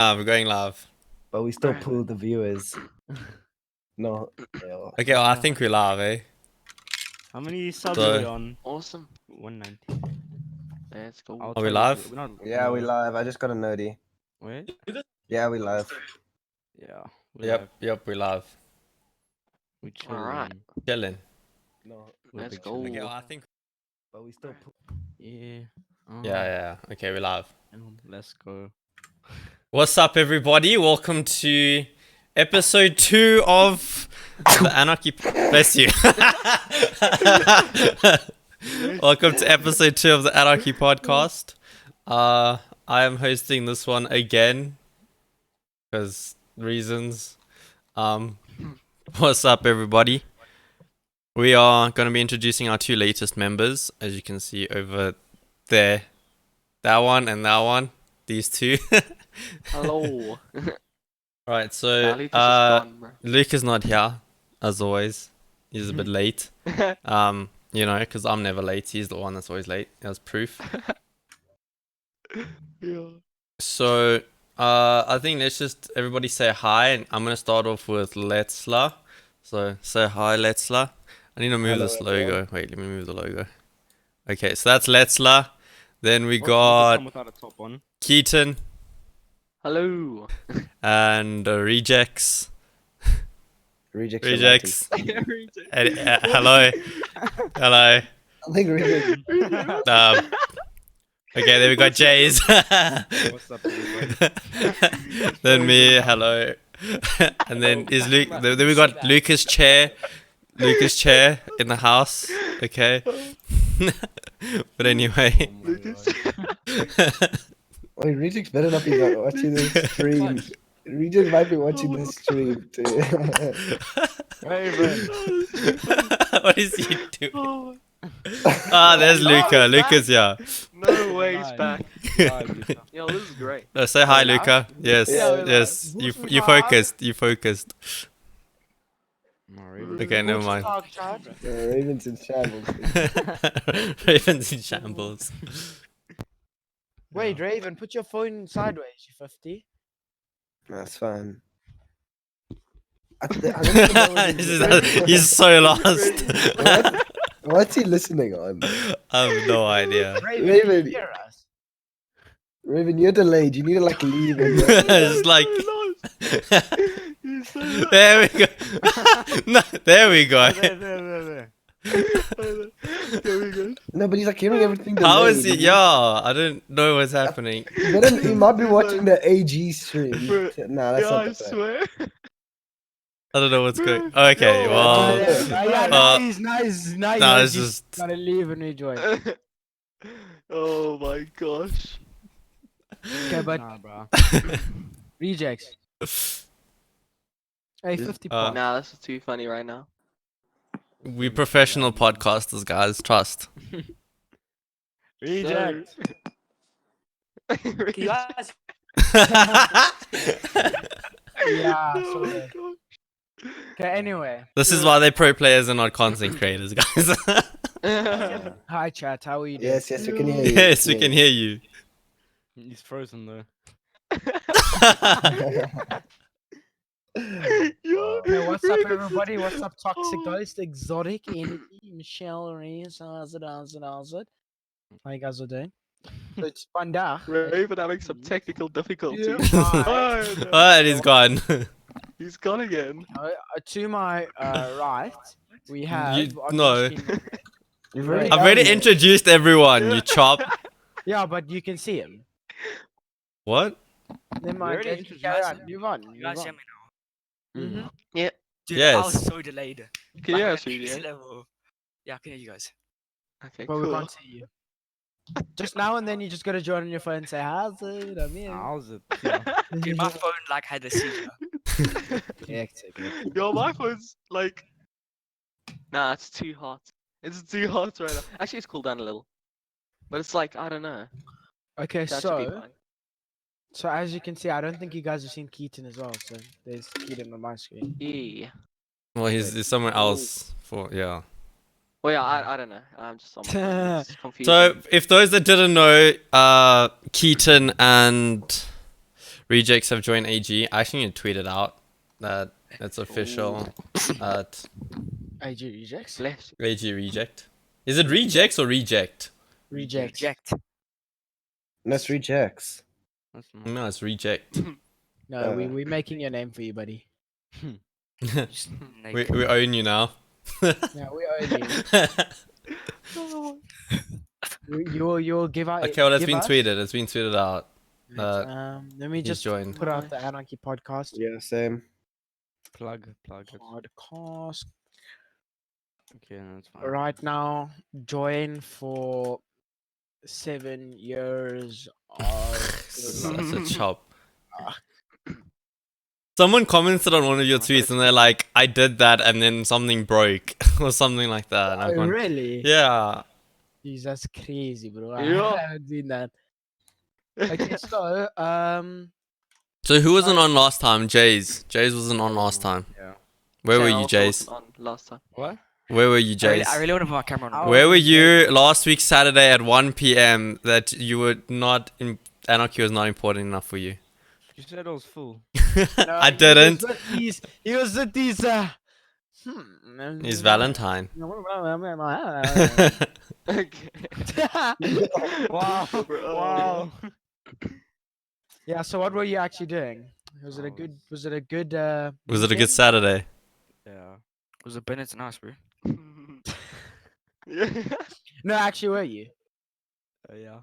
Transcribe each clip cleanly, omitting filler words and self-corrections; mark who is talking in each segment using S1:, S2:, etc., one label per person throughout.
S1: We're going live.
S2: But we still pull the viewers. No.
S1: Okay, well, I think we're live, eh?
S3: How many subs
S1: So-
S3: are we on?
S4: Awesome.
S3: 190.
S4: Let's go.
S3: I'll
S1: Are we
S3: tell you
S1: live?
S3: if we're not,
S2: Yeah, we
S3: no.
S2: live. I just got a noti.
S3: Wait.
S2: Yeah, we live.
S3: Yeah. We're
S1: Yep,
S3: live.
S1: yep, we're live.
S3: We chilling.
S4: Alright.
S1: Chilling.
S2: No.
S3: We're
S4: Let's
S3: big
S4: go.
S3: chilling.
S1: Okay, well, I think.
S2: But we still pull.
S3: Yeah.
S1: Yeah. Okay, we're live.
S3: Let's go.
S1: What's up, everybody? Welcome to episode 2 of the Anarchy. Bless you. Welcome to episode 2 of the Anarchy podcast. I am hosting this one again because reasons. What's up, everybody? We are going to be introducing our 2 latest members, as you can see over there. That one and that one. These 2.
S4: Hello.
S1: Right, so
S4: Lucas is gone, bro.
S1: Luke is not here, as always. He's a bit late. You know, because I'm never late. He's the one that's always late. That's proof.
S4: Yeah.
S1: So, I think let's just everybody say hi, and I'm gonna start off with Letzla. So say hi, Letzla. I need to move
S2: Hello,
S1: this logo.
S2: everyone.
S1: Wait, let me move the logo. Okay, so that's Letzla. Then we
S3: Come
S1: got
S3: without a top on.
S1: Keaton
S4: Hello.
S1: and Rejects.
S2: Rejects.
S1: Rejects. Hello. Hello.
S2: I think rejects.
S1: Okay, then we got Jays.
S3: What's up, everybody?
S1: Then me, hello. And then is Luke. Then we got Lucas Chair in the house. Okay. But anyway.
S3: Oh my God.
S2: Wait, Rejects better not be watching this stream. Rejects might be watching this stream too.
S3: Raven.
S1: What is he doing?
S4: Oh,
S1: Ah, there's Luca. Luca's here.
S4: no way he's
S3: Nice.
S4: back.
S3: Nice.
S4: Yo, this is great.
S1: Say hi, Luca. Yes,
S2: Yeah,
S1: yes. You focused. You focused.
S3: No, Raven.
S1: Okay, never mind.
S2: Ravens in shambles.
S1: Ravens in shambles.
S5: Wait, Raven, put your phone sideways, you 50.
S2: That's fine. I don't even know what
S1: He's so lost.
S2: What's he listening on?
S1: I have no idea.
S5: Raven,
S2: Raven.
S5: can you hear us?
S2: Raven, you're delayed. You need to like leave.
S1: It's like there we go. No, there we go.
S3: There.
S2: No, but he's like hearing everything.
S1: How is
S2: delayed.
S1: it? Yeah, I don't know what's happening.
S2: He might be watching the AG stream. Nah, that's
S4: Yeah,
S2: not
S4: I
S2: the fact.
S4: swear.
S1: I don't know what's going. Okay,
S4: Yo.
S1: well,
S5: Nice.
S1: no, it's just
S5: Gotta leave and rejoin.
S4: Oh my gosh.
S5: Okay, but
S3: Nah, bro.
S5: rejects. Hey, 50
S1: Uh,
S4: Nah, this is too funny right now.
S1: we professional podcasters, guys. Trust.
S3: Reject.
S4: Reject.
S5: Yeah,
S4: Oh
S5: so
S4: my
S5: good.
S4: gosh.
S5: Okay, anyway.
S1: This is why they're pro players and not content creators, guys.
S5: Hi, chat. How are you doing?
S2: Yes, we can hear you.
S1: Yes, we can hear you.
S3: He's frozen though.
S4: Yo,
S5: Hey, what's up,
S4: Raven,
S5: everybody? What's up, Toxic
S4: oh.
S5: Ghost, Exotic, Energy, Michelle, Reese, how's it? How you guys are doing? So it's vandaag.
S4: Raven having some technical difficulties.
S5: Yeah.
S4: Oh, no.
S1: Oh, and he's gone.
S4: He's gone again.
S5: To my right, we have.
S1: You-
S5: on
S1: no.
S5: the screen-
S2: You've already
S1: I've already
S2: done it.
S1: introduced everyone. You chop.
S5: Yeah, but you can see him.
S1: What?
S5: Never mind.
S6: already
S5: just
S6: introduced
S5: carry
S6: him.
S5: on, Move on.
S6: You
S5: Move
S6: guys
S5: on.
S6: hear me now?
S5: Mhm.
S4: Yeah.
S6: Dude,
S1: Yes.
S6: I was so delayed.
S4: Can you
S6: Like,
S4: actually,
S6: next
S4: yeah?
S6: level. Yeah, I can hear you guys.
S4: Okay,
S5: But we
S4: cool.
S5: can't see you. Just now and then you just gotta join on your phone and say, how's it? I'm here.
S3: How's it? Yeah.
S6: Dude, my phone like had a seizure.
S5: Hectic.
S4: Yo, my phone's like. Nah, it's too hot. It's too hot right now. Actually, it's cooled down a little. But it's like, I don't know.
S5: Okay,
S4: That should be
S5: so
S4: fine.
S5: as you can see, I don't think you guys have seen Keaton as well. So there's Keaton on my screen.
S4: Yeah.
S1: Well, he's someone else for yeah.
S4: Well, yeah, I don't know. I'm just on my phone. It's confusing.
S1: So if those that didn't know, Keaton and Rejects have joined AG. I actually need to tweet it out. That it's official. At
S5: AG rejects.
S4: Bless.
S1: AG reject. Is it rejects or reject?
S5: Rejects.
S6: Reject.
S2: That's rejects.
S3: That's not.
S1: No, it's reject.
S5: No, we're making your name for you, buddy.
S1: we own you now.
S5: Yeah, we owe you. You'll give out.
S1: Okay, well, it's
S5: give
S1: been
S5: us-
S1: tweeted. It's been tweeted out.
S5: Let me
S1: he's
S5: just
S1: joined.
S5: put out the Anarchy podcast.
S2: Yeah, same.
S3: Plug it.
S5: Podcast
S3: Okay, no, that's fine.
S5: right now. Join for 7 years of.
S1: Such a chop. Someone commented on one of your tweets and they're like, I did that and then something broke or something like that. And I'm
S5: Oh,
S1: going,
S5: really?
S1: yeah.
S5: Jeez, that's crazy, bro. I
S4: Yeah.
S5: haven't seen that. Okay, so
S1: So who wasn't on last time? Jays. Jays wasn't on last time.
S3: Yeah.
S1: Where were
S4: Yeah, I
S1: you,
S4: also
S1: Jays?
S4: wasn't on last time.
S3: What?
S1: Where were you,
S6: I
S1: Jays?
S6: really want to put my camera on.
S5: Oh,
S1: Where were
S5: okay.
S1: you last week Saturday at 1 p.m. that you were not in Anarchy was not important enough for you?
S3: You said I was full.
S1: I didn't.
S5: He was with these.
S1: It's Valentine.
S4: Okay.
S3: Wow.
S4: Bro.
S3: Wow.
S5: Yeah. So what were you actually doing? Was it a good? Was it a good?
S1: Was it a good
S5: weekend?
S1: Saturday?
S3: Yeah.
S6: Was it Bennett's nice, bro?
S4: Yeah.
S5: No, actually, were you?
S3: Yeah.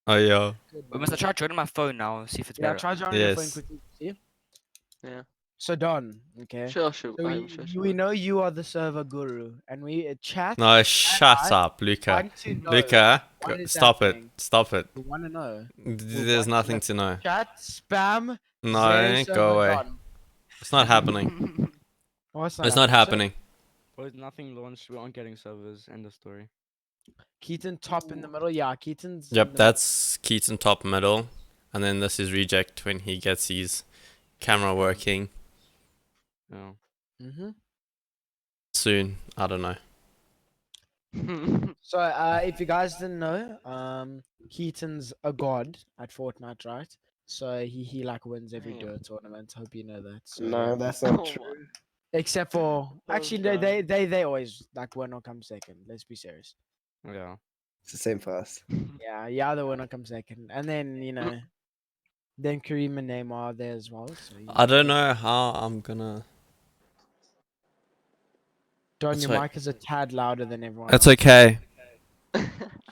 S1: Oh, yeah.
S6: We must try joining my phone now. See if it's
S5: Yeah.
S6: better.
S5: Try joining your phone
S1: Yes.
S5: quickly. See?
S4: Yeah.
S5: So Don, okay.
S4: Sure.
S5: So
S4: I'm sure.
S5: we know you are the server guru, and we chat.
S1: No, shut up, Luca.
S5: want to know
S1: Luca,
S5: what is
S1: stop it.
S5: happening.
S1: Stop it.
S5: We want to know.
S1: There's nothing to know.
S5: Chat spam.
S1: No,
S5: Zay
S1: go
S5: server
S1: away.
S5: Don.
S1: It's not happening.
S5: What's
S1: It's not happening.
S3: Boys, nothing launched. We aren't getting servers. End of story.
S5: Keaton top in the middle. Yeah, Keaton's.
S1: Yep, that's Keaton top middle. And then this is reject when he gets his camera working
S3: Yeah.
S5: Mm-hmm.
S1: soon. I don't know.
S5: So, if you guys didn't know, Keaton's a god at Fortnite, right? So he like wins every
S4: Damn.
S5: duo tournament. Hope you know that. So,
S2: No, that's
S4: Oh
S2: not
S4: my-
S2: true.
S5: except for actually, they always like win or come second. Let's be serious.
S3: Yeah.
S2: It's the same for us.
S5: Yeah, the winner comes second, and then then Kareem and Neymar are there as well. So
S1: I don't know how I'm gonna.
S5: Don,
S1: That's
S5: your
S1: right.
S5: mic is a tad louder than everyone.
S1: It's
S5: else.
S1: okay.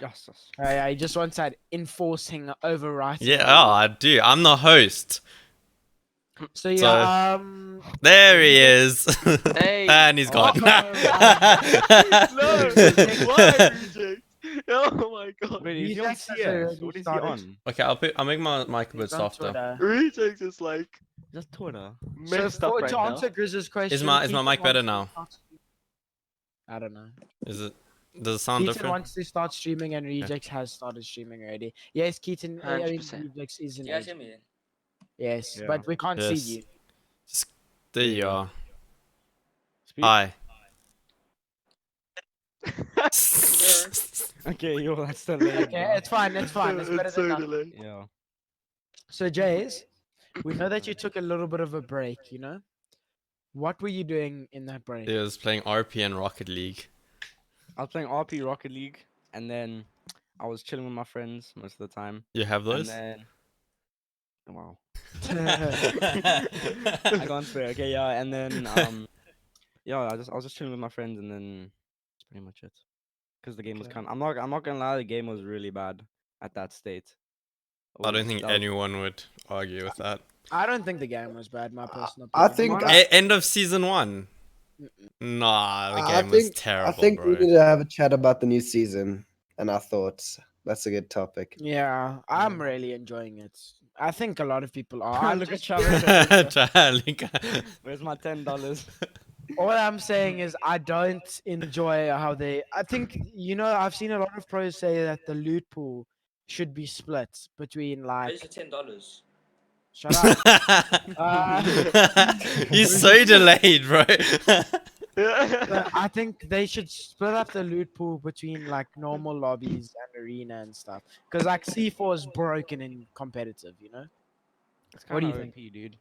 S3: Justice.
S5: Yeah, he just wants that enforcing, overwriting.
S1: Yeah, oh, I do. I'm the host.
S5: So yeah,
S1: There he is.
S4: Hey.
S1: And he's gone.
S4: No. Why reject? Oh my god.
S3: Wait,
S5: He's
S3: is he on
S5: actually
S3: CS?
S5: already
S3: What is he
S5: started.
S3: on?
S1: Okay, I'll make my mic a bit
S5: he's on
S1: softer.
S5: Twitter.
S4: Reject is like
S3: Just Twitter.
S5: So
S4: messed up right
S5: to
S4: now.
S5: answer Grizz's question,
S1: Is my
S5: Keaton
S1: mic better
S5: wants
S1: now?
S5: to start- I don't know.
S1: Is it? Does it sound
S5: Keaton
S1: different?
S5: wants to start streaming, and Rejects has started streaming already. Yes, Keaton. I mean,
S4: 100%.
S5: Rejects is in.
S6: You guys hear me?
S5: Yes,
S3: Yeah.
S5: but we can't
S1: Yes.
S5: see you.
S1: There you are.
S3: Speak.
S1: Hi.
S3: Okay, yo, that's the lame.
S5: Okay, it's fine. It's fine. It's better
S4: so
S5: than nothing.
S4: delayed.
S3: Yeah.
S5: So, Jays, we know that you took a little bit of a break. What were you doing in that break?
S1: He was playing RP and Rocket League.
S3: I was playing RP Rocket League, and then I was chilling with my friends most of the time.
S1: You have those?
S3: And then, wow, I can't swear. Okay, yeah, and then yeah, I was just chilling with my friends, and then that's pretty much it. Because the game was
S5: Okay.
S3: kind. I'm not gonna lie, the game was really bad at that state.
S1: I don't think
S3: That was-
S1: anyone would argue with that.
S5: I don't think the game was bad. My personal.
S2: I
S5: opinion.
S2: think-
S1: End of season 1. Nah, the
S2: I
S1: game was
S2: think-
S1: terrible,
S2: I think
S1: bro.
S2: we need to have a chat about the new season and our thoughts. That's a good topic.
S5: Yeah, I'm really enjoying it. I think a lot of people are. I'm
S3: Look at
S5: just-
S3: Travis.
S1: Charlie.
S3: Where's my $10?
S5: All I'm saying is I don't enjoy how they. I think I've seen a lot of pros say that the loot pool should be split between like.
S6: $10.
S5: Shut up.
S1: He's so delayed, bro.
S5: But I think they should split up the loot pool between like normal lobbies and arena and stuff. Because like C4 is broken in competitive.
S3: It's
S5: What do
S3: kind
S5: you
S3: of
S5: think?
S3: OP, dude.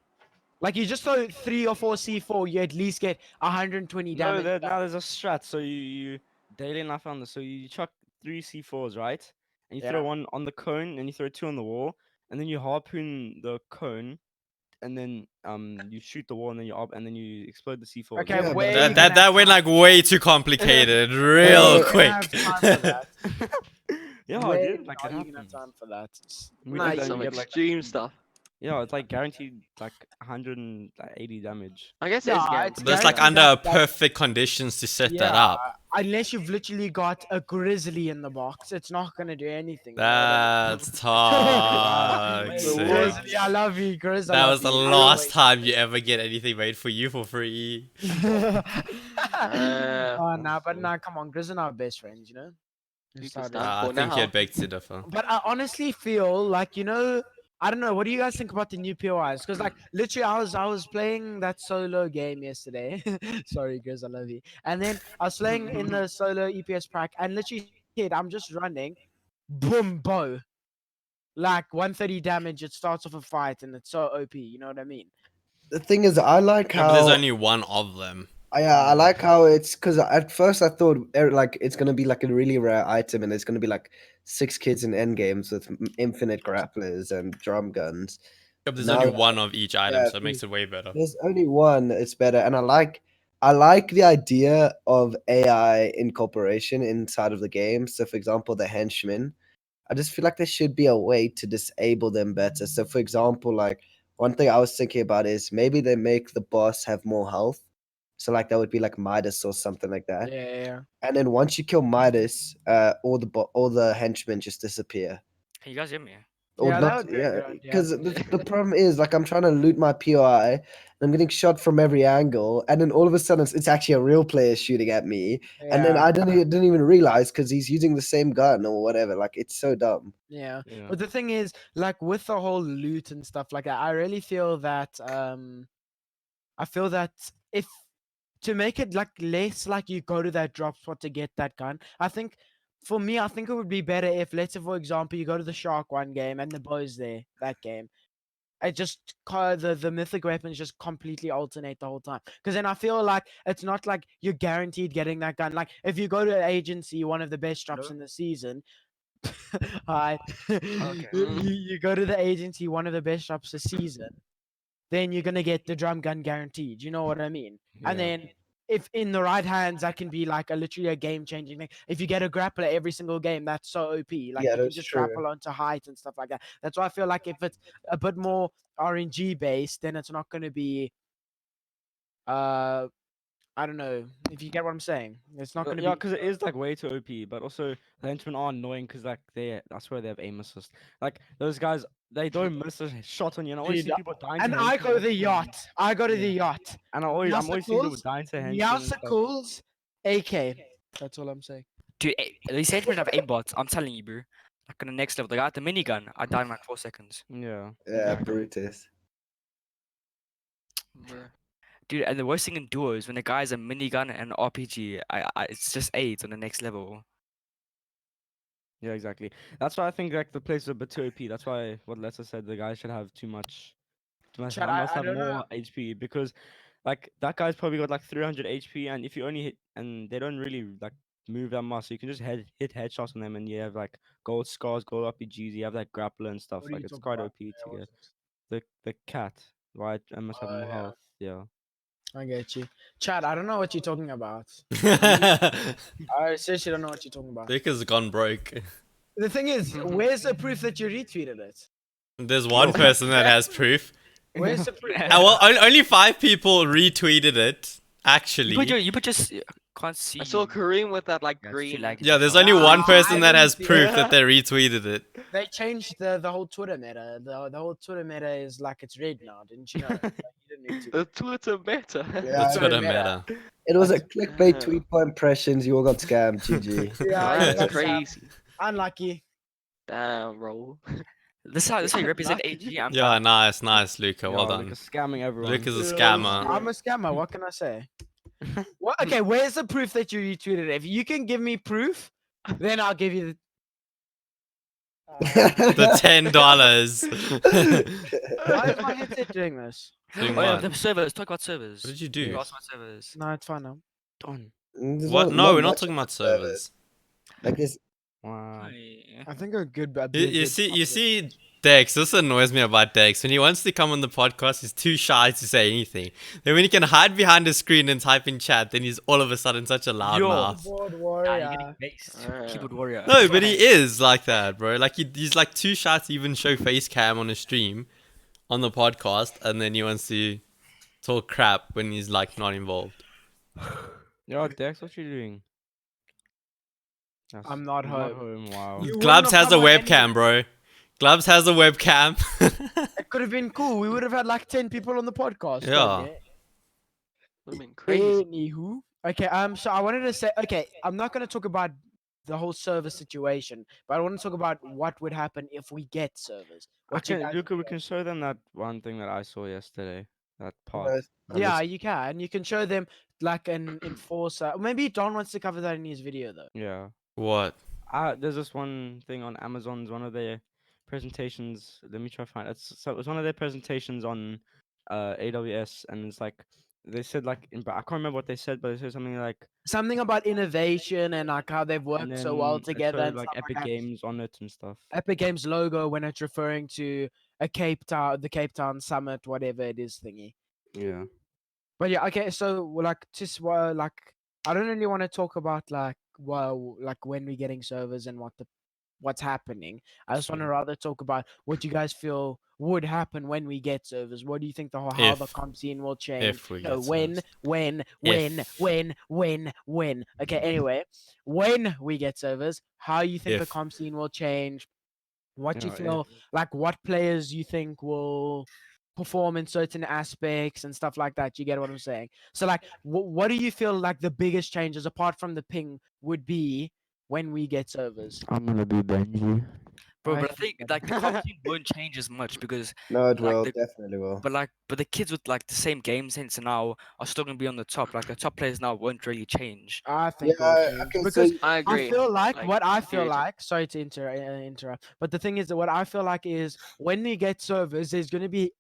S5: Like you just throw 3 or 4 C4, you at least get 120
S3: No,
S5: damage.
S3: now there's a strat. So you daily and I found this. So you chuck 3 C4s, right? And you throw
S5: Yeah.
S3: one on the cone, and you throw 2 on the wall, and then you harpoon the cone, and then you shoot the wall, and then and then you explode the C4.
S5: Okay,
S2: Yeah, but
S5: where
S2: I
S5: you
S2: think-
S5: gonna
S1: That
S5: have
S1: went
S5: time?
S1: like way too complicated,
S5: Where
S1: real
S5: you gonna
S1: quick.
S5: have time for that?
S3: Yeah,
S5: Where
S3: dude, like
S5: are
S3: it
S5: you gonna have
S3: happens.
S5: time for that?
S3: We
S5: Nah,
S3: did that
S5: you-
S3: and
S4: Some
S3: we get like
S4: extreme stuff.
S3: yeah, it's like guaranteed like 180 damage.
S4: I guess
S5: Yeah,
S4: it's
S5: it's
S4: guaranteed.
S1: That's like
S5: guaranteed
S1: under
S5: that, like,
S1: perfect conditions to set that
S5: yeah,
S1: up.
S5: unless you've literally got a grizzly in the box, it's not gonna do anything. You know what I mean?
S1: That's
S3: Wow.
S1: toxic.
S5: Grizzly, I love you, Grizz. I
S1: That
S5: love
S1: was the
S5: you.
S1: last time you ever get anything made for you for free.
S5: Oh nah, but nah, come on, Grizz and I are best friends, you know. That's
S4: People
S5: how it is.
S4: stand
S1: I
S4: for
S1: think
S4: now.
S1: you'd beg to differ.
S5: But I honestly feel like, you know, I don't know. What do you guys think about the new POIs? Because like literally, I was playing that solo game yesterday. Sorry, Grizz, I love you. And then I was playing in the solo EPS pack, and literally, kid, I'm just running, boom, bow, like 130 damage. It starts off a fight, and it's so OP. You know what I mean?
S2: The thing is, I like
S1: Yeah, but there's
S2: how
S1: only one of them.
S2: I like how it's because at first I thought like it's gonna be like a really rare item, and there's gonna be like 6 kids in end games with infinite grapplers and drum guns.
S1: Yeah, but there's
S2: Now
S1: only
S2: that-
S1: one of each item,
S2: yeah,
S1: so it makes it way better.
S2: There's only one. It's better, and I like the idea of AI incorporation inside of the game. So, for example, the henchmen. I just feel like there should be a way to disable them better. So, for example, like one thing I was thinking about is maybe they make the boss have more health. So, like that would be like Midas or something like that.
S5: Yeah.
S2: And then once you kill Midas, all the henchmen just disappear.
S6: Can you guys hear me?
S2: Or
S5: Yeah, that
S2: not,
S5: would be a
S2: yeah,
S5: good idea.
S2: because the problem is like I'm trying to loot my POI, and I'm getting shot from every angle, and then all of a sudden it's actually a real player shooting at me, and then
S5: Yeah.
S2: I didn't even realize because he's using the same gun or whatever. Like it's so dumb.
S5: Yeah.
S3: Yeah.
S5: But the thing is, like with the whole loot and stuff like that, I really feel that I feel that if to make it like less like you go to that drop spot to get that gun, I think for me, I think it would be better if, let's say, for example, you go to the Shark one game and the bow's there, that game. It just the mythic weapons just completely alternate the whole time. Because then I feel like it's not like you're guaranteed getting that gun. Like if you go to an agency, one of the best drops in the season. Hi.
S6: Okay.
S5: You go to the agency, one of the best drops this season, then you're gonna get the drum gun guaranteed. You know what I mean? And
S3: Yeah.
S5: then if in the right hands, that can be like literally a game changing thing. If you get a grappler every single game, that's so OP. Like
S2: Yeah,
S5: you can
S2: that's
S5: just
S2: true.
S5: grapple onto height and stuff like that. That's why I feel like if it's a bit more RNG based, then it's not gonna be I don't know if you get what I'm saying. It's not gonna
S3: Yeah,
S5: be
S3: because it is like way too OP, but also the henchmen are annoying because like I swear they have aim assist. Like those guys, they don't miss a shot on you. And I always see
S5: Dude,
S3: people dying.
S5: and
S3: to
S5: I
S3: henchmen,
S5: go to
S3: that's
S5: the
S3: crazy.
S5: yacht. I go to
S3: Yeah.
S5: the yacht.
S3: And I'm always seeing people
S5: Meowsicles,
S3: dying to henchmen. and stuff.
S5: Meowsicles, AK. That's all I'm saying.
S6: Dude, these henchmen have aimbots. I'm telling you, bro. Like on the next level, the guy with the minigun, I died in like 4 seconds.
S3: Yeah.
S2: Yeah, Brutus.
S4: Bruh.
S6: Dude, and the worst thing in duos when the guy's a minigun and an RPG, it's just AIDS on the next level.
S3: Yeah, exactly. That's why I think like the place is a bit too OP. That's why what Lester said, the guy should have too much.
S5: Chad,
S3: Must
S5: I
S3: have
S5: don't know.
S3: more HP because, like that guy's probably got like 300 HP, and if you only hit and they don't really like move that much, so you can just hit headshots on them, and you have like gold scars, gold RPGs, you have like grappler and stuff.
S5: What are
S3: Like
S5: you
S3: it's
S5: talking
S3: quite
S5: about?
S3: OP to
S5: Yeah,
S3: get
S5: what's this?
S3: the cat. Right, I must have
S5: Oh,
S3: more
S5: yeah.
S3: health. Yeah.
S5: I get you. Chad, I don't know what you're talking about. I seriously don't know what you're talking about.
S1: Dick has gone broke.
S5: The thing is, where's the proof that you retweeted it?
S1: There's one person that has proof.
S5: Where's the proof?
S1: Well, only 5 people retweeted it, actually.
S6: You put just can't see.
S4: I saw Kareem with that like
S6: Yeah, it's too
S4: green.
S6: laggy.
S1: Yeah, there's only
S5: Nah,
S1: one
S5: I
S1: person that
S5: didn't
S1: has
S5: see
S1: proof
S4: it.
S1: that they retweeted it.
S5: They changed the whole Twitter meta. The whole Twitter meta is like it's red now. Didn't you know? Like, you didn't need to.
S4: The Twitter meta.
S2: Yeah,
S1: That's
S2: I
S1: what
S5: know.
S1: it matter.
S2: It was a
S5: That's-
S2: clickbait tweet for impressions. You all got scammed. GG.
S5: Yeah,
S4: That's
S5: that's
S4: crazy.
S5: unlucky.
S4: Damn, bro.
S6: This is how you represent
S5: Lucky.
S6: AG. I'm
S1: Yeah, nice, Luca. Well
S3: Yeah,
S1: done.
S3: Lucas scamming everyone.
S1: Luke is a
S5: Yeah,
S1: scammer.
S5: I'm a scammer. What can I say? What? Okay, where's the proof that you retweeted it? If you can give me proof, then I'll give you the.
S1: The $10.
S5: Why is my headset doing this?
S1: Doing
S6: Oh yeah,
S1: what?
S6: the servers. Talk about servers.
S1: What did you
S6: You
S1: do?
S6: asked about servers.
S5: No, it's fine now.
S6: Done.
S2: There's
S1: What? No, we're not
S2: much
S1: talking about
S2: servers.
S1: servers.
S2: Like this.
S3: Wow.
S5: I think a good. A
S1: You,
S5: big
S1: you
S5: good
S1: see,
S5: part
S1: you
S5: of it-
S1: see, Dex. This annoys me about Dex. When he wants to come on the podcast, he's too shy to say anything. Then when he can hide behind his screen and type in chat, then he's all of a sudden such a loud
S6: Yo.
S1: mouth.
S5: Keyboard
S6: You're
S5: warrior.
S6: getting based. Keyboard warrior.
S1: No, but he is like that, bro. Like he's like too shy to even show face cam on a stream, on the podcast, and then he wants to talk crap when he's like not involved.
S3: Yo, Dex, what you doing?
S5: I'm not
S3: Not
S5: home.
S3: home. Wow.
S5: You
S1: Glubs
S5: wouldn't have
S1: has a
S5: come on any-
S1: webcam, bro. Glubs has a webcam.
S5: It could have been cool. We would have had like 10 people on the podcast.
S1: Yeah.
S5: wouldn't it?
S4: Would have been crazy.
S5: Anywho, okay. So I wanted to say, okay, I'm not gonna talk about the whole server situation, but I want to talk about what would happen if we get servers. What you
S3: Okay,
S5: guys
S3: Luca, we
S5: think?
S3: can show them that one thing that I saw yesterday. That part.
S2: Guys,
S5: Yeah, you can. You can show them like an enforcer. Maybe Don wants to cover that in his video though.
S3: Yeah.
S1: What?
S3: There's this one thing on Amazon's one of their presentations. Let me try to find it. It's one of their presentations on AWS, and it's like they said like I can't remember what they said, but they said something like
S5: Something about innovation and like how they've
S3: and
S5: worked so
S3: then
S5: well
S3: it
S5: together
S3: showed,
S5: and
S3: like
S5: stuff
S3: Epic
S5: like that.
S3: Games on it and stuff.
S5: Epic Games logo when it's referring to a Cape Town, the Cape Town Summit, whatever it is thingy.
S3: Yeah.
S5: But yeah, okay. So like, just like, I don't really want to talk about like, well, like when we're getting servers and what's happening. I just want to
S1: Sure.
S5: rather talk about what you guys feel would happen when we get servers. What do you think how the
S1: If-
S5: comp scene will change?
S1: if we
S5: No,
S1: get
S5: when,
S1: servers.
S5: when,
S1: If.
S5: when. Okay, anyway, when we get servers, how you think the
S1: If.
S5: comp scene will change? What you
S3: Yeah,
S5: feel like? What players you think will perform in certain aspects and stuff like that? You get what I'm saying? So like, what do you feel like the biggest changes apart from the ping would be when we get servers?
S3: I'm gonna be Benji.
S6: Bro, but I
S5: Okay.
S6: think like the comp scene won't change as much because
S2: No, it
S6: like
S2: will.
S6: the
S2: Definitely will.
S6: but the kids with like the same game sense now are still gonna be on the top. Like the top players now won't really change.
S5: I think
S2: Yeah,
S5: it'll change
S2: okay, so
S5: because
S4: I
S5: I
S4: agree.
S5: feel like
S4: Like,
S5: what I
S4: agree
S5: feel
S4: with you.
S5: like. Sorry to interrupt, but the thing is that what I feel like is when we get servers, there's going to be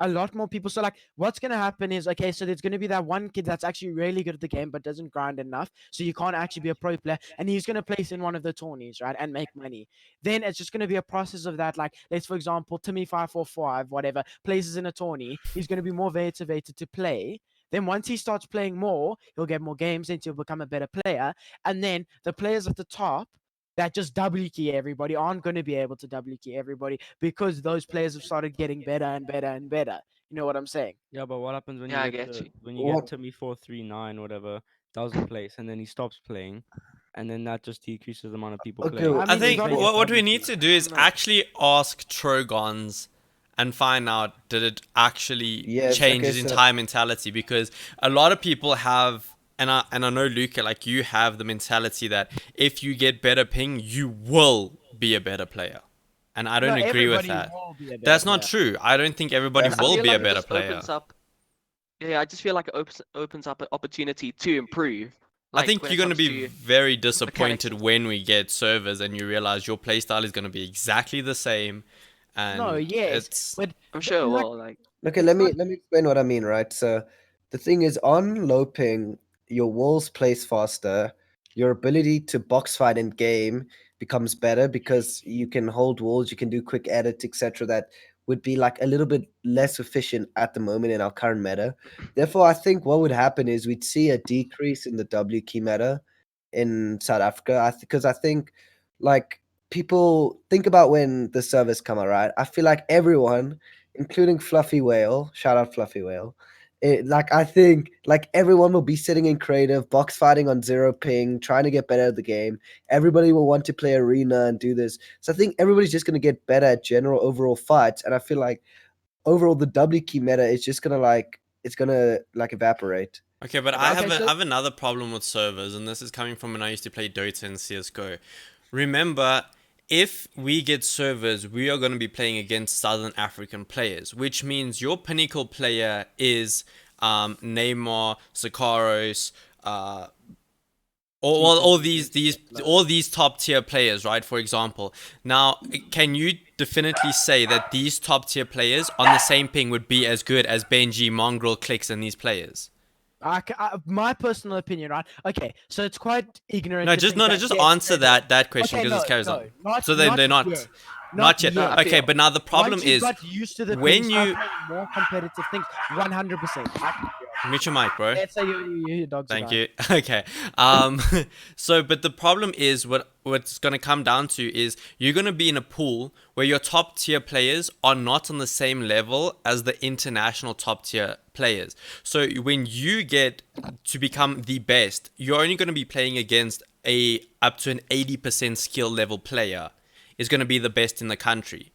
S5: a lot more people. So like, what's going to happen is okay. So there's going to be that one kid that's actually really good at the game but doesn't grind enough, so you can't actually be a pro player, and he's going to place in one of the tourneys, right, and make money. Then it's just going to be a process of that. Like, let's for example, Timmy 545, whatever, places in a tourney. He's going to be more motivated to play. Then once he starts playing more, he'll get more games and he'll become a better player. And then the players at the top that just W key everybody aren't going to be able to W key everybody because those players have started getting better and better and better. You know what I'm saying?
S3: Yeah, but what happens when
S4: Yeah, I
S3: you
S4: get
S3: get
S4: you.
S3: when you
S2: What-
S3: get Timmy 439 whatever doesn't place and then he stops playing, and then that just decreases the amount of people
S2: Okay,
S3: playing.
S2: well,
S5: I
S1: I
S5: mean,
S1: think
S5: you gotta get
S1: what we
S3: WT.
S1: need to do is
S5: No.
S1: actually ask Trogons and find out did it actually
S2: Yes,
S1: change
S2: okay,
S1: his
S2: so-
S1: entire mentality, because a lot of people have, and I know Luca, like you have the mentality that if you get better ping, you will be a better player, and I don't
S5: No,
S1: agree with
S5: everybody
S1: that.
S5: will be a better
S1: That's not
S5: player.
S1: true. I don't think everybody
S2: That's-
S4: I
S1: will
S4: feel
S1: be
S4: like
S1: a
S4: it
S1: better
S4: just
S1: player.
S4: opens up. Yeah, I just feel like it opens up an opportunity to improve.
S1: I think
S4: when
S1: you're
S4: it
S1: going to
S4: comes
S1: be
S4: to-
S1: very
S4: mechanics
S1: disappointed
S4: and
S1: when we get servers and you realize your playstyle is going to be exactly the same. And
S5: No, yes,
S1: it's
S5: but
S4: I'm
S5: but,
S4: sure it
S5: like,
S4: will. Like,
S2: Okay,
S5: it's
S2: let me
S5: not-
S2: let me explain what I mean, right? So the thing is on low ping, your walls place faster, your ability to box fight in game becomes better because you can hold walls, you can do quick edits, etc. That would be like a little bit less efficient at the moment in our current meta. Therefore, I think what would happen is we'd see a decrease in the W key meta in South Africa. Because I think like people think about when the servers come out, right? I feel like everyone, including Fluffy Whale, shout out Fluffy Whale. Like I think like everyone will be sitting in creative, box fighting on zero ping, trying to get better at the game. Everybody will want to play arena and do this. So I think everybody's just gonna get better at general overall fights. And I feel like overall the W key meta is just gonna it's gonna evaporate.
S1: okay, but
S5: Okay,
S1: I have
S5: so-
S1: I have another problem with servers, and this is coming from when I used to play Dota and CS:GO. Remember, if we get servers, we are going to be playing against Southern African players, which means your pinnacle player is Neymar, Sakaros, all
S5: T20
S1: these
S5: is low.
S1: all these top tier players, right? For example, now can you definitely say that these top tier players on the same ping would be as good as Benji, Mongrel, Clicks, and these players?
S5: My personal opinion, right? Okay, so it's quite ignorant.
S1: No,
S5: to
S1: just
S5: think that,
S1: just
S5: yes,
S1: answer
S5: they will.
S1: that question
S5: Okay,
S1: because
S5: no,
S1: it carries
S5: no,
S1: on.
S5: not
S1: So then they're not
S5: yet.
S1: not yet.
S4: No, I
S1: Okay,
S4: feel-
S1: but now the problem
S5: Once you
S1: is
S5: got used to the
S1: when
S5: ping,
S1: you
S5: start playing more competitive things. 100%.
S1: mute your mic, bro.
S5: Let's say your dogs are
S1: Thank
S5: dying.
S1: you. Okay. So, but the problem is what's going to come down to is you're going to be in a pool where your top tier players are not on the same level as the international top tier players. So when you get to become the best, you're only going to be playing against up to an 80% skill level player is going to be the best in the country.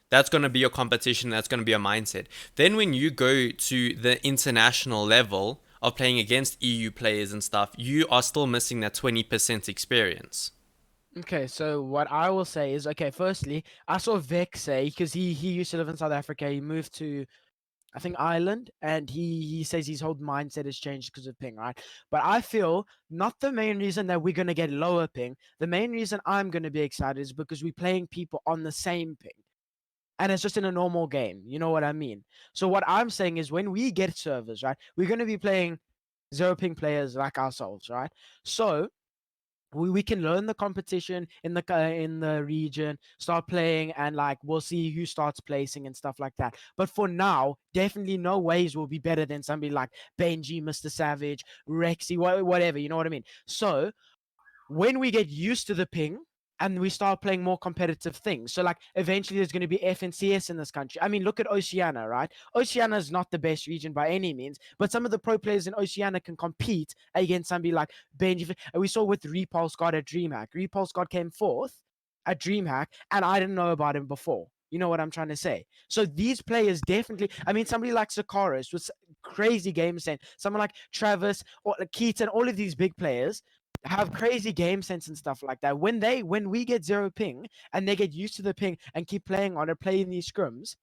S1: That's going to be your competition. That's going to be your mindset. Then when you go to the international level of playing against EU players and stuff, you are still missing that 20% experience.
S5: Okay, so what I will say is, okay, firstly, I saw Vex say, because he used to live in South Africa, he moved to, I think, Ireland, and he says his whole mindset has changed because of ping, right? But I feel not the main reason that we're going to get lower ping, the main reason I'm going to be excited is because we're playing people on the same ping. And it's just in a normal game. You know what I mean? So what I'm saying is when we get servers, right, we're going to be playing zero ping players like ourselves, right? So we can learn the competition in the region, start playing, and like we'll see who starts placing and stuff like that. But for now, definitely no ways will be better than somebody like Benji, Mr. Savage, Rexy, whatever. You know what I mean? So when we get used to the ping and we start playing more competitive things. So like eventually there's going to be FNCS in this country. I mean, look at Oceania, right? Oceania is not the best region by any means, but some of the pro players in Oceania can compete against somebody like Benji. And we saw with Repulse God at DreamHack. Repulse God came fourth at DreamHack, and I didn't know about him before. You know what I'm trying to say? So these players definitely, I mean, somebody like Sakaris with crazy game sense, someone like Travis or Keaton, all of these big players have crazy game sense and stuff like that. When we get zero ping and they get used to the ping and keep playing on it, playing these scrims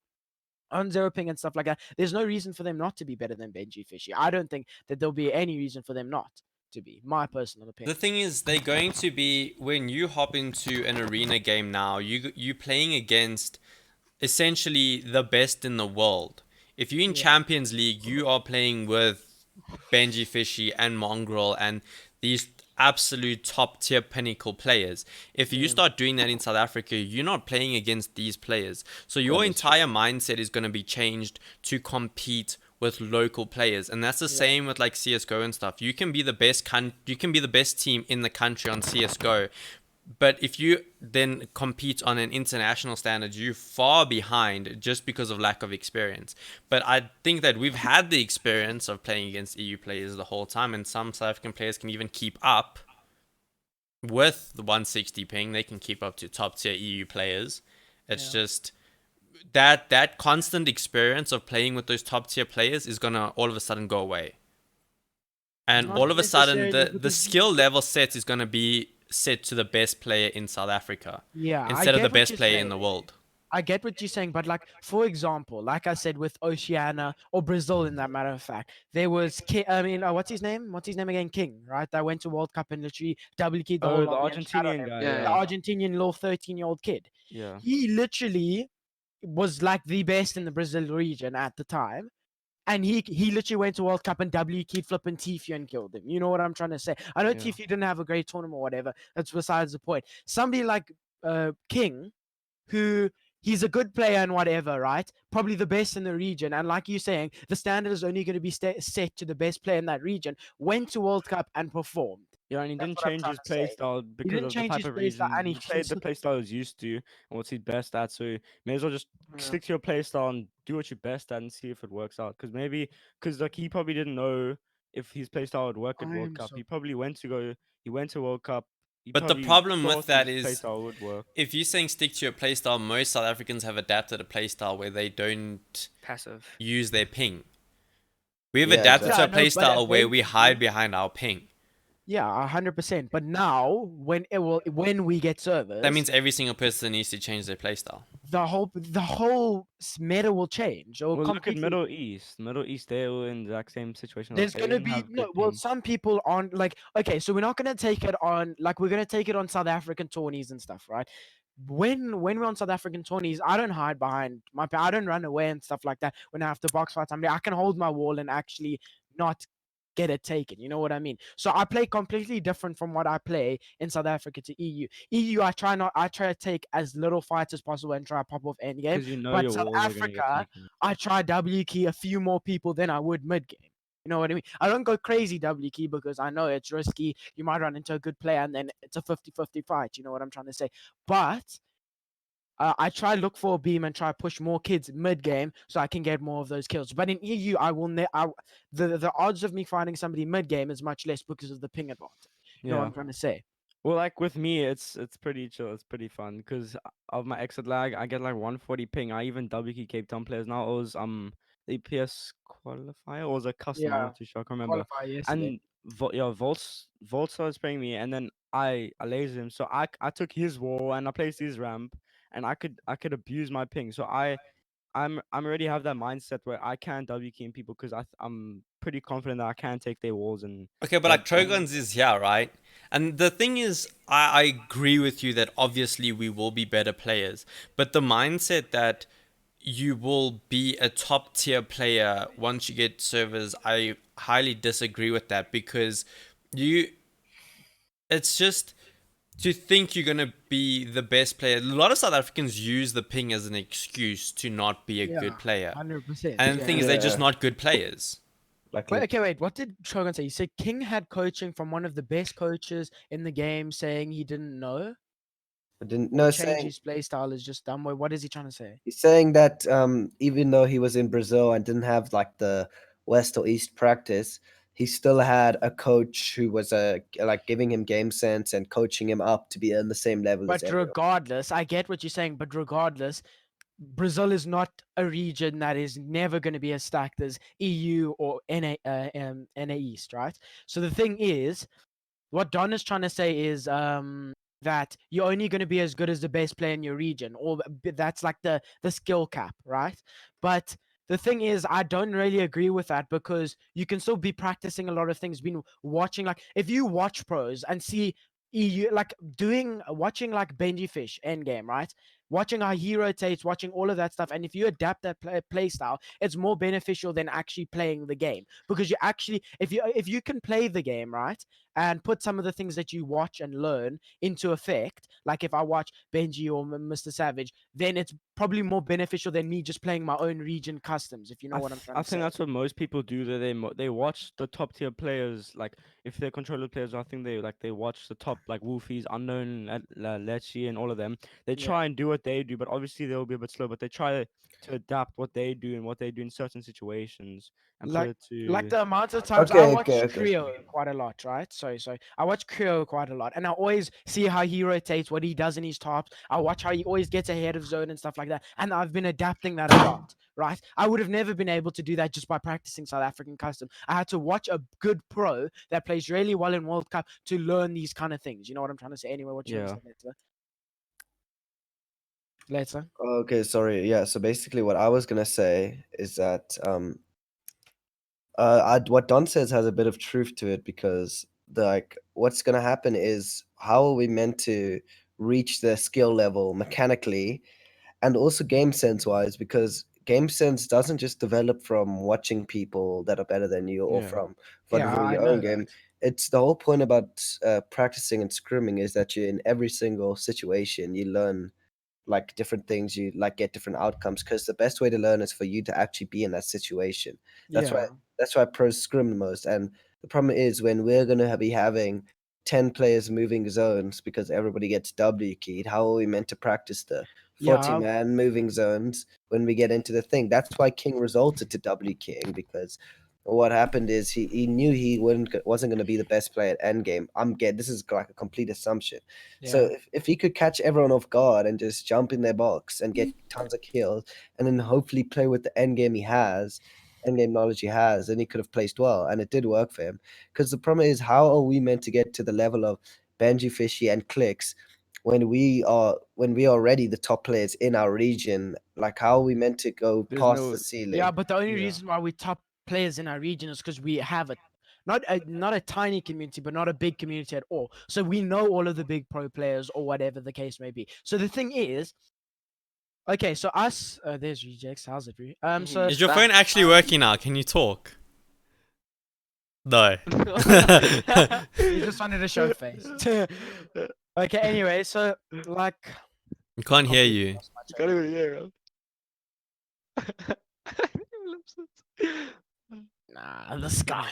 S5: on zero ping and stuff like that, there's no reason for them not to be better than Benji Fishy. I don't think that there'll be any reason for them not to be. My personal opinion.
S1: The thing is, they're going to be when you hop into an arena game now. You playing against essentially the best in the world. If you're in Champions League, you are playing with Benji Fishy and Mongrel and these absolute top tier pinnacle players. If you start doing that in South Africa, you're not playing against these players. So your entire mindset is going to be changed to compete with local players, and that's the same with like CS:GO and stuff. You can be the best you can be the best team in the country on CS:GO, but if you then compete on an international standard, you're far behind just because of lack of experience. But I think that we've had the experience of playing against EU players the whole time, and some South African players can even keep up with the 160 ping. They can keep up to top tier EU players. It's just that constant experience of playing with those top tier players is gonna all of a sudden go away. And
S5: Not
S1: all of a sudden
S5: necessarily
S1: the
S5: because
S1: skill level set is gonna be set to the best player in South Africa
S5: I
S1: instead of
S5: get
S1: the
S5: what
S1: best
S5: you're
S1: player in
S5: saying.
S1: the world.
S5: I get what you're saying, but like for example, like I said with Oceania or Brazil, in that matter of fact, there was what's his name? What's his name again? King, right? That went to World Cup and literally double keyed the whole
S3: The
S5: lobby and shat on
S3: Argentinian
S5: him.
S3: guy.
S4: Yeah,
S5: The
S3: Yeah.
S5: Argentinian little 13-year-old kid.
S3: Yeah.
S5: He literally was like the best in the Brazil region at the time. And he literally went to World Cup and W keyed flipping Tifu and killed him. You know what I'm trying to say? I know
S3: Yeah.
S5: Tifu didn't have a great tournament or whatever. That's besides the point. Somebody like King, who he's a good player and whatever, right? Probably the best in the region. And like you're saying, the standard is only going to be set to the best player in that region. Went to World Cup and performed.
S3: Yeah, and he
S5: That's
S3: didn't
S5: what I'm
S3: change
S5: trying
S3: his
S5: to
S3: play
S5: say.
S3: style
S5: He
S3: because
S5: didn't
S3: of the
S5: change
S3: type
S5: his
S3: of
S5: play style,
S3: reasons.
S5: and
S3: He played the play style he's used to and what's he's best at. So may as well just stick to your play style and do what you're best at and see if it works out. Because like he probably didn't know if his play style would work at World Cup. He probably went to World Cup. He
S1: But the
S3: probably
S1: problem with
S3: thought
S1: that
S3: his
S1: is
S3: playstyle would work.
S1: if you're saying stick to your playstyle, most South Africans have adapted a playstyle where they don't
S6: Passive.
S1: use their ping. We've
S2: Yeah,
S1: adapted to a
S5: exactly. Yeah, I know, but
S1: playstyle where we hide
S5: eventually-
S1: behind our ping.
S5: Yeah, 100%. But now, when we get servers,
S1: That means every single person needs to change their playstyle.
S5: the whole meta will change or
S3: Well, look at
S5: completely.
S3: Middle East. Middle East, they were in the exact same situation. Like,
S5: There's
S3: they
S5: gonna
S3: didn't
S5: be
S3: have
S5: no.
S3: good
S5: Well,
S3: ping.
S5: some people aren't like. Okay, so we're not gonna take it on like we're gonna take it on South African tourneys and stuff, right? When we're on South African tourneys, I don't hide behind I don't run away and stuff like that. When I have to box fight somebody, I can hold my wall and actually not get it taken. You know what I mean? So I play completely different from what I play in South Africa to EU. EU, I try to take as little fights as possible and try to pop off end game.
S3: Because you know
S5: But
S3: your
S5: South
S3: walls are gonna get
S5: Africa,
S3: taken.
S5: I try W key a few more people than I would mid game. You know what I mean? I don't go crazy W key because I know it's risky. You might run into a good player and then it's a 50-50 fight. You know what I'm trying to say? But I try look for a beam and try push more kids mid game so I can get more of those kills. But in EU, the odds of me finding somebody mid game is much less because of the ping advantage. You know what
S3: Yeah.
S5: I'm trying to say?
S3: Well, like with me, it's pretty chill. It's pretty fun because of my exit lag, I get like 140 ping. I even W key Cape Town players now. It was the EPS qualifier or was a custom. I'm
S5: Yeah,
S3: not too sure. I can't remember.
S5: qualify yesterday.
S3: And yeah, Volts started spraying me, and then I lasered him. So I took his wall and I placed his ramp, and I could abuse my ping. So I'm already have that mindset where I can W key people because I'm pretty confident that I can take their walls and
S1: Okay, but like Trogons is here, right? And the thing is, I agree with you that obviously we will be better players, but the mindset that you will be a top tier player once you get servers, I highly disagree with that because you, it's just to think you're gonna be the best player. A lot of South Africans use the ping as an excuse to not be a
S5: Yeah,
S1: good player,
S5: 100%.
S1: and the thing is, they're just
S2: Yeah.
S1: not good players.
S2: Like
S5: Wait, okay, wait. What did Shogun say? He said King had coaching from one of the best coaches in the game, saying he didn't know
S2: I didn't
S5: or
S2: no
S5: change
S2: saying
S5: his play style is just dumb. Wait, what is he trying to say?
S2: he's saying that even though he was in Brazil and didn't have like the West or East practice, he still had a coach who was like giving him game sense and coaching him up to be on the same level as
S5: But
S2: everyone.
S5: regardless, I get what you're saying. But regardless, Brazil is not a region that is never going to be as stacked as EU or NA East, right? So the thing is, what Don is trying to say is that you're only going to be as good as the best player in your region, or that's like the skill cap, right? But the thing is, I don't really agree with that because you can still be practicing a lot of things. Been watching, like if you watch pros and see EU like watching like Benji Fish Endgame, right? Watching how he rotates, watching all of that stuff, and if you adapt that play style, it's more beneficial than actually playing the game because you actually, if you can play the game right and put some of the things that you watch and learn into effect, like if I watch Benji or Mr. Savage, then it's probably more beneficial than me just playing my own region customs, if you know what I'm trying
S3: I
S5: to
S3: think
S5: say.
S3: that's what most people do. That they watch the top tier players. Like if they're controller players, I think they watch the top like Wolfies, Unknown, Lechi, and all of them. They
S5: Yeah.
S3: try and do what they do, but obviously they'll be a bit slow. But they try to adapt what they do and what they do in certain situations and put
S5: like
S3: it
S5: like
S3: to.
S5: the amount of times I
S2: Okay,
S5: watch
S2: okay, okay.
S5: Creo quite a lot, right? So I watch Creo quite a lot, and I always see how he rotates, what he does in his tops. I watch how he always gets ahead of zone and stuff like that, and I've been adapting that a lot, right? I would have never been able to do that just by practicing South African custom. I had to watch a good pro that plays really well in World Cup to learn these kind of things. You know what I'm trying to say? Anyway, what you
S3: Yeah.
S5: want to say later?
S2: Okay, sorry. Yeah, so basically what I was gonna say is that what Don says has a bit of truth to it because like what's gonna happen is how are we meant to reach the skill level mechanically and also game sense wise because game sense doesn't just develop from watching people that are better than you or
S3: Yeah.
S2: from
S5: Yeah,
S2: for
S5: I
S2: your
S5: know
S2: own game.
S5: that.
S2: It's the whole point about practicing and scrimming is that you're in every single situation you learn like different things, you like get different outcomes because the best way to learn is for you to actually be in that situation. That's why
S5: Yeah.
S2: pros scrim the most. And the problem is when we're gonna be having 10 players moving zones because everybody gets W keyed, how are we meant to practice the 40
S5: Yeah.
S2: man moving zones when we get into the thing? That's why King resulted to W keying because what happened is he knew he wasn't going to be the best player at endgame. This is like a complete assumption. So
S5: Yeah.
S2: if he could catch everyone off guard and just jump in their box and get tons of kills and then hopefully play with the end game he has in-game knowledge he has, and he could have placed well, and it did work for him. Because the problem is, how are we meant to get to the level of Benji, Fishy, and Clicks when we are already the top players in our region? Like, how are we meant to go
S3: There's
S2: past
S3: no-
S2: the ceiling?
S5: Yeah, but the only
S3: Yeah.
S5: reason why we top players in our region is because we have not a tiny community, but not a big community at all. So we know all of the big pro players or whatever the case may be. So the thing is, okay, so us, there's rejects. How's it? So
S1: Is your
S4: Back.
S1: phone actually working now? Can you talk? No.
S5: you just wanted to show face. Okay, anyway, so like,
S1: We can't hear you.
S4: Can't even hear him.
S5: nah, the sky.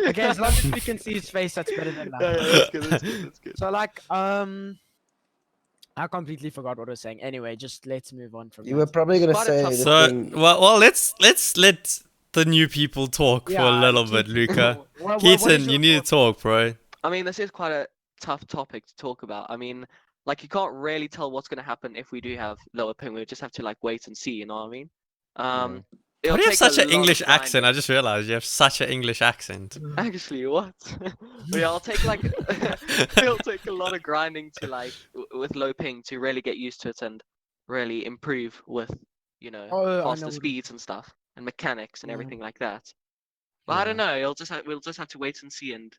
S5: Okay, as long as we can see his face, that's better than
S4: Yeah,
S5: nothing.
S4: that's good. That's good. That's good.
S5: So like, I completely forgot what I was saying. Anyway, just let's move on from
S2: You
S5: that.
S2: were probably gonna
S4: Quite a
S2: say
S4: tough
S2: the
S1: So,
S2: thing.
S1: well, let's let the new people talk for a
S5: Yeah,
S1: little bit,
S5: Keith-
S1: Luca.
S5: What is
S1: Keaton,
S5: your
S1: you need to
S5: thoughts?
S1: talk, bro.
S4: I mean, this is quite a tough topic to talk about. I mean, like you can't really tell what's gonna happen if we do have lower ping. We just have to like wait and see. You know what I mean?
S1: Why
S4: It'll
S1: do you have
S4: take
S1: such
S4: a
S1: an
S4: lot of
S1: English accent?
S4: grinding.
S1: I just realized you have such an English accent.
S4: Actually, what? But yeah, I'll take like it'll take a lot of grinding to like with low ping to really get used to it and really improve with
S5: Oh, I
S4: faster
S5: know what it-
S4: speeds and stuff and mechanics and
S5: Yeah.
S4: everything like that. But I don't know. We'll just have to wait and see and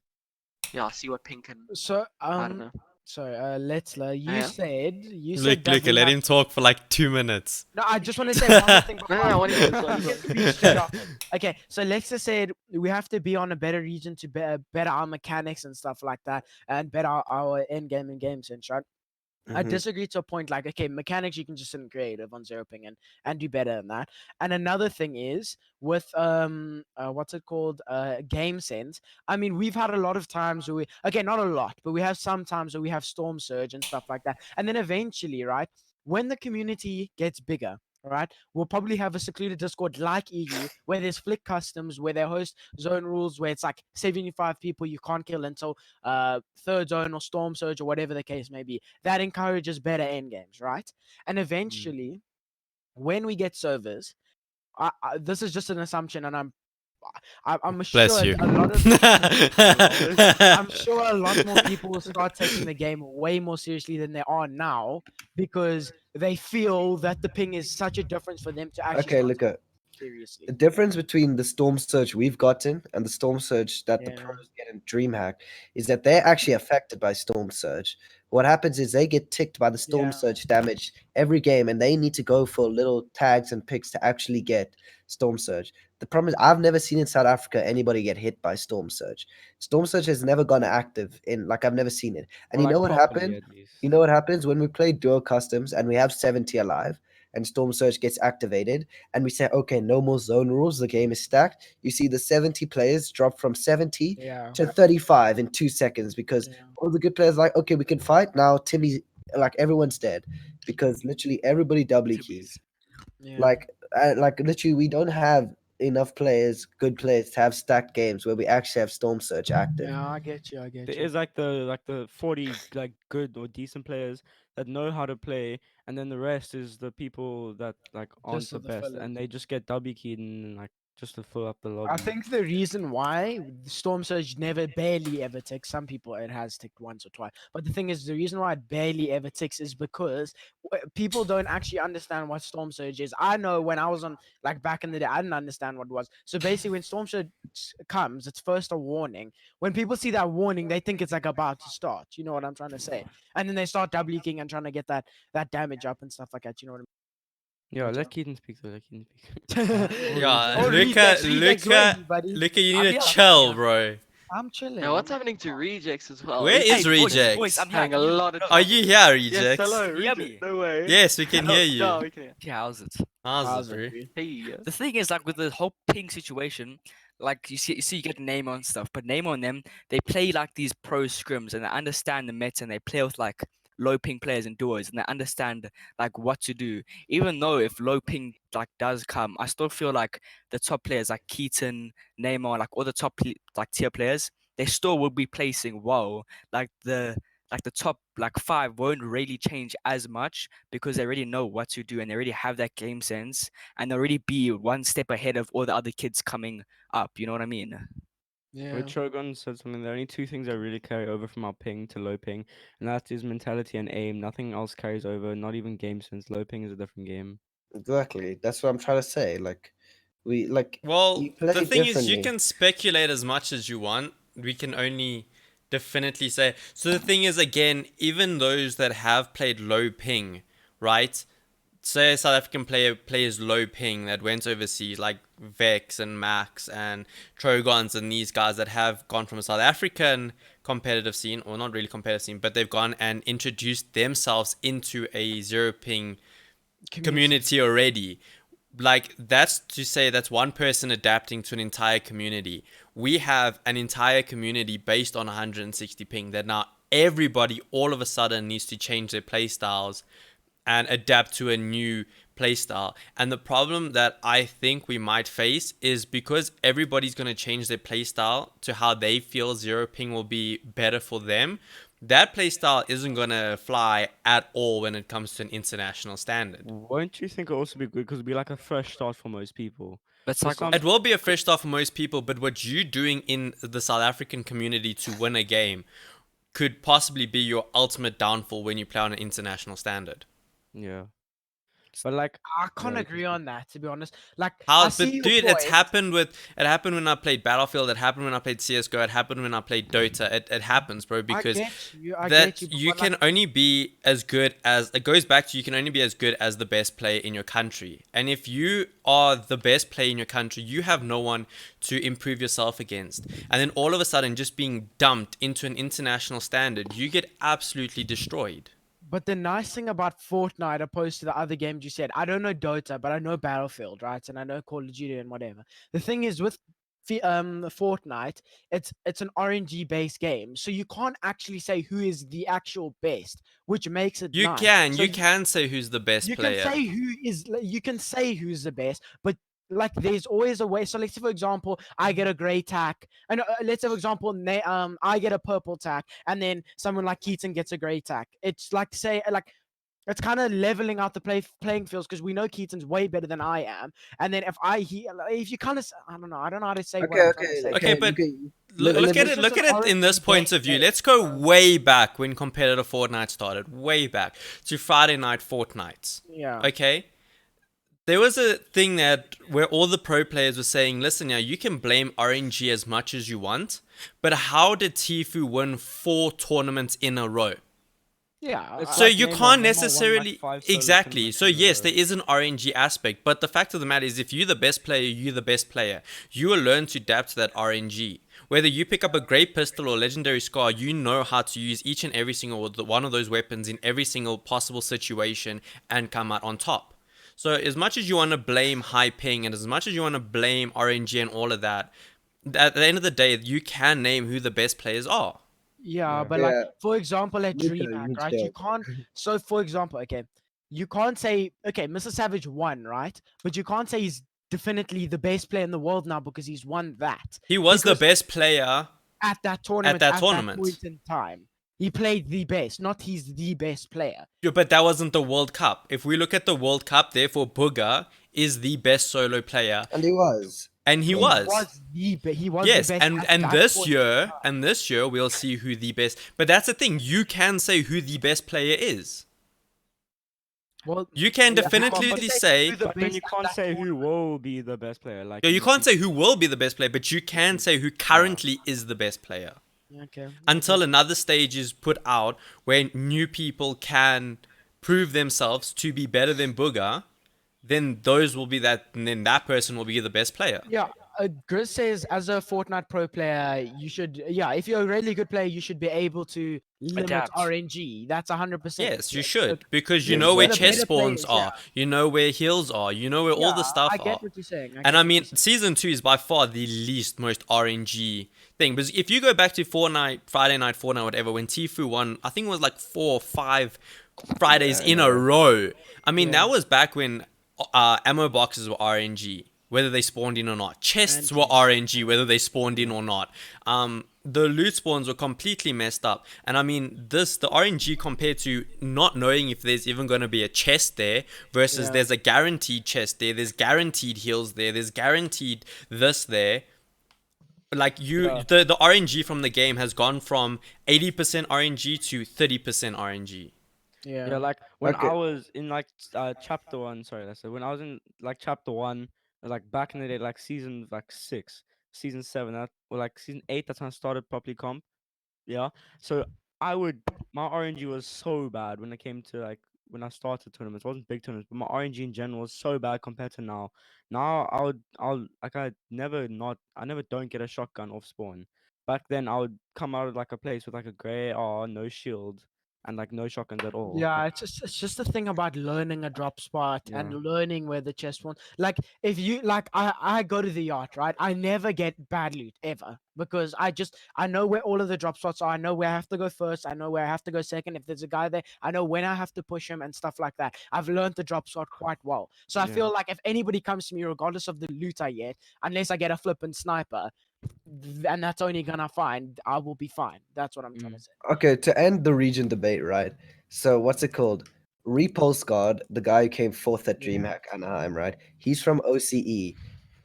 S4: yeah, see what ping can.
S5: So
S4: I don't know.
S5: sorry, Letzler, you
S4: Yeah.
S5: said
S1: Luca,
S5: that we
S1: let
S5: have-
S1: him talk for like 2 minutes.
S5: No, I just want to say one more thing.
S4: No,
S5: before
S4: no,
S5: I
S4: what do you
S5: finish.
S4: mean?
S5: You can speak straight off it. Okay, so Lexa said we have to be on a better region to better our mechanics and stuff like that, and better our end game and game sense, right? I
S2: Mhm.
S5: disagree to a point. Like, okay, mechanics you can just sit in creative on zero ping and do better than that. And another thing is with what's it called, game sense. I mean, we've had a lot of times where not a lot, but we have some times where we have storm surge and stuff like that. And then eventually, right, when the community gets bigger, all right, we'll probably have a secluded Discord like EU where there's flick customs, where they host zone rules, where it's like 75 people you can't kill until third zone or storm surge or whatever the case may be. That encourages better end games, right? And eventually, when we get servers, this is just an assumption, and I'm sure
S1: Bless you.
S5: a lot of I'm sure a lot more people will start taking the game way more seriously than they are now because they feel that the ping is such a difference for them to actually
S2: Okay,
S5: start
S2: look at
S5: seriously.
S2: the difference between the storm surge we've gotten and the storm surge that the
S5: Yeah.
S2: pros get in DreamHack is that they're actually affected by storm surge. What happens is they get ticked by the storm
S5: Yeah.
S2: surge damage every game, and they need to go for little tags and picks to actually get storm surge. The problem is I've never seen in South Africa anybody get hit by storm surge. Storm surge has never gone active in I've never seen it. And
S3: Or,
S2: you know
S3: like,
S2: what
S3: properly,
S2: happened?
S3: at least.
S2: You know what happens when we play dual customs and we have 70 alive and storm surge gets activated and we say, okay, no more zone rules, the game is stacked. You see the 70 players drop from 70
S5: Yeah.
S2: to 35 in 2 seconds because
S5: Yeah.
S2: all the good players are like, okay, we can fight. Now Timmy, like everyone's dead because literally everybody doubly keys.
S5: Yeah.
S2: Like literally we don't have enough players, good players to have stacked games where we actually have storm surge active.
S5: Yeah, I get you. I get
S3: There
S5: you.
S3: is like the 40 like good or decent players that know how to play, and then the rest is the people that like aren't
S5: Just
S3: the
S5: the
S3: best,
S5: fillers.
S3: and they just get W keyed and like just to fill up the lobby.
S5: I think the reason why the Storm Surge barely ever ticks, some people it has ticked once or twice, but the thing is, the reason why it barely ever ticks is because people don't actually understand what Storm Surge is. I know when I was on, like back in the day, I didn't understand what it was. So basically, when Storm Surge comes, it's first a warning. When people see that warning, they think it's like about to start. You know what I'm trying to say? And then they start double king and trying to get that damage up and stuff like that. You know what I mean?
S3: Yeah,
S5: Good
S3: let
S5: job.
S3: Keaton speak though. Let Keaton speak.
S1: Yeah,
S5: Oh,
S1: Luca,
S5: rejects worthy, buddy.
S1: Luca, you
S6: I'll
S1: need
S6: be
S1: to
S6: honest,
S1: chill,
S6: yeah.
S1: bro.
S5: I'm chilling.
S4: Now what's happening to rejects as well?
S1: Where
S4: He's
S1: is
S6: Hey,
S1: Rejects?
S6: boys, I'm here.
S4: having a
S6: Can you-
S4: lot of
S6: no,
S1: Are you here,
S4: Yes,
S1: Rejects?
S4: hello,
S6: Can you hear
S4: reject.
S6: me?
S4: No way.
S1: Yes, we can
S6: Hello.
S1: hear you.
S4: No, we can hear.
S6: Yeah, how's it?
S1: How's
S5: How's
S1: it,
S5: it,
S1: bro?
S5: dude?
S4: Hey.
S6: The thing is, like with the whole ping situation, like you get Name on stuff, but Name on them, they play like these pro scrims and they understand the meta and they play with like low ping players and duos and they understand like what to do. Even though if low ping like does come, I still feel like the top players like Keaton, Neymar, like all the top like tier players, they still will be placing well. Like the like the top like 5 won't really change as much because they already know what to do and they already have that game sense and they already be one step ahead of all the other kids coming up. You know what I mean?
S5: Yeah.
S3: With Shogun said something. There are only two things that really carry over from our ping to low ping, and that is mentality and aim. Nothing else carries over. Not even game sense. Low ping is a different game.
S2: Exactly. That's what I'm trying to say. Like, we like
S1: Well,
S2: you play
S1: the thing is, you
S2: differently.
S1: can speculate as much as you want. We can only definitely say. So the thing is, again, even those that have played low ping, right? Say a South African player plays low ping that went overseas, like Vex and Max and Trogons and these guys that have gone from a South African competitive scene, or not really competitive scene, but they've gone and introduced themselves into a zero ping community already. Like, that's to say that's one person adapting to an entire community. We have an entire community based on 160 ping that now everybody all of a sudden needs to change their play styles and adapt to a new playstyle. And the problem that I think we might face is because everybody's going to change their playstyle to how they feel zero ping will be better for them. That playstyle isn't going to fly at all when it comes to an international standard.
S3: Won't you think it also be good because it'd be like a fresh start for most people?
S6: But
S3: For
S6: like,
S3: some-
S1: It will be a fresh start for most people, but what you're doing in the South African community to win a game could possibly be your ultimate downfall when you play on an international standard.
S3: Yeah. But like,
S5: I can't
S3: Yeah,
S5: agree on that, to be honest. Like,
S1: How,
S5: I see
S1: but
S5: your
S1: dude, it's
S5: point.
S1: happened when I played Battlefield. It happened when I played CS:GO. It happened when I played Dota. It happens, bro, because
S5: I get you. I
S1: that
S5: get you. But
S1: you
S5: what,
S1: can
S5: like,
S1: only be as good as it goes back to you can only be as good as the best player in your country. And if you are the best player in your country, you have no one to improve yourself against. And then all of a sudden, just being dumped into an international standard, you get absolutely destroyed.
S5: But the nice thing about Fortnite, opposed to the other games you said, I don't know Dota, but I know Battlefield, right? And I know Call of Duty and whatever. The thing is with Fortnite, it's an RNG based game, so you can't actually say who is the actual best, which makes it
S1: You
S5: nice.
S1: can
S5: So
S1: you can say who's the best
S5: you
S1: player.
S5: can say you can say who's the best, but like there's always a way. So let's say for example I get a gray tack, and let's say for example I get a purple tack, and then someone like Keaton gets a gray tack. It's like say like it's kind of leveling out the playing fields because we know Keaton's way better than I am. And then if you kind of I don't know how to say what I'm trying to say.
S1: Okay, but
S2: let
S1: look
S2: me-
S1: at it. Look at it in this point of view. Let's go way back when competitive Fortnite started. Way back to Friday Night Fortnites.
S5: Yeah.
S1: Okay. There was a thing that where all the pro players were saying, listen, now you can blame RNG as much as you want, but how did Tfue win 4 tournaments in a row?
S5: Yeah.
S3: It's
S1: So
S3: like
S1: you
S3: Neymar.
S1: can't
S3: Neymar won, like,
S1: necessarily
S3: 5 solo
S1: exactly.
S3: tournaments
S1: So
S3: in a
S1: yes,
S3: row.
S1: there is an RNG aspect, but the fact of the matter is, if you're the best player, you're the best player. You will learn to adapt to that RNG. Whether you pick up a great pistol or legendary scar, you know how to use each and every single one of those weapons in every single possible situation and come out on top. So as much as you want to blame high ping and as much as you want to blame RNG and all of that, at the end of the day, you can name who the best players are.
S5: Yeah,
S3: Yeah.
S5: but like
S2: Yeah.
S5: for example at
S2: You can,
S5: DreamHack,
S2: you
S5: right?
S2: can.
S5: You can't. So for example, okay, you can't say okay, Mr. Savage won, right? But you can't say he's definitely the best player in the world now because he's won that.
S1: He was the
S5: Because
S1: best player
S5: at that tournament.
S1: that tournament.
S5: Point in time, he played the best, not he's the best player.
S1: Yeah, but that wasn't the World Cup. If we look at the World Cup, therefore Booger is the best solo player,
S2: And he was.
S1: and he
S5: He
S1: was.
S5: he was
S1: Yes,
S5: the best.
S1: and
S5: at
S1: and
S5: that
S1: this
S5: point in
S1: year,
S5: time.
S1: and this year we'll see who the best. But that's the thing. You can say who the best player is.
S5: Well,
S1: You can
S5: yeah,
S1: definitively
S5: but
S1: say.
S5: who the
S3: But then
S5: best
S3: you
S5: at
S3: can't
S5: that
S3: say who
S5: tournament.
S3: will be the best player. Like
S1: Yeah, you
S3: in the
S1: can't say
S3: future.
S1: who will be the best player, but you can say who currently is the best player.
S5: Okay.
S1: Until another stage is put out where new people can prove themselves to be better than Booger, then those will be that, and then that person will be the best player.
S5: Yeah, Grizz says as a Fortnite pro player, you should, yeah, if you're a really good player, you should be able to limit
S6: Adapt.
S5: RNG. That's 100%.
S1: Yes, you
S5: So,
S1: should, because you
S2: Yeah,
S1: know
S2: so
S1: where
S5: the
S1: chest
S5: better
S1: spawns
S5: players,
S1: are, you know where heals are, you know where all the
S5: yeah,
S1: stuff
S5: I get
S1: are.
S5: what you're saying.
S1: And I mean, season 2 is by far the least most RNG thing. Because if you go back to Friday Night Fortnite, whatever, when Tfue won, I think it was like 4 or 5 Fridays in a row. I mean,
S5: Yeah.
S1: that was back when ammo boxes were RNG, whether they spawned in or not. Chests were RNG, whether they spawned in or not. the loot spawns were completely messed up. And I mean, the RNG compared to not knowing if there's even going to be a chest there versus
S5: Yeah.
S1: there's a guaranteed chest there, there's guaranteed heals there, there's guaranteed this there. Like
S3: Yeah.
S1: the RNG from the game has gone from 80% RNG to 30% RNG.
S3: Yeah, like when
S2: Okay.
S3: I was in like chapter one, sorry, that's it. When I was in like chapter one, like back in the day, like season like 6, season 7, that or like season 8, that's when I started properly comp. Yeah. So I would my RNG was so bad when it came to like when I started tournaments. It wasn't big tournaments, but my RNG in general was so bad compared to now. Now I'll like I never don't get a shotgun off spawn. Back then I would come out of like a place with like a grey R, no shield, and like no shotguns at all.
S5: Yeah, it's just the thing about learning a drop spot and
S3: Yeah.
S5: learning where the chest one. Like if you like, I go to the yacht, right? I never get bad loot ever because I know where all of the drop spots are. I know where I have to go first. I know where I have to go second. If there's a guy there, I know when I have to push him and stuff like that. I've learned the drop spot quite well. So I
S3: Yeah.
S5: feel like if anybody comes to me, regardless of the loot I get, unless I get a flippin' sniper, and that's only gonna find, I will be fine. That's what I'm trying to say.
S2: Okay, to end the region debate, right? So what's it called? Repulse the guy who came fourth at
S5: Yeah.
S2: DreamHack Anaheim, right? He's from OCE,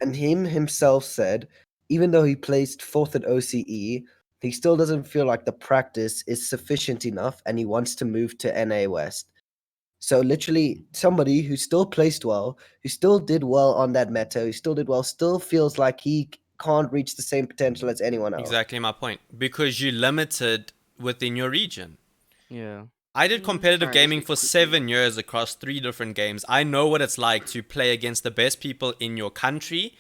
S2: and him himself said, even though he placed fourth at OCE, he still doesn't feel like the practice is sufficient enough, and he wants to move to NA West. So literally, somebody who still placed well, who still did well on that meta, who still did well, still feels like he can't reach the same potential as anyone else.
S1: Exactly my point. Because you're limited within your region.
S3: Yeah.
S1: I did competitive
S4: Sorry, just
S1: gaming
S4: a
S1: for
S4: quick-
S1: 7 years across 3 different games. I know what it's like to play against the best people in your country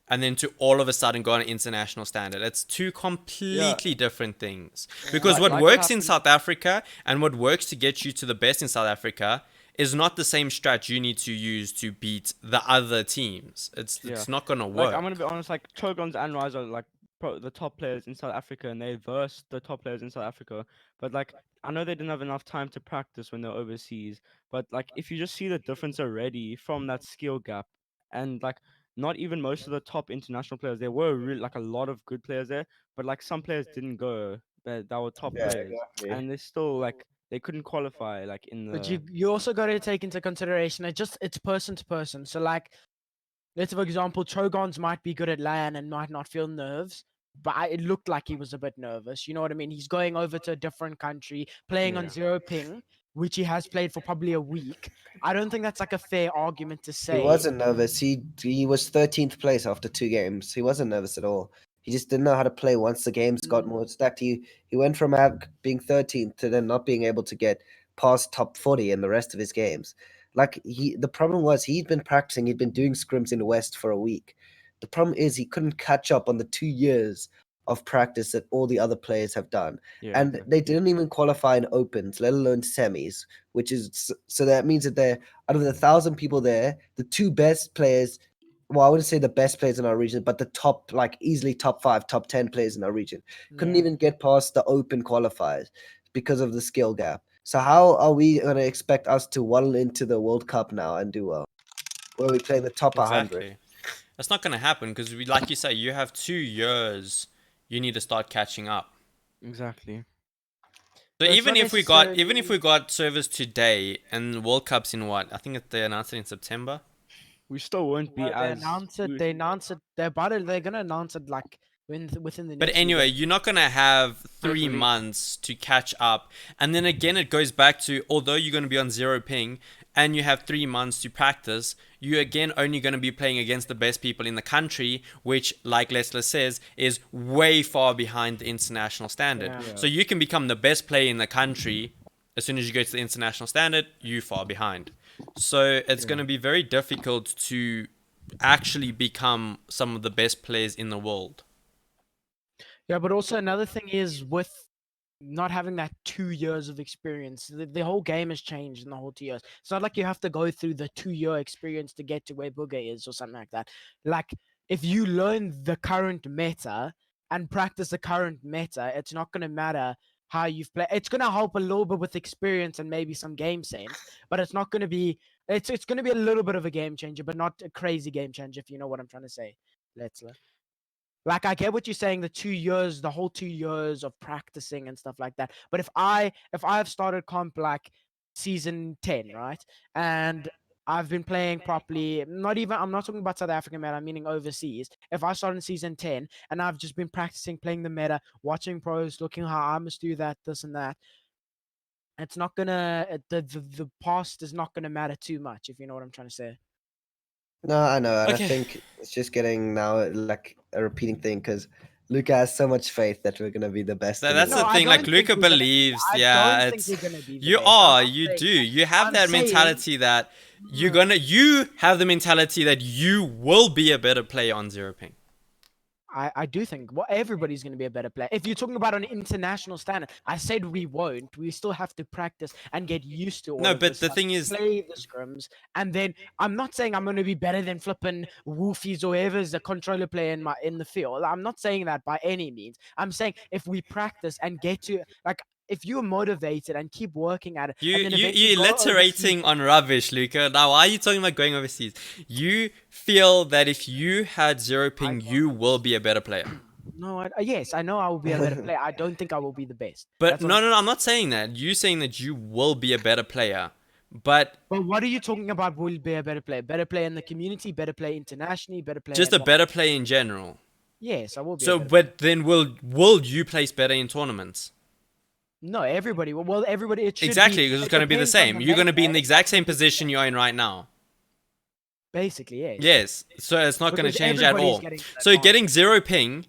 S1: and then to all of a sudden go on an international standard. It's two completely different things. Because what
S3: Like
S1: works in
S3: happened-
S1: South Africa and what works to get you to the best in South Africa is not the same strat you need to use to beat the other teams. It's not going to work.
S3: Like I'm gonna be honest, like Chogons and Rise are like the top players in South Africa, and they versed the top players in South Africa. But like I know they didn't have enough time to practice when they're overseas. But like if you just see the difference already from that skill gap, and like not even most of the top international players, there were really like a lot of good players there, but like some players didn't go that were top
S2: Yeah,
S3: players,
S2: exactly.
S3: and they still like they couldn't qualify like in the.
S5: But you also got to take into consideration it's person to person. So like, let's for example, Chogons might be good at LAN and might not feel nerves, but it looked like he was a bit nervous. You know what I mean? He's going over to a different country, playing on
S3: Yeah.
S5: 0 ping, which he has played for probably a week. I don't think that's like a fair argument to say.
S2: He wasn't nervous. He was 13th place after 2 games. He wasn't nervous at all. He just didn't know how to play once the games got more stacked. He went from being 13th to then not being able to get past top 40 in the rest of his games. Like the problem was he'd been practicing, he'd been doing scrims in the West for a week. The problem is he couldn't catch up on the 2 years of practice that all the other players have done.
S3: Yeah.
S2: And they didn't even qualify in opens, let alone semis, which is so that means that they're out of the 1,000 people there, the 2 best players, well, I wouldn't say the best players in our region, but the top, like easily top 5, top 10 players in our region, couldn't
S5: Yeah.
S2: even get past the open qualifiers because of the skill gap. So how are we going to expect us to waddle into the World Cup now and do well? Where we play the top 100?
S1: Exactly. That's not going to happen because, like you say, you have 2 years. You need to start catching up.
S3: Exactly.
S1: So
S5: But it's
S1: even
S5: not
S1: if we got service today and World Cup's in what? I think they announced it in September.
S3: We still won't be
S5: They
S3: as.
S5: announce it.
S3: we-
S5: They announce it. They're gonna announce it like within the
S1: But
S5: next.
S1: anyway, you're not going to have 3
S3: Hopefully.
S1: months to catch up. And then again, it goes back to, although you're going to be on 0 ping and you have 3 months to practice, you're again only going to be playing against the best people in the country, which, like Leslie says, is way far behind the international standard.
S5: Yeah.
S1: So you can become the best player in the country. As soon as you go to the international standard, you far behind. So it's going to be very difficult to actually become some of the best players in the world.
S5: Yeah, but also another thing is with not having that 2 years of experience, the whole game has changed in the whole 2 years. It's not like you have to go through the 2 year experience to get to where Booger is or something like that. Like if you learn the current meta and practice the current meta, it's not going to matter how you've played. It's going to help a little bit with experience and maybe some game sense, but it's not going to be. It's going to be a little bit of a game changer, but not a crazy game changer. If you know what I'm trying to say, let's. Like, I get what you're saying, the 2 years, the whole 2 years of practicing and stuff like that. But if I have started comp like season 10, right? And I've been playing properly, I'm not talking about South African meta, I'm meaning overseas. If I start in season 10 and I've just been practicing playing the meta, watching pros, looking how I must do that, this and that, it's not gonna the past is not gonna matter too much, if you know what I'm trying to say.
S2: No, I know, and
S1: Okay.
S2: I think it's just getting now like a repeating thing because Luca has so much faith that we're gonna be the best. in
S1: That's
S2: the
S1: the
S5: No, I
S1: thing. Like
S5: don't think
S1: Luca
S5: we're gonna be.
S1: believes,
S5: I
S1: yeah,
S5: don't think
S1: it's
S5: we're gonna be the
S1: you
S5: best. I'm
S1: are,
S5: not
S1: you
S5: saying
S1: do,
S5: that.
S1: you have
S5: I'm
S1: that
S5: saying-
S1: mentality that you're
S5: No.
S1: gonna, you have the mentality that you will be a better player on zero ping.
S5: I do think everybody's going to be a better player. If you're talking about an international standard, I said we won't. We still have to practice and get used to all
S1: No,
S5: of
S1: but
S5: this
S1: the
S5: stuff,
S1: thing is,
S5: play the scrims, and then I'm not saying I'm going to be better than flipping Wolfies or whoever's a controller player in the field. I'm not saying that by any means. I'm saying if we practice and get to like. If you're motivated and keep working at it, and then eventually
S1: you're
S5: go overseas,
S1: alliterating on rubbish, Luca. Now, why are you talking about going overseas? You feel that if you had zero ping, you will be a better player.
S5: no, yes, I know I will be a better player. I don't think I will be the best.
S1: But
S5: That's what I'm
S1: no, I'm not saying that. You're saying that you will be a better player. But
S5: But what are you talking about? Will be a better player? Better player in the community, better player internationally, better player.
S1: just a better player in general.
S5: Yes, I will be.
S1: So,
S5: a better player.
S1: but then will you place better in tournaments?
S5: No, everybody. Well, everybody. It should
S1: Exactly,
S5: be,
S1: because it's
S5: it
S1: going to be the
S5: depends on
S1: same. You're going to be in the
S5: meta,
S1: exact same position you're in right now.
S5: basically, yes.
S1: Yes, so it's not going to
S5: Because
S1: change at
S5: everybody's
S1: all.
S5: getting to that
S1: So getting
S5: advantage.
S1: zero ping,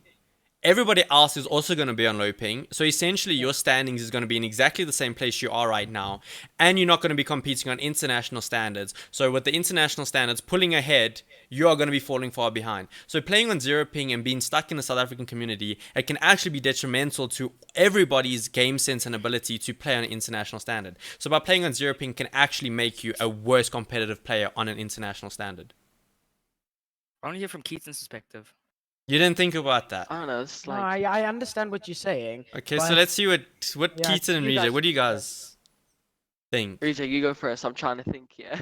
S1: everybody else is also going to be on low ping. So essentially, your standings is going to be in exactly the same place you are right now, and you're not going to be competing on international standards. So with the international standards pulling ahead, you are going to be falling far behind. So playing on zero ping and being stuck in the South African community, it can actually be detrimental to everybody's game sense and ability to play on an international standard. So by playing on zero ping can actually make you a worse competitive player on an international standard.
S6: I want to hear from Keaton's perspective.
S1: You didn't think about that.
S4: I don't know. It's
S5: No,
S4: like
S5: I understand what you're saying.
S1: Okay, so
S5: but
S1: let's see what
S5: Yeah,
S1: Keaton and
S5: you
S1: Rejay,
S5: guys
S1: what do you
S5: can go.
S1: guys think?
S4: Rejay, you go first. I'm trying to think. Yeah.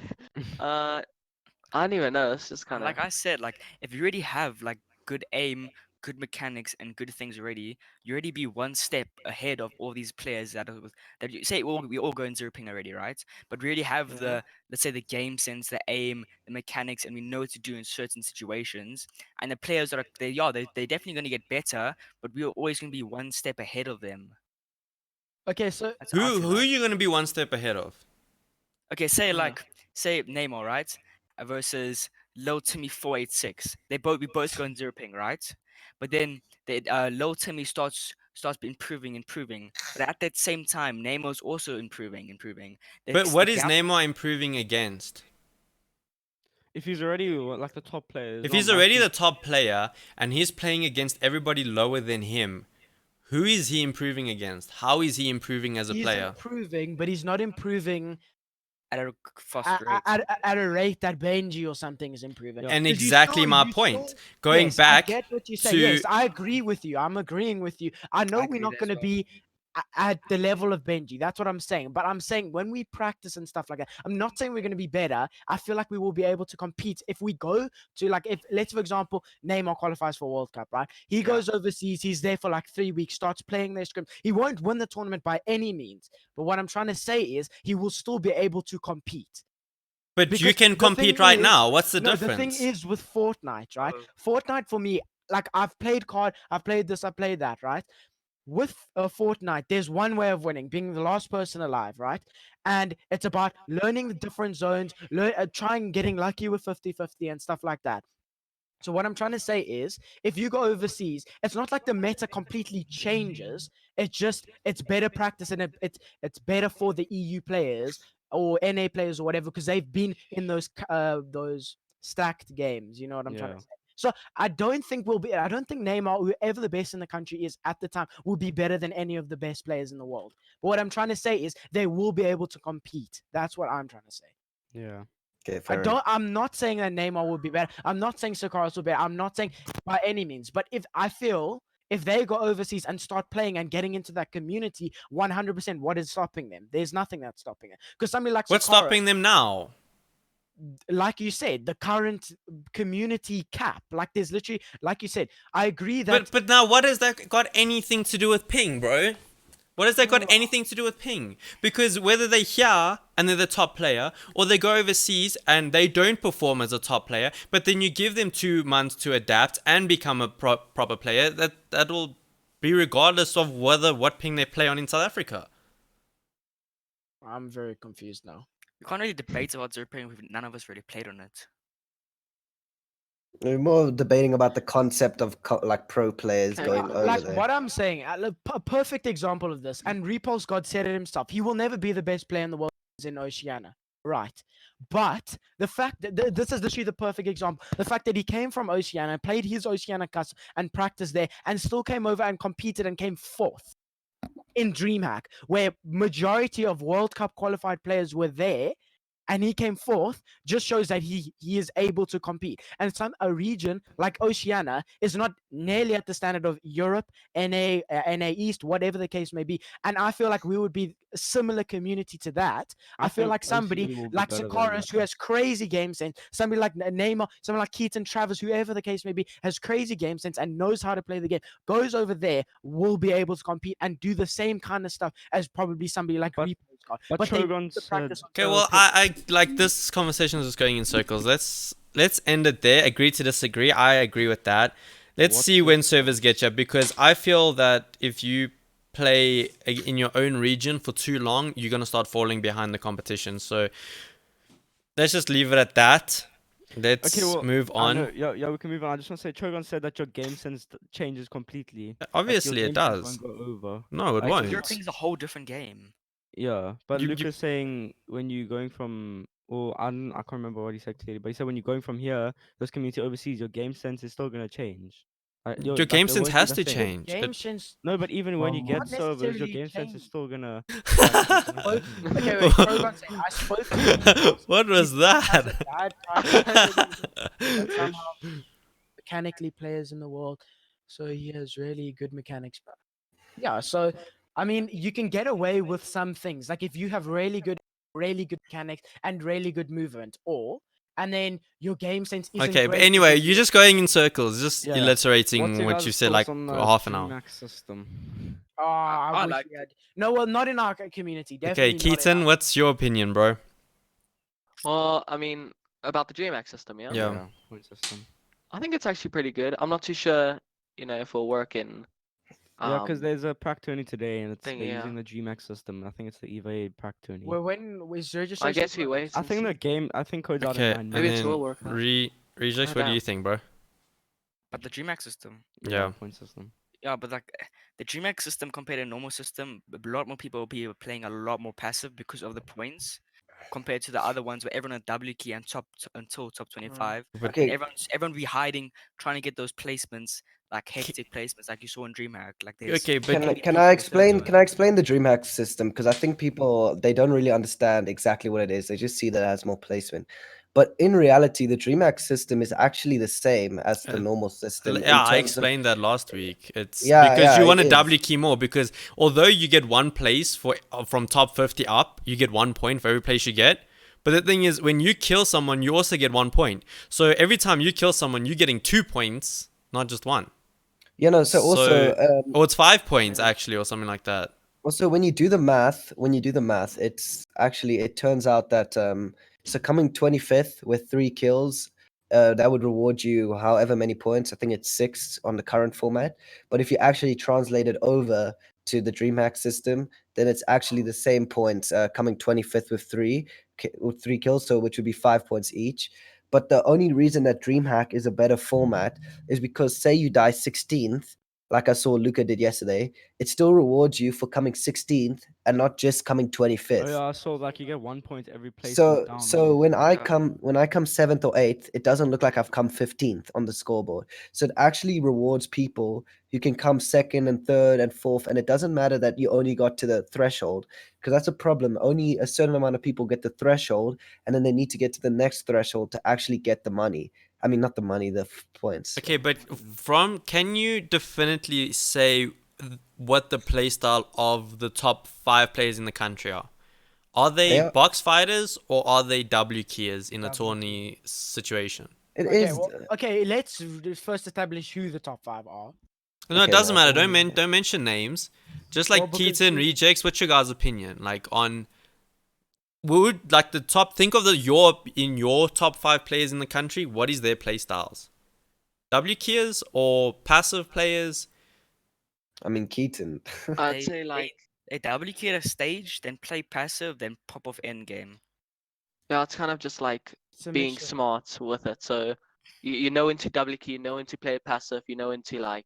S4: I don't even know. It's just kind of.
S6: Like I said, like if you already have like good aim, good mechanics, and good things already, you already be one step ahead of all these players that you say we all go in zero ping already, right? But we already have the, let's say, the game sense, the aim, the mechanics, and we know what to do in certain situations. And the players that are they're definitely going to get better, but we're always going to be one step ahead of them.
S5: Okay, so
S6: That's how I feel
S1: Who are
S6: like.
S1: you going to be one step ahead of?
S6: Okay, say Neymar, right? Versus Low Timmy 486. We both go in zero ping, right? But then Low Timmy starts improving. But at that same time, Neymar's also improving.
S1: But
S6: The
S1: what is
S6: gap-
S1: Neymar improving against?
S3: If he's already like the top player, it's
S1: If
S3: not
S1: he's
S3: much
S1: already the top player and he's playing against everybody lower than him, who is he improving against? How is he improving as a
S5: he's
S1: player?
S5: improving, but he's not improving
S6: at a fast
S5: at,
S6: rate.
S5: at a rate that Benji or something is improving.
S3: Yeah.
S1: And
S5: 'Cause you
S1: exactly
S5: still-
S1: my
S5: you
S1: point.
S5: still-
S1: Going
S5: yes,
S1: back
S5: I get what you say.
S1: to
S5: Yes, I agree with you. I'm agreeing with you. I know
S6: I
S5: we're
S6: agree
S5: not
S6: there as
S5: going to
S6: well.
S5: be at the level of Benji. That's what I'm saying. But I'm saying when we practice and stuff like that, I'm not saying we're going to be better. I feel like we will be able to compete if we go to like if let's for example Neymar qualifies for World Cup, right? He
S6: Yeah.
S5: goes overseas. He's there for like 3 weeks. Starts playing their script. He won't win the tournament by any means. But what I'm trying to say is he will still be able to compete.
S1: but you
S5: Because
S1: can
S5: the
S1: compete
S5: thing
S1: right
S5: is-
S1: now. What's the
S5: no,
S1: difference?
S5: the thing is with Fortnite, right?
S6: Oh.
S5: Fortnite for me, like I've played COD, I've played this, I've played that, right? With Fortnite, there's one way of winning, being the last person alive, right? And it's about learning the different zones, trying getting lucky with 50-50 and stuff like that. So what I'm trying to say is, if you go overseas, it's not like the meta completely changes. It's better practice and it's better for the EU players or NA players or whatever because they've been in those stacked games. You know what I'm trying
S3: Yeah.
S5: to say. So I don't think Neymar, whoever the best in the country is at the time, will be better than any of the best players in the world. But what I'm trying to say is they will be able to compete. That's what I'm trying to say.
S3: Yeah.
S2: Okay, fair enough.
S5: I'm not saying that Neymar will be better. I'm not saying Sakaras will be better. I'm not saying by any means. But if they go overseas and start playing and getting into that community, 100%, what is stopping them? There's nothing that's stopping it. Because somebody like
S1: What's
S5: Sakara,
S1: stopping them now?
S5: like you said, the current community cap. Like there's literally, like you said, I agree that.
S1: But now, what has that got anything to do with ping, bro? What has that got anything to do with ping? Because whether they're here and they're the top player, or they go overseas and they don't perform as a top player, but then you give them 2 months to adapt and become a proper player, that will be regardless of what ping they play on in South Africa.
S5: I'm very confused now.
S6: We can't really debate about zero ping. None of us really played on it.
S2: We're more debating about the concept of like pro players
S4: Okay.
S2: going over
S5: Like
S2: there.
S5: what I'm saying, a perfect example of this, and Repulse God said it himself. He will never be the best player in the world in Oceania, right? But the fact that this is literally the perfect example. The fact that he came from Oceania, played his Oceania cuts and practiced there, and still came over and competed and came fourth in DreamHack, where majority of World Cup qualified players were there. And he came fourth, just shows that he is able to compete. And a region like Oceania is not nearly at the standard of Europe, NA East, whatever the case may be. And I feel like we would be a similar community to that. I feel
S3: think
S5: like somebody
S3: OCE will be
S5: like
S3: better than
S5: Sakaris, who
S3: that.
S5: has crazy game sense, somebody like Neymar, someone like Keaton, Travis, whoever the case may be, has crazy game sense and knows how to play the game, goes over there, will be able to compete and do the same kind of stuff as probably somebody like
S3: But-
S5: Repo's got.
S3: But
S5: But they
S3: Shogun
S5: to
S3: said
S5: practice on
S1: Okay,
S5: zero
S1: well,
S5: ping.
S1: I like this conversation is just going in circles. Let's end it there. Agree to disagree. I agree with that. Let's
S3: What's
S1: see
S3: the
S1: when servers get you, because I feel that if you play in your own region for too long, you're gonna start falling behind the competition. So let's just leave it at that. Let's move on.
S3: Yeah, we can move on. I just want to say, Chogon said that your game sense changes completely. Like,
S1: Obviously,
S3: your
S1: it
S3: game sense
S1: does.
S3: won't go over.
S1: No, it
S3: Like,
S1: won't.
S6: Zero ping is a whole different game.
S3: Yeah, but
S1: You-
S3: Luke
S1: you-
S3: is saying when you're going from, well, I can't remember what he said clearly, but he said when you're going from here, those community overseas, your game sense is still gonna change.
S1: Your
S3: like,
S1: game
S3: it
S1: sense
S3: won't be
S1: has
S3: the
S1: to
S3: same.
S1: change.
S5: Game sense.
S3: No, but even when you
S2: Well,
S3: get
S5: Not
S3: servers, your
S5: necessarily
S3: game sense is
S5: change.
S3: still gonna.
S5: Okay, wait, Krogan saying, I spoke to him.
S1: What was
S5: Has a
S1: that?
S5: bad time that somehow mechanically players in the world, so he has really good mechanics. But yeah, so I mean, you can get away with some things, like if you have really good mechanics and really good movement, and then your game sense isn't
S1: Okay, but
S5: great
S1: anyway,
S5: because
S1: you're just going in circles, just
S3: Yeah.
S1: illustrating
S3: What's your
S1: what
S3: guys'
S1: you said like
S3: thoughts on the
S1: half an hour.
S3: GMAX system?
S5: I
S6: I
S5: wish
S6: like
S5: we had. No, well, not in our community. Definitely
S1: Okay,
S5: not in
S1: Keaton,
S5: our-
S1: what's your opinion, bro?
S4: Well, I mean, about the GMAX system, yeah?
S1: Yeah.
S3: Point system.
S4: I think it's actually pretty good. I'm not too sure, if it'll work in.
S3: Yeah, because there's a Prac tourney today, and
S4: thing,
S3: they're
S4: yeah.
S3: using the GMAX system. I think it's the EVA Prac tourney.
S5: Well, when was registration?
S4: I guess we
S5: closed?
S4: wait.
S3: I
S4: and
S3: think
S4: see.
S3: the game. I think code's out in
S1: Okay,
S3: 9
S1: and
S4: Maybe
S3: minutes.
S4: it
S1: then
S4: will work, huh?
S1: Rejects,
S4: I
S1: what do you
S4: doubt.
S1: think, bro?
S6: But the DreamHack system.
S1: Yeah.
S3: Point system.
S6: Yeah, but like the DreamHack system compared to a normal system, a lot more people will be playing a lot more passive because of the points compared to the other ones where everyone had W key and until top 25.
S1: But
S2: Okay,
S6: And everyone be hiding, trying to get those placements, like hectic placements, like you saw in DreamHack. Like there's
S1: okay, but
S2: can I explain? Can I explain the DreamHack system? Because I think people they don't really understand exactly what it is. They just see that it has more placement. But in reality, the DreamHack system is actually the same as the normal system.
S1: yeah, I
S2: terms of-
S1: explained that last week. It's
S2: Yeah,
S1: because
S2: yeah,
S1: you want
S2: it
S1: to
S2: is.
S1: W key more, because although you get 1 place for from top 50 up, you get 1 point for every place you get. But the thing is, when you kill someone, you also get 1 point. So every time you kill someone, you're getting 2 points, not just 1.
S2: You know, so also
S1: Or it's 5 points actually, or something like that.
S2: also when you do the math, it's actually it turns out that so coming 25th with 3 kills, that would reward you however many points. I think it's 6 on the current format. But if you actually translate it over to the DreamHack system, then it's actually the same points. Coming 25th with 3 kills, so which would be 5 points each. But the only reason that DreamHack is a better format is because say you die 16th, like I saw Luca did yesterday, it still rewards you for coming 16th and not just coming 25th.
S3: Oh yeah, I saw like you get 1 point every place.
S2: So
S3: down,
S2: so
S3: right?
S2: when I
S4: Yeah.
S2: come 7th or 8th, it doesn't look like I've come 15th on the scoreboard. So it actually rewards people who can come 2nd and 3rd and 4th, and it doesn't matter that you only got to the threshold, because that's a problem. Only a certain amount of people get the threshold, and then they need to get to the next threshold to actually get the money. I mean, not the money, the points.
S1: Okay, but can you definitely say what the playstyle of the top 5 players in the country are? Are they
S2: are-
S1: box fighters or are they W keyers in a tourney situation?
S2: It
S5: Okay,
S2: is.
S5: okay, let's first establish who the top 5 are.
S1: No, it
S2: Okay,
S1: doesn't matter.
S2: well,
S1: Don't mention names. Just
S5: Well,
S1: like
S5: because
S1: Keaton,
S5: we-
S1: Rejects. What's your guys' opinion? Like on, would like the top? Think of your top 5 players in the country. What is their play styles? W keyers or passive players?
S2: I mean, Keaton.
S4: I'd
S6: They-
S4: say like
S6: They W key at a stage, then play passive, then pop off end game.
S4: yeah, it's kind of just like being
S5: Submission.
S4: smart with it. So you know when to double key, you know when to play it passive, you know when to like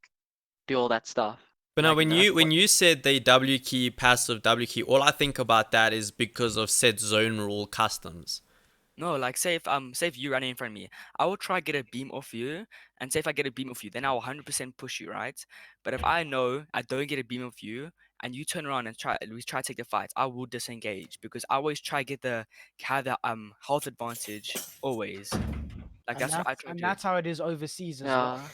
S4: do all that stuff.
S1: But no,
S4: Like,
S1: when
S4: that's
S1: you said they W key passive W key, all I think about that is because of set zone rule customs.
S6: No, like say if you running in front of me, I will try get a beam off you, and say if I get a beam off you, then I will 100% push you, right? But if I know I don't get a beam off you, and you turn around and we try to take the fight, I will disengage because I always try get have the health advantage always. Like that's what I try to
S5: and
S6: do.
S5: that's how it is overseas as well.
S4: Yeah,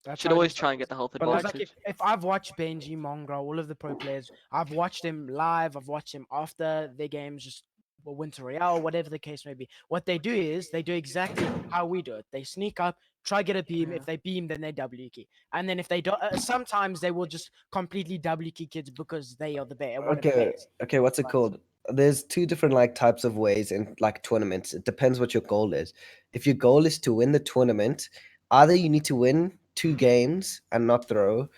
S5: That's
S4: should
S5: how it
S4: always
S5: is
S4: try and get the health
S5: But like
S4: advantage.
S5: if I've watched Benji, Mongra, all of the pro players, I've watched him live, I've watched him after their games, just Winter Royale, whatever the case may be. What they do is they do exactly how we do it. They sneak up, try get a beam.
S4: Yeah.
S5: If they beam, then they W key. And then if they don't, sometimes they will just completely W key kids because they are the best. One of the
S2: Okay,
S5: best.
S2: okay, what's it
S5: But-
S2: called? There's two different like types of ways in like tournaments. It depends what your goal is. If your goal is to win the tournament, either you need to win 2 games and not throw,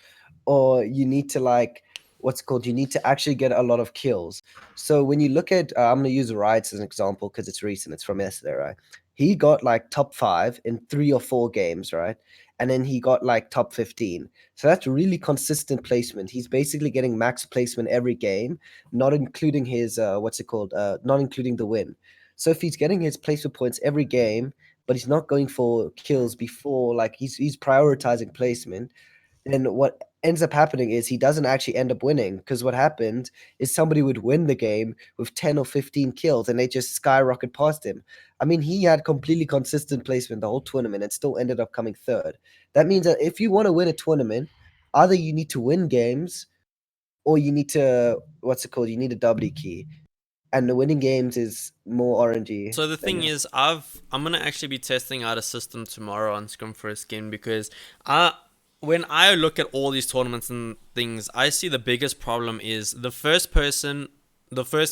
S2: or you need to like what's it called? You need to actually get a lot of kills. So when you look at, I'm gonna use Riots as an example because it's recent. It's from yesterday, right? He got like top 5 in 3 or 4 games, right? And then he got like top 15. So that's really consistent placement. He's basically getting max placement every game, not including his what's it called? Not including the win. So if he's getting his placement points every game, but he's not going for kills before, like he's prioritizing placement, then what ends up happening is he doesn't actually end up winning, because what happened is somebody would win the game with 10 or 15 kills and they just skyrocket past him. I mean, he had completely consistent placement the whole tournament and still ended up coming third. That means that if you want to win a tournament, either you need to win games or you need to, what's it called? You need a W key. And the winning games is more RNG.
S1: So the
S2: than
S1: thing
S2: the-
S1: is, I'm gonna actually be testing out a system tomorrow on Scrum for a Skin because when I look at all these tournaments and things, I see the biggest problem is the first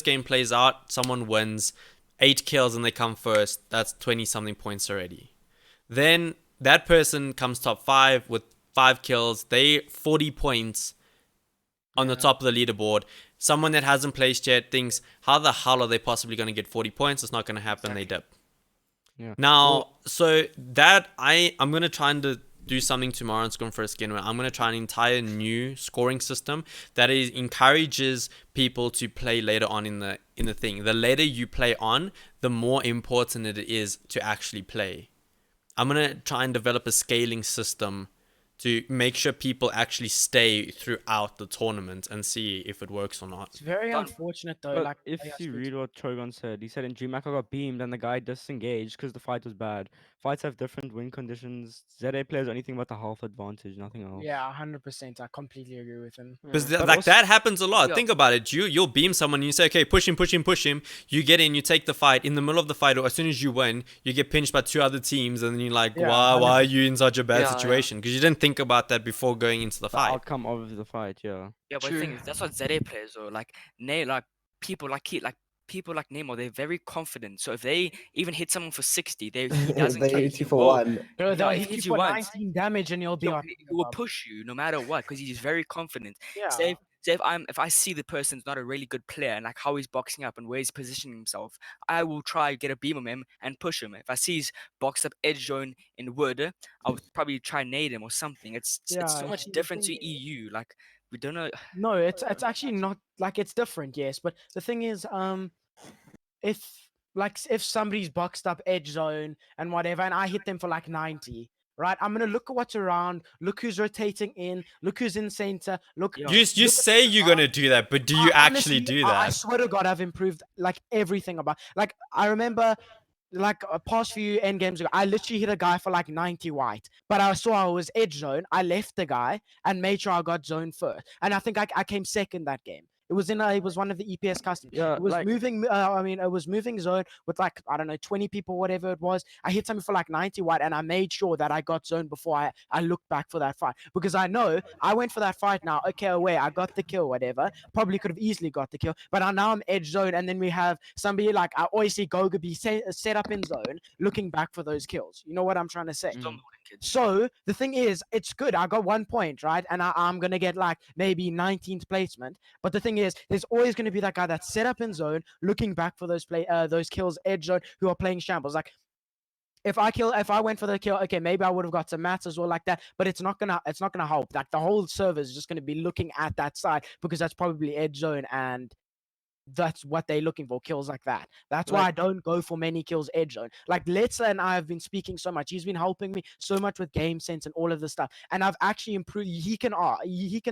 S1: game plays out, someone wins 8 kills and they come first. That's 20 something points already. Then that person comes top 5 with 5 kills. They 40 points on the top of the leaderboard. Someone that hasn't placed yet thinks, how the hell are they possibly going to get 40 points? It's not going to happen. They dip.
S3: Yeah.
S1: Now, so that I'm going to try and do something tomorrow on Scrum for a Skin where I'm going to try an entire new scoring system that encourages people to play later on in the thing. The later you play on, the more important it is to actually play. I'm going to try and develop a scaling system to make sure people actually stay throughout the tournament and see if it works or not.
S5: It's very
S6: But-
S5: unfortunate though.
S3: But
S5: Like
S3: if
S5: yeah,
S3: you
S5: speak.
S3: read what Trogon said, he said in DreamHack I got beamed and the guy disengaged because the fight was bad. Fights have different win conditions. ZA players are anything but the health advantage, nothing else.
S5: Yeah, 100%. I completely agree with him.
S1: Because
S4: Yeah.
S3: But
S1: like
S3: also-
S1: that happens a lot.
S6: Yeah.
S1: Think about it. You'll beam someone and you say, okay, push him. You get in, you take the fight. In the middle of the fight, or as soon as you win, you get pinched by 2 other teams, and then you're like,
S5: Yeah,
S1: why are you in such a bad
S4: Yeah, yeah.
S1: situation? Because you didn't think about that before going into the
S3: The
S1: fight.
S3: outcome of the fight, yeah.
S6: Yeah, but the thing
S4: True.
S6: is, that's what ZA players or like people like Nemo, they're very confident. So if they even hit someone for 60, he doesn't
S2: they
S6: care.
S2: hit
S6: He
S2: you for
S6: will-
S2: 1.
S5: Bro,
S6: No,
S5: they'll
S6: if
S5: hit
S6: he
S5: you
S6: hits
S5: for
S6: you once,
S5: 19 damage and you'll be on.
S6: he will push you no matter what because he's very confident.
S5: Yeah.
S6: Say if I see the person's not a really good player and like how he's boxing up and where he's positioning himself, I will try get a beam on him and push him. If I see he's boxed up edge zone in wood, I would probably try nade him or something. It's
S5: Yeah,
S6: so much
S5: see, the
S6: different
S5: thing
S6: to EU. Like we don't know.
S5: No, it's actually not like it's different, yes. But the thing is, if somebody's boxed up edge zone and whatever, and I hit them for like 90, right? I'm gonna look at what's around, look who's rotating in, look who's in center, look.
S6: Yeah.
S1: You
S5: look at
S1: say
S5: the
S1: you're
S5: ground.
S1: gonna do that, but do you
S5: I-
S1: actually
S5: honestly,
S1: do
S5: I
S1: that?
S5: swear to God, I've improved like everything about. Like I remember, like a past few end games ago, I literally hit a guy for like 90 white, but I saw I was edge zone. I left the guy and made sure I got zone first, and I think I came second that game. It was it was one of the EPS customs.
S3: Yeah,
S5: It was
S3: like
S5: moving. I mean, it was moving zone with like I don't know 20 people, whatever it was. I hit something for like 90 white, and I made sure that I got zone before I looked back for that fight because I know I went for that fight now. Okay, away, I got the kill, whatever. Probably could have easily got the kill, but now I'm edge zone, and then we have somebody like I always see Goga be set up in zone, looking back for those kills. You know what I'm trying to say?
S6: Still more kids.
S5: So the thing is, it's good. I got 1 point, right? And I'm gonna get like maybe 19th placement. But the thing is, there's always gonna be that guy that's set up in zone, looking back for those kills edge zone who are playing shambles. Like if I went for the kill, okay, maybe I would have got some mats as well like that. But it's not gonna help. Like the whole server is just gonna be looking at that side because that's probably edge zone and that's what they're looking for, kills like that. That's why I don't go for many kills edge zone. Like Letza and I have been speaking so much. He's been helping me so much with game sense and all of this stuff. And I've actually improved. He can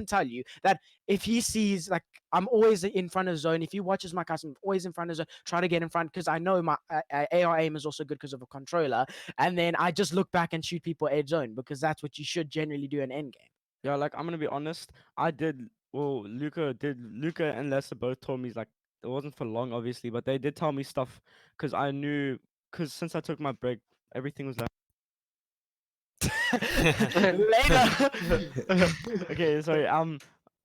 S5: tell you that if he sees like I'm always in front of zone. If he watches my custom, I'm always in front of zone. Try to get in front because I know my AR aim is also good because of a controller. And then I just look back and shoot people edge zone because that's what you should generally do in end game.
S3: yeah, like I'm gonna be honest. I did. Well, Luca and Lester both told me like it wasn't for long, obviously, but they did tell me stuff because I knew because since I took my break, everything was like.
S5: Later.
S3: Okay, sorry.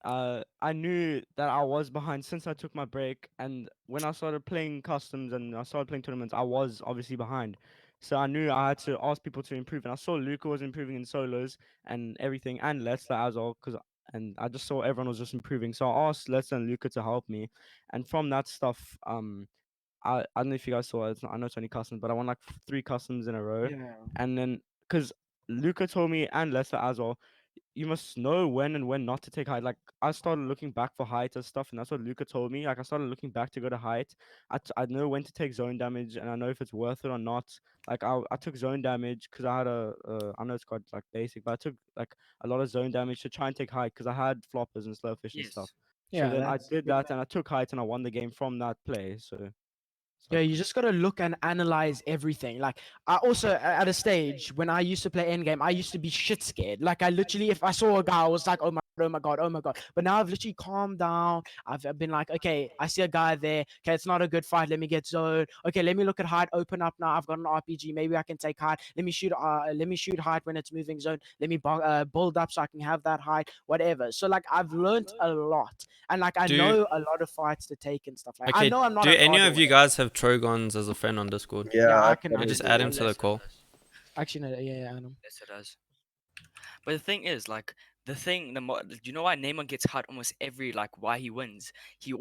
S3: I knew that I was behind since I took my break, and when I started playing customs and I started playing tournaments, I was obviously behind. So I knew I had to ask people to improve, and I saw Luca was improving in solos and everything, and Lester as well, and I just saw everyone was just improving. So I asked Lester and Luca to help me, and from that stuff, I don't know if you guys saw it. I know it's only customs, but I won like 3 customs in a row,
S5: Yeah.
S3: and then because Luca told me and Lester as well, you must know when and when not to take height. Like I started looking back for height and stuff, and that's what Luca told me. Like I started looking back to go to height. I know when to take zone damage, and I know if it's worth it or not. Like I took zone damage because I had I know it's quite like basic, but I took like a lot of zone damage to try and take height because I had floppers and slowfish and stuff.
S6: Yes.
S3: So
S5: Yeah,
S3: then I
S5: that's
S3: did that and I took height and I won the game from that play. So it's
S5: Yeah,
S3: like,
S5: you just got to look and analyze everything. Like I also at a stage when I used to play endgame, I used to be shit scared. Like I literally, if I saw a guy, I was like, oh my god, oh my god, oh my god. But now I've literally calmed down. I've been like, okay, I see a guy there. Okay, it's not a good fight. Let me get zone. Okay, let me look at height. Open up now. I've got an RPG. Maybe I can take height. Let me shoot. Let me shoot height when it's moving zone. Let me build up so I can have that height. Whatever. So like I've learned a lot, and like I
S1: Do-
S5: know a lot of fights to take and stuff like. I
S1: Okay,
S5: know I'm not.
S1: do
S5: a
S1: any
S5: god or
S1: of you
S5: whatever.
S1: guys have Trogons as a friend on Discord?
S5: Yeah, I can.
S1: You
S2: probably
S1: just
S2: do.
S1: add him to the
S6: Lester
S1: call.
S6: does.
S5: Actually, no, yeah, I know.
S6: Yes, it does. But the thing is, like, do you know why Neymar gets hurt almost every, like, why he wins? He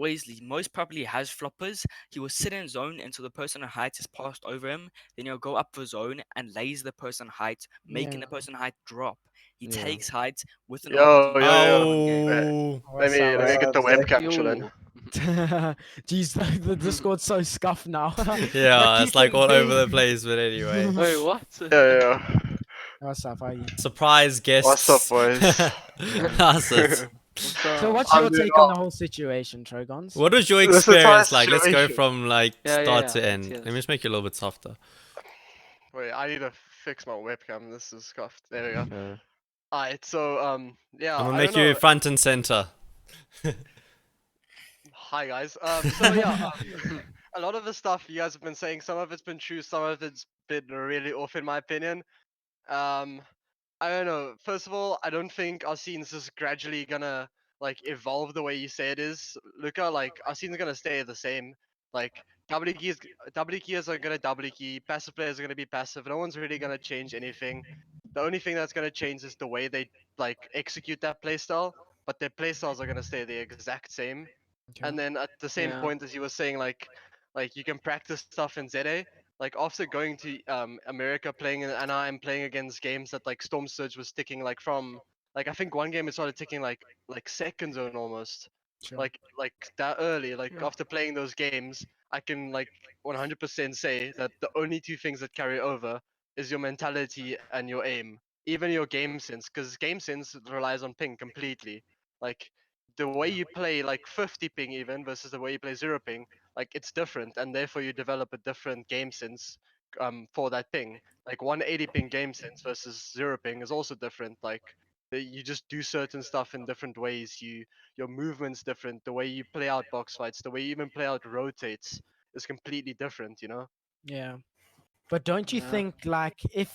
S6: most probably has floppers. He will sit in zone until the person on height is passed over him. Then he'll go up for zone and lays the person on height, making
S5: Yeah.
S6: the person height drop. He
S3: Yeah.
S6: takes height with an
S7: Yo,
S6: RPG.
S1: Oh,
S7: Let me get the web capture then.
S4: Yo.
S5: Jeez, the Discord's so scuffed now.
S1: yeah, it's like
S5: keep
S1: all over
S5: doing-
S1: the place. But anyway,
S4: Wait, what?
S7: Yeah.
S5: What's up, are you?
S1: surprise guests.
S7: What's up, boys?
S1: That's it.
S4: What's up?
S5: So, what's
S7: I'm
S5: your
S7: doing
S5: take on
S7: well.
S5: the whole situation, Trogons?
S1: What was your
S7: This entire
S1: experience like? Let's go
S7: situation.
S1: from like
S4: Yeah,
S1: start
S4: yeah,
S1: to
S4: yeah,
S1: end.
S4: yes,
S1: Let me
S4: yes.
S1: just make it a little bit softer.
S7: Wait, I need to fix my webcam. This is scuffed. There we go.
S3: yeah.
S7: Alright, so yeah,
S1: I'm gonna
S7: I
S1: make
S7: don't
S1: you
S7: know.
S1: front and center.
S7: Hi guys. So yeah, a lot of the stuff you guys have been saying, some of it's been true, some of it's been really off in my opinion. I don't know. First of all, I don't think our scene's just gradually gonna like evolve the way you say it is. Luca, like our scene's gonna stay the same. Like double keys are gonna double key, passive players are gonna be passive. No one's really gonna change anything. The only thing that's gonna change is the way they like execute that playstyle, but their playstyles are gonna stay the exact same. And then at the same
S4: Yeah.
S7: point as you were saying, like you can practice stuff in ZA. Like after going to America playing in Anna and playing against games that like Storm Surge was ticking like from like I think one game it started ticking like second zone almost.
S5: Sure.
S7: Like that early. Like
S4: Yeah.
S7: after playing those games, I can like 100% say that the only two things that carry over is your mentality and your aim. Even your game sense, because game sense relies on ping completely. Like the way you play like 50 ping even versus the way you play 0 ping, like it's different, and therefore you develop a different game sense for that ping. Like 180 ping game sense versus 0 ping is also different. Like that you just do certain stuff in different ways. Your movement's different. The way you play out box fights, the way you even play out rotates is completely different. You know.
S5: Yeah. But don't you
S4: Yeah.
S5: think like if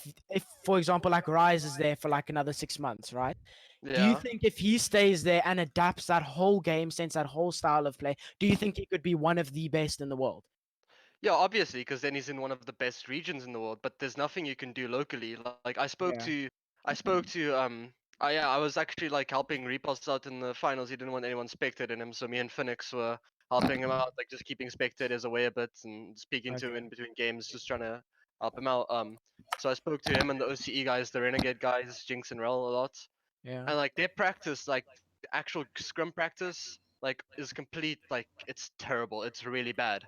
S5: for example like Rise is there for like another 6 months, right? Do you
S7: Yeah.
S5: think if he stays there and adapts that whole game sense, that whole style of play, do you think he could be one of the best in the world?
S7: Yeah, obviously, because then he's in one of the best regions in the world. But there's nothing you can do locally. Like
S5: Yeah.
S7: I spoke to yeah, I was actually like helping Repulse out in the finals. He didn't want anyone spectating him, so me and Phoenix were helping him out, like just keeping spectators away a bit and speaking to him
S5: Okay.
S7: in between games, just trying to help him out. So I spoke to him and the OCE guys, the Renegade guys, Jinx and Rel a lot,
S5: Yeah.
S7: and like their practice, like actual scrum practice, like is complete, like it's terrible. It's really bad.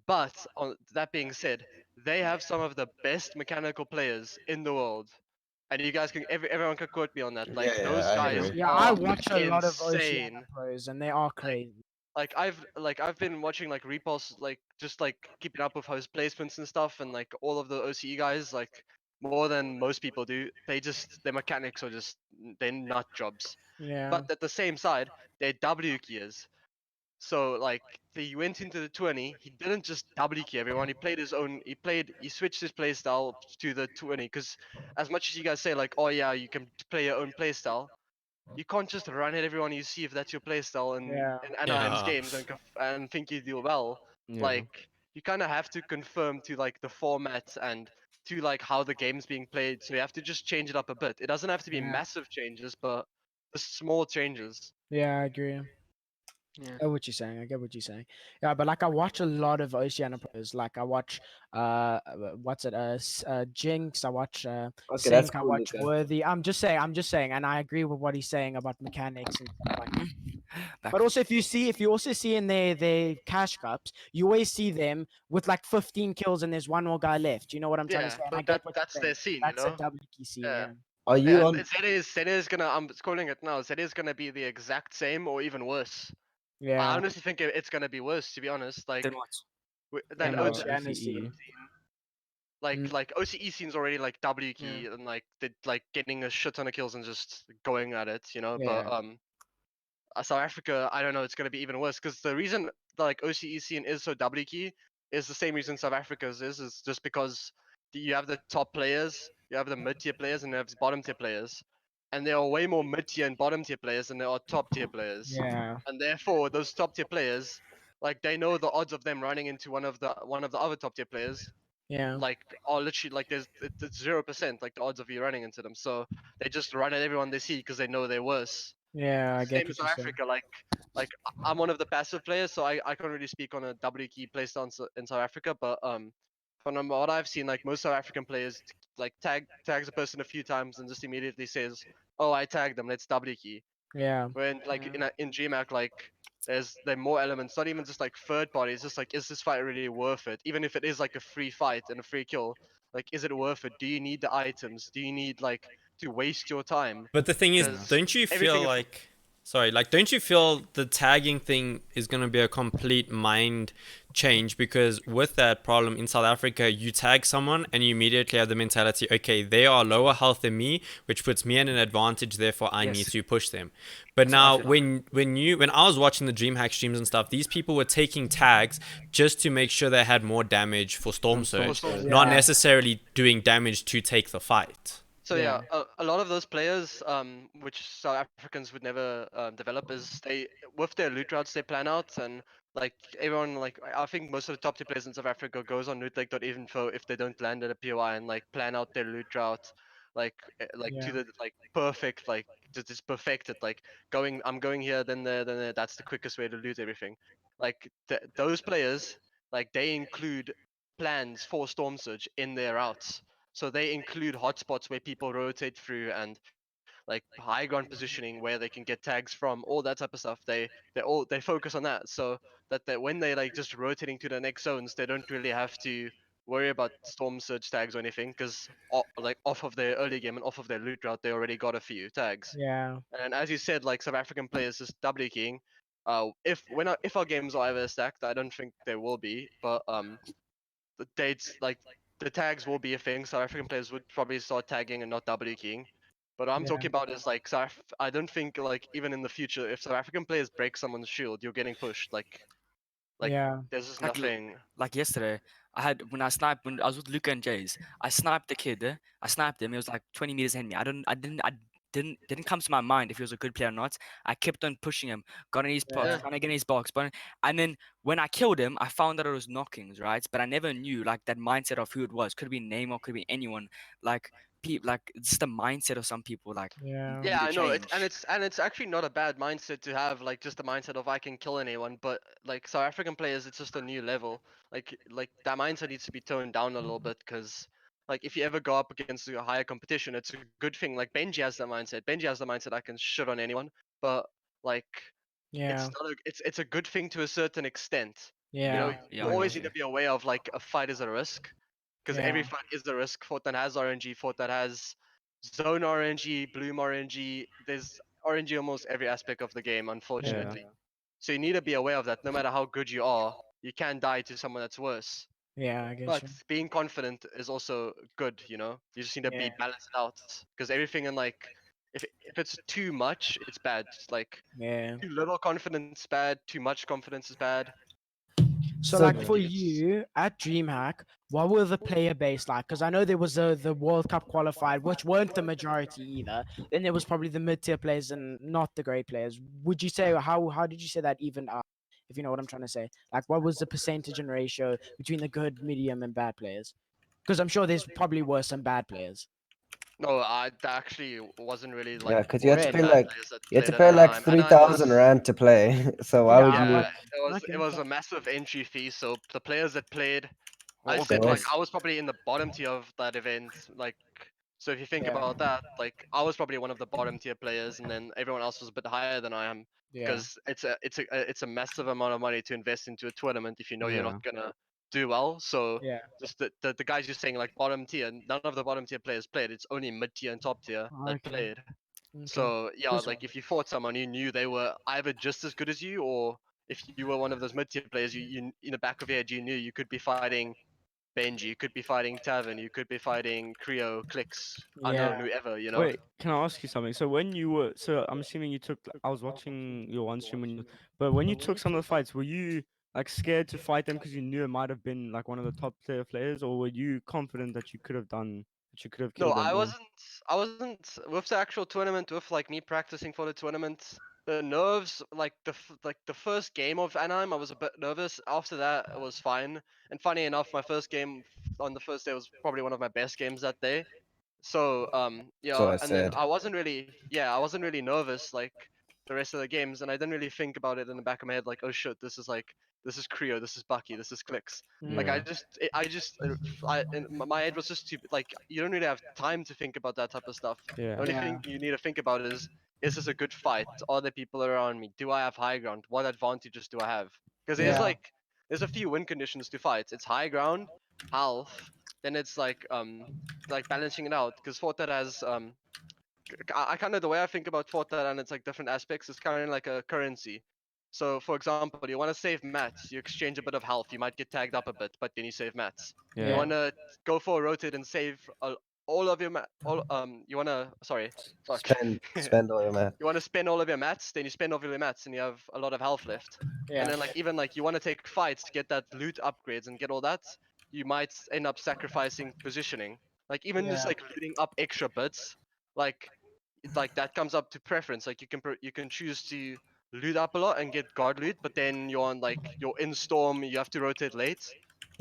S7: But on that being said, they have some of the best mechanical players in the world, and you guys can everyone can quote me on that. Like those
S2: I
S7: guys
S2: agree.
S5: Yeah, I
S7: are
S5: watch a lot of Oceania
S7: insane.
S5: pros and they are crazy.
S7: Like I've been watching like Repulse, like just like keeping up with host placements and stuff, and like all of the OCE guys, like more than most people do. They just their mechanics are just they're nut jobs.
S5: Yeah.
S7: But at the same side, they're W gears. So like he went into the 20, he didn't just double key everyone. He played his own. He switched his playstyle to the 20 because as much as you guys say like, oh yeah, you can play your own playstyle, you can't just run at everyone you see if that's your playstyle
S5: Yeah.
S7: in Anaheim's
S1: Yeah.
S7: games and think you do well.
S3: Yeah.
S7: Like you kind of have to conform to like the format and to like how the game's being played. So you have to just change it up a bit. It doesn't have to be
S5: Yeah.
S7: massive changes, but just small changes.
S5: Yeah, I agree.
S4: Yeah.
S5: I get what you're saying. I get what you're saying. Yeah, but like I watch a lot of Oceania pros. Like I watch what's it Jinx. I watch
S2: Okay, that's
S5: Sync. I
S2: cool,
S5: watch
S2: Luca.
S5: Worthy. I'm just saying, and I agree with what he's saying about mechanics and stuff like that.
S6: Back
S5: But also, if you also see in their cash cups, you always see them with like 15 kills and there's one more guy left. You know what I'm trying to
S7: Yeah,
S5: say? And I
S7: but
S5: get what
S7: that's
S5: you're
S7: their
S5: saying.
S7: scene, you
S5: That's a
S7: know.
S5: double key scene.
S7: Yeah.
S5: Yeah.
S2: Are you
S7: Yeah,
S2: on?
S7: Zed is gonna. I'm calling it now. Zed is gonna be the exact same or even worse. I
S5: Yeah.
S7: honestly think it's gonna be worse, to be honest. Like
S6: then what?
S7: than
S5: And
S7: O-
S5: Oceania scene. Mm.
S7: like OCE scene's already like W
S4: Yeah.
S7: key and like they like getting a shit ton of kills and just going at it, you know. But
S5: Yeah.
S7: South Africa, I don't know, it's gonna be even worse because the reason like OCE scene is so W key is the same reason South Africa's is just because you have the top players, you have the mid tier players, and you have the bottom tier players, and there are way more mid tier and bottom tier players than there are top tier players,
S5: Yeah.
S7: and therefore those top tier players, like they know the odds of them running into one of the other top tier players
S5: Yeah.
S7: like are literally like it's 0%, like the odds of you running into them, so they just run at everyone they see because they know they're worse.
S5: Yeah. I get
S7: Same as
S5: what
S7: South
S5: you're saying.
S7: Africa. Like I'm one of the passive players, so I can't really speak on a W key playstyle in South Africa. But from what I've seen, like most South African players, like tags a person a few times and just immediately says, "Oh, I tagged them. Let's W key."
S5: Yeah.
S7: When like
S4: Yeah.
S7: in GMAC, like there are more elements, not even just like third parties, just like is this fight really worth it? Even if it is like a free fight and a free kill, like is it worth it? Do you need the items? Do you need like to waste your time?
S1: But the thing is,
S5: Yeah.
S7: Because
S1: don't you feel
S7: everything
S1: like, sorry, like, don't you feel the tagging thing is going to be a complete mind change? Because with that problem in South Africa, you tag someone and you immediately have the mentality, okay, they are lower health than me, which puts me at an advantage, therefore I need
S6: Yes.
S1: to push them. But
S6: So I
S1: now,
S6: feel-
S1: when I was watching the DreamHack streams and stuff, these people were taking tags just to make sure they had more damage for Storm Surge,
S7: Surge.
S1: not
S5: Yeah.
S1: necessarily doing damage to take the fight.
S7: So
S5: Yeah.
S7: yeah, a lot of those players, which South Africans would never develop, is they with their loot routes they plan out, and like everyone, like I think most of the top tier players in South Africa goes on lootleg.info if they don't land at a POI and like plan out their loot route, like to
S5: Yeah.
S7: the like perfect, like just perfected, like I'm going here, then there. That's the quickest way to loot everything. Like those players, like they include plans for Storm Surge in their routes. So they include hotspots where people rotate through and like high ground positioning where they can get tags from, all that type of stuff. They focus on that so that when they like just rotating to the next zones, they don't really have to worry about storm surge tags or anything because like off of their early game and off of their loot route, they already got a few tags.
S5: Yeah.
S7: And as you said, like South African players just W keying. If our games are ever stacked, I don't think they will be, but the dates like the tags will be a thing. South African players would probably start tagging and not W keying. But what I'm
S5: Yeah.
S7: talking about is like I don't think like even in the future, if South African players break someone's shield, you're getting pushed. Like
S5: Yeah.
S7: there's just
S6: Like,
S7: nothing.
S6: like yesterday, when I was with Luca and Jays, I sniped the kid. I sniped him. He was like 20 meters ahead of me. I didn't come to my mind if he was a good player or not. I kept on pushing him, got in his box,
S7: Yeah.
S6: trying to get in his box, and then when I killed him, I found that it was knockings, right? But I never knew like that mindset of who it was. Could have been Neymar, could have been anyone. Like like it's just the mindset of some people. Like
S5: Yeah.
S6: need
S7: Yeah,
S6: to
S7: I know
S6: change.
S7: it's actually not a bad mindset to have, like just the mindset of I can kill anyone, but like South African players, it's just a new level. Like that mindset needs to be toned down a little bit, because like if you ever go up against a higher competition, it's a good thing. Like Benji has that mindset. Benji has the mindset I can shit on anyone, but like
S5: Yeah.
S7: it's not a, it's a good thing to a certain extent. You know,
S5: Yeah.
S6: Yeah,
S7: you
S6: I
S7: always
S6: got
S7: need
S6: you.
S7: to be aware of like a fight is a risk, because every
S5: Yeah.
S7: fight is a risk. Fortnite has RNG. Fortnite has zone RNG, bloom RNG. There's RNG almost every aspect of the game, unfortunately. So you need to be aware of that. No matter how good you are, you can die to someone that's worse.
S5: Yeah. I get
S7: But
S5: you.
S7: being confident is also good. You just need to be
S5: Yeah.
S7: balanced out, because everything in like if it's too much, it's bad. Like
S5: Yeah.
S7: too little confidence is bad. Too much confidence is bad.
S5: So,
S2: So
S5: like
S7: I
S5: for
S7: think it's
S5: you at DreamHack, what were the player base like? Because I know there was the World Cup qualified, which weren't the majority either. Then there was probably the mid tier players and not the great players. Would you say how did you say that even out? If you know what I'm trying to say, like what was the percentage and ratio between the good, medium, and bad players? Because I'm sure there's probably were some bad players.
S7: no. I that actually wasn't really
S2: yeah,
S7: like
S2: because you had to
S7: any
S2: pay
S5: Really?
S7: bad
S2: like
S7: players that
S2: you had to
S7: played at
S2: pay like
S7: Anaheim. Anaheim
S2: 3,000
S7: was
S2: rand to play. So why would
S5: Yeah,
S2: you?
S7: Yeah,
S5: but
S7: it
S5: okay,
S7: was
S5: okay.
S7: a massive entry fee. So the players that played, I
S6: All
S2: So
S6: good
S7: said like
S6: players.
S2: what's
S7: I was probably in the bottom tier of that event. Like, so if you think
S5: Yeah,
S7: about that, like I was probably one of the bottom tier players, and then everyone else was a bit higher than I am,
S5: yeah,
S7: because it's a massive amount of money to invest into a tournament if you know you're
S3: Yeah.
S7: not gonna do well. So
S5: yeah.
S7: just the guys you're saying like bottom tier, none of the bottom tier players played. It's only mid tier and top tier that
S5: Okay,
S7: played.
S5: okay.
S7: So yeah,
S5: Just
S7: like if you fought someone you knew they were either just as good as you, or if you were one of those mid-tier players, you in the back of your head you knew you could be fighting Benji, you could be fighting Tavern, you could be fighting Creo, Clicks,
S5: yeah.
S7: Unknown, whoever.
S3: Wait, can I ask you something? So when you were, so I'm assuming you took, I was watching your one stream but when you took some of the fights, were you like scared to fight them because you knew it might have been like one of the top tier players, or were you confident that you could have
S7: No,
S3: killed them?
S7: I
S3: Or
S7: wasn't. I wasn't with the actual tournament. With like me practicing for the tournament, the nerves, like like the first game of Anaheim, I was a bit nervous. After that, it was fine. And funny enough, my first game on the first day was probably one of my best games that day. So
S2: that's what
S7: yeah,
S2: I
S7: and then
S2: said.
S7: I wasn't really nervous like the rest of the games, and I didn't really think about it in the back of my head like, oh shit, this is Creo, this is Bucky, this is Clicks. Like
S3: yeah,
S7: I just in my head was just too like you don't really have time to think about that type of stuff.
S3: yeah,
S7: The only
S5: Yeah,
S7: thing you need to think about is this a good fight? Are there people around me? Do I have high ground? What advantages do I have? Because
S5: yeah,
S7: there's a few win conditions to fight. It's high ground, health, then it's like balancing it out, because Fortnite has I kind of the way I think about Fortnite and its like different aspects is kind of like a currency. So for example, you want to save mats, you exchange a bit of health, you might get tagged up a bit, but then you save mats. You
S3: yeah.
S5: yeah,
S7: want to go for a rotate and save all of your all you want to sorry fuck
S2: Spend all your man.
S7: you want to spend all of your mats, then you spend all of your mats and you have a lot of health left. And
S5: yeah,
S7: then like even like you want to take fights to get that loot upgrades and get all that, you might end up sacrificing positioning. Like even just
S5: yeah,
S7: like looting up extra bits, like like that comes up to preference. Like you can choose to loot up a lot and get guard loot, but then you're on like you're in storm, you have to rotate late.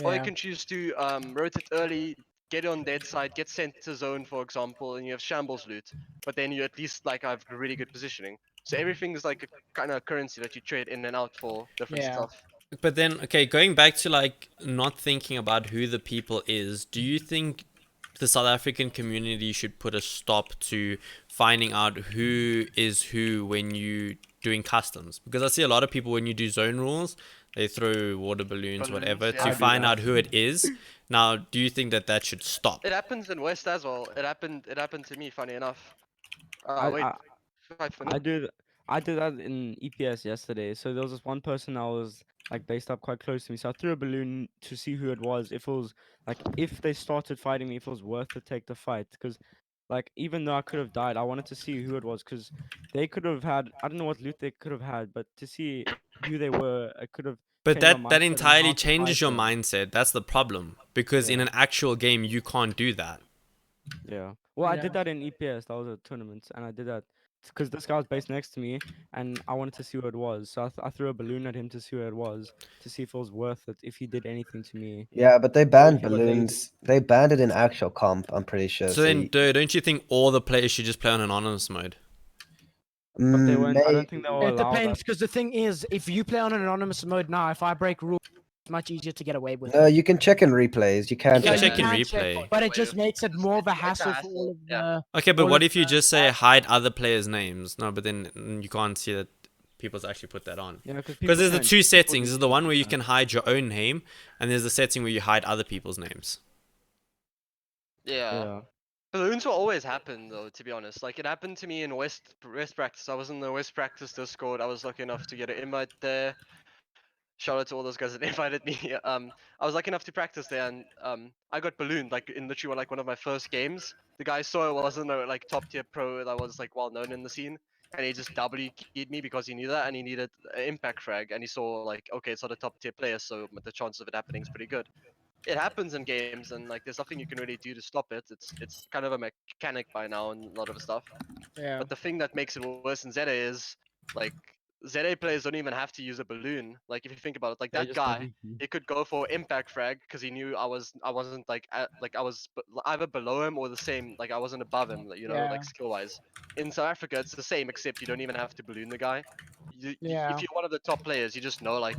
S7: Or you
S5: yeah,
S7: can choose to rotate early, get on dead side, get sent to zone, for example, and you have shambles loot. But then you at least like have really good positioning. So everything is like a kind of currency that you trade in and out for different
S5: yeah.
S7: stuff.
S1: But then, okay, going back to like not thinking about who the people is, do you think the South African community should put a stop to finding out who is who when you doing customs? Because I see a lot of people when you do zone rules, they throw water balloons,
S7: Balloons,
S1: whatever,
S7: yeah.
S1: to
S3: I do
S1: find
S3: that.
S1: out who it is. Now, do you think that that should stop?
S7: It happens in West as well. It happened to me, funny enough.
S3: I
S7: Wait,
S3: I
S7: if I
S3: I
S7: finish.
S3: did I did that in EPS yesterday. So there was this one person that was like based up quite close to me. So I threw a balloon to see who it was. If it was like if they started fighting me, if it was worth to take the fight. Because like even though I could have died, I wanted to see who it was because they could have had, I don't know what loot they could have had, but to see who they were, I could have
S1: But
S3: changed my
S1: that
S3: mindset on
S1: entirely
S3: how to fight
S1: changes your
S3: them.
S1: mindset. That's the problem. Because in
S3: Yeah.
S1: an actual game, you can't do that.
S3: Yeah. Well, I
S5: Yeah.
S3: did that in EPS. That was a tournament, and I did that because this guy was based next to me, and I wanted to see who it was. So I threw a balloon at him to see who it was, to see if it was worth it, if he did anything to me.
S2: Yeah, but they
S3: Or if
S2: banned
S3: he got lazy.
S2: balloons. They banned it in actual comp. I'm pretty sure.
S1: So then, don't you think all the players should just play on anonymous mode?
S3: But they weren't. I don't think they will
S5: It
S3: allow
S5: depends
S3: that.
S5: because the thing is, if you play on an anonymous mode now, if I break rules, it's much easier to get away with.
S2: No,
S5: it.
S2: you can check in replays. You can
S1: You can
S2: check
S1: check in
S2: in.
S1: replay.
S5: but it
S7: Way
S5: just
S7: of-
S5: makes it more of a
S7: it's a
S5: hassle for
S7: hassle,
S5: all of
S7: yeah.
S5: the.
S1: Okay, but
S5: all
S1: what
S5: of
S1: if you
S5: the
S1: just say hide other players' names? No, but then you can't see that people's actually put that on.
S3: Yeah, because
S1: Because there's the two settings. There's the one where you
S3: that.
S1: can hide your own name, and there's the setting where you hide other people's names.
S7: Yeah.
S3: Yeah.
S7: Balloons will always happen though, to be honest. Like it happened to me in West practice. I was in the West practice Discord. I was lucky enough to get an invite there. Shout out to all those guys that invited me. I was lucky enough to practice there, and I got ballooned like in literally like one of my first games. The guy saw it wasn't a like top tier pro that was like well known in the scene, and he just W keyed me because he knew that and he needed an impact frag, and he saw like okay, it's not a top tier player, so the chance of it happening is pretty good. It happens in games, and like there's nothing you can really do to stop it. It's kind of a mechanic by now and a lot of stuff.
S5: Yeah.
S7: But the thing that makes it worse in ZA is like ZA players don't even have to use a balloon. Like if you think about it, like
S3: They
S7: that
S3: just
S7: guy,
S3: W key.
S7: he could go for impact frag because he knew I wasn't like like I was either below him or the same. Like I wasn't above him. Like, you know,
S5: Yeah.
S7: like skill wise. In South Africa, it's the same except you don't even have to balloon the guy.
S5: Yeah.
S7: If you're one of the top players, you just know like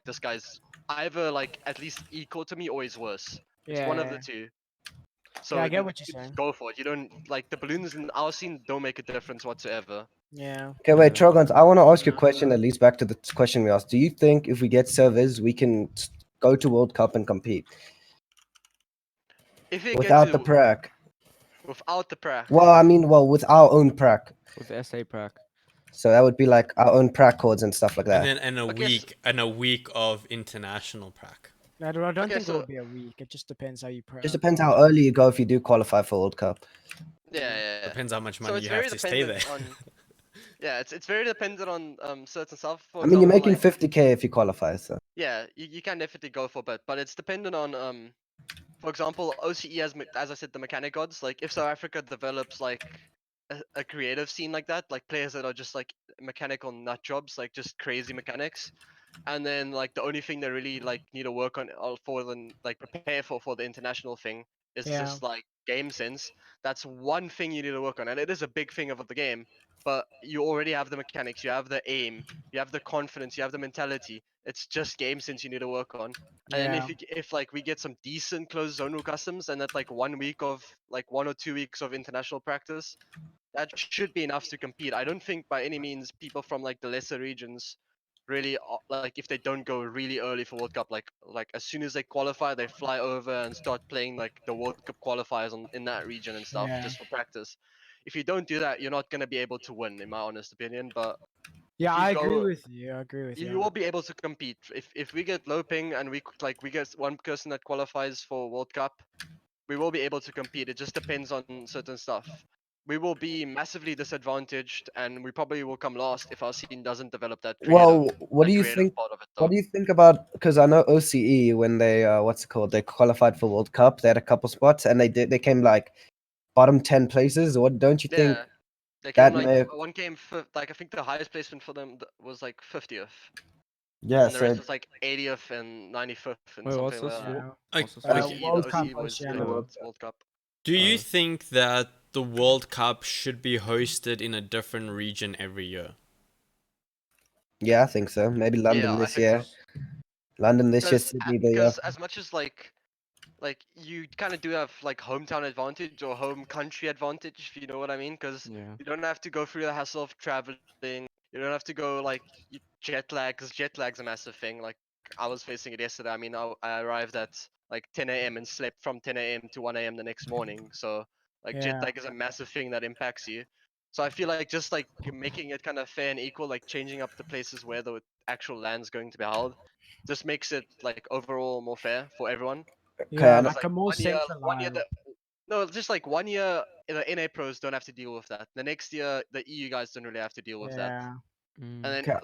S7: this guy's either like at least equal to me or he's worse. It's one of
S5: Yeah.
S7: the two.
S5: Yeah,
S7: So
S5: I get
S7: then
S5: what
S7: you
S5: you're
S7: just
S5: saying.
S7: go for it. You don't like the balloons in our scene don't make a difference whatsoever.
S5: Yeah.
S2: Okay, wait,
S3: Yeah.
S2: Trogons, I want to ask you a question that leads back to the question we asked. Do you think if we get servers, we can go to World Cup and compete
S7: If you
S2: without
S7: get
S2: the
S7: to
S2: prac?
S7: without the prac,
S2: Well, I mean, well, with our own prac.
S3: With the SA prac.
S2: So that would be like our own prac codes and stuff like that.
S1: And then
S7: Okay,
S1: a week of international prac.
S5: I don't
S7: Okay,
S5: think it
S7: so-
S5: will be a week. It just depends how you prep.
S2: Just depends how early you go if you do qualify for World Cup.
S7: yeah.
S1: Depends how much
S7: So
S1: money
S7: it's
S1: you
S7: very
S1: have to stay there.
S7: dependent on. Yeah, it's very dependent on certain stuff. For
S2: I mean, you're
S7: example,
S2: making
S7: like,
S2: 50k if you qualify, so.
S7: yeah, you can definitely go for it, but it's dependent on for example, OCE as I said, the mechanic gods. Like if South Africa develops like a creative scene like that, like players that are just like mechanical nut jobs, like just crazy mechanics, and then like the only thing they really like need to work on for them like prepare for the international thing is
S5: Yeah.
S7: just like game sense. That's one thing you need to work on, and it is a big thing of the game. But you already have the mechanics, you have the aim, you have the confidence, you have the mentality. It's just game sense you need to work on. And then
S5: Yeah.
S7: if like we get some decent closed zone rule customs and that like 1 week of like 1 or 2 weeks of international practice, that should be enough to compete. I don't think by any means people from like the lesser regions really like if they don't go really early for World Cup, like as soon as they qualify, they fly over and start playing like the World Cup qualifiers in that region and stuff
S5: Yeah.
S7: just for practice. If you don't do that, you're not gonna be able to win, in my honest opinion. But
S5: Yeah,
S7: if you
S5: I agree
S7: go,
S5: with you. I agree with you.
S7: you will be able to compete. If we get low ping and we get one person that qualifies for World Cup, we will be able to compete. It just depends on certain stuff. We will be massively disadvantaged, and we probably will come last if our scene doesn't develop that
S2: Well, what
S7: that
S2: do you
S7: creative
S2: think?
S7: part of it.
S2: What
S7: Though.
S2: do you think about? Because I know OCE when they what's it called? They qualified for World Cup. They had a couple spots and they came like bottom 10 places. What don't you think
S7: Yeah, they came
S2: that
S7: like
S2: may?
S7: one came like I think the highest placement for them was like 50th,
S2: Yeah,
S7: and the
S2: so
S7: rest was like 80th and 95th and
S3: Wait, what's
S7: something
S3: this?
S7: like that.
S5: Yeah.
S3: What's this?
S1: Okay.
S7: OCE, the
S5: World Cup
S7: OCE was the
S5: Oceania.
S7: World Cup.
S1: Do you
S3: Uh,
S1: think that the World Cup should be hosted in a different region every year?
S2: yeah, I think so. Maybe London
S7: Yeah, I
S2: this
S7: think
S2: year.
S7: so.
S2: London this year, Sydney the year.
S7: Because as much as like you kind of do have like hometown advantage or home country advantage, if you know what I mean, because
S3: Yeah.
S7: you don't have to go through the hassle of traveling. You don't have to go like jet lag, because jet lag's a massive thing. Like I was facing it yesterday. I mean, I arrived at like 10 a.m. and slept from 10 a.m. to 1 a.m. the next morning. So like jet
S5: Yeah.
S7: lag is a massive thing that impacts you. So I feel like just like making it kind of fair and equal, like changing up the places where the actual land's going to be held, just makes it like overall more fair for everyone.
S2: Okay,
S5: Yeah,
S2: and
S5: like a more
S7: One year
S5: centralized.
S7: No, just like 1 year, the NA pros don't have to deal with that. The next year, the EU guys don't really have to deal with that.
S5: Yeah.
S7: And then
S2: Okay.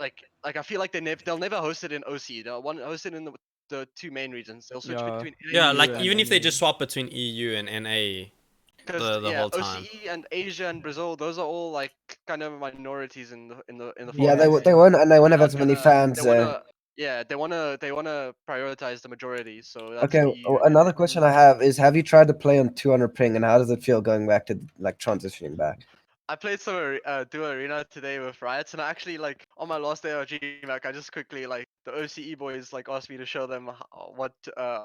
S7: like I feel like they'll never host it in OC. They'll host it in the two main regions. They'll switch
S3: Yeah.
S7: between
S1: Yeah,
S3: EU
S1: like
S3: and
S1: even if they
S3: NA.
S1: just swap between EU and NA
S7: because
S1: the
S7: yeah,
S1: whole time.
S7: OCE and Asia and Brazil, those are all like kind of minorities in the
S2: Yeah,
S7: format.
S2: they won't, and they won't have
S7: Not
S2: as many
S7: gonna-
S2: fans.
S7: they wanna prioritize the majority. So that's
S2: Okay,
S7: EU and
S2: another
S7: NA.
S2: question I have is: have you tried to play on 200 ping, and how does it feel going back to like transitioning back?
S7: I played some Duo Arena today with Riots, and I actually like on my last day of GMAC, I just quickly like the OCE boys like asked me to show them how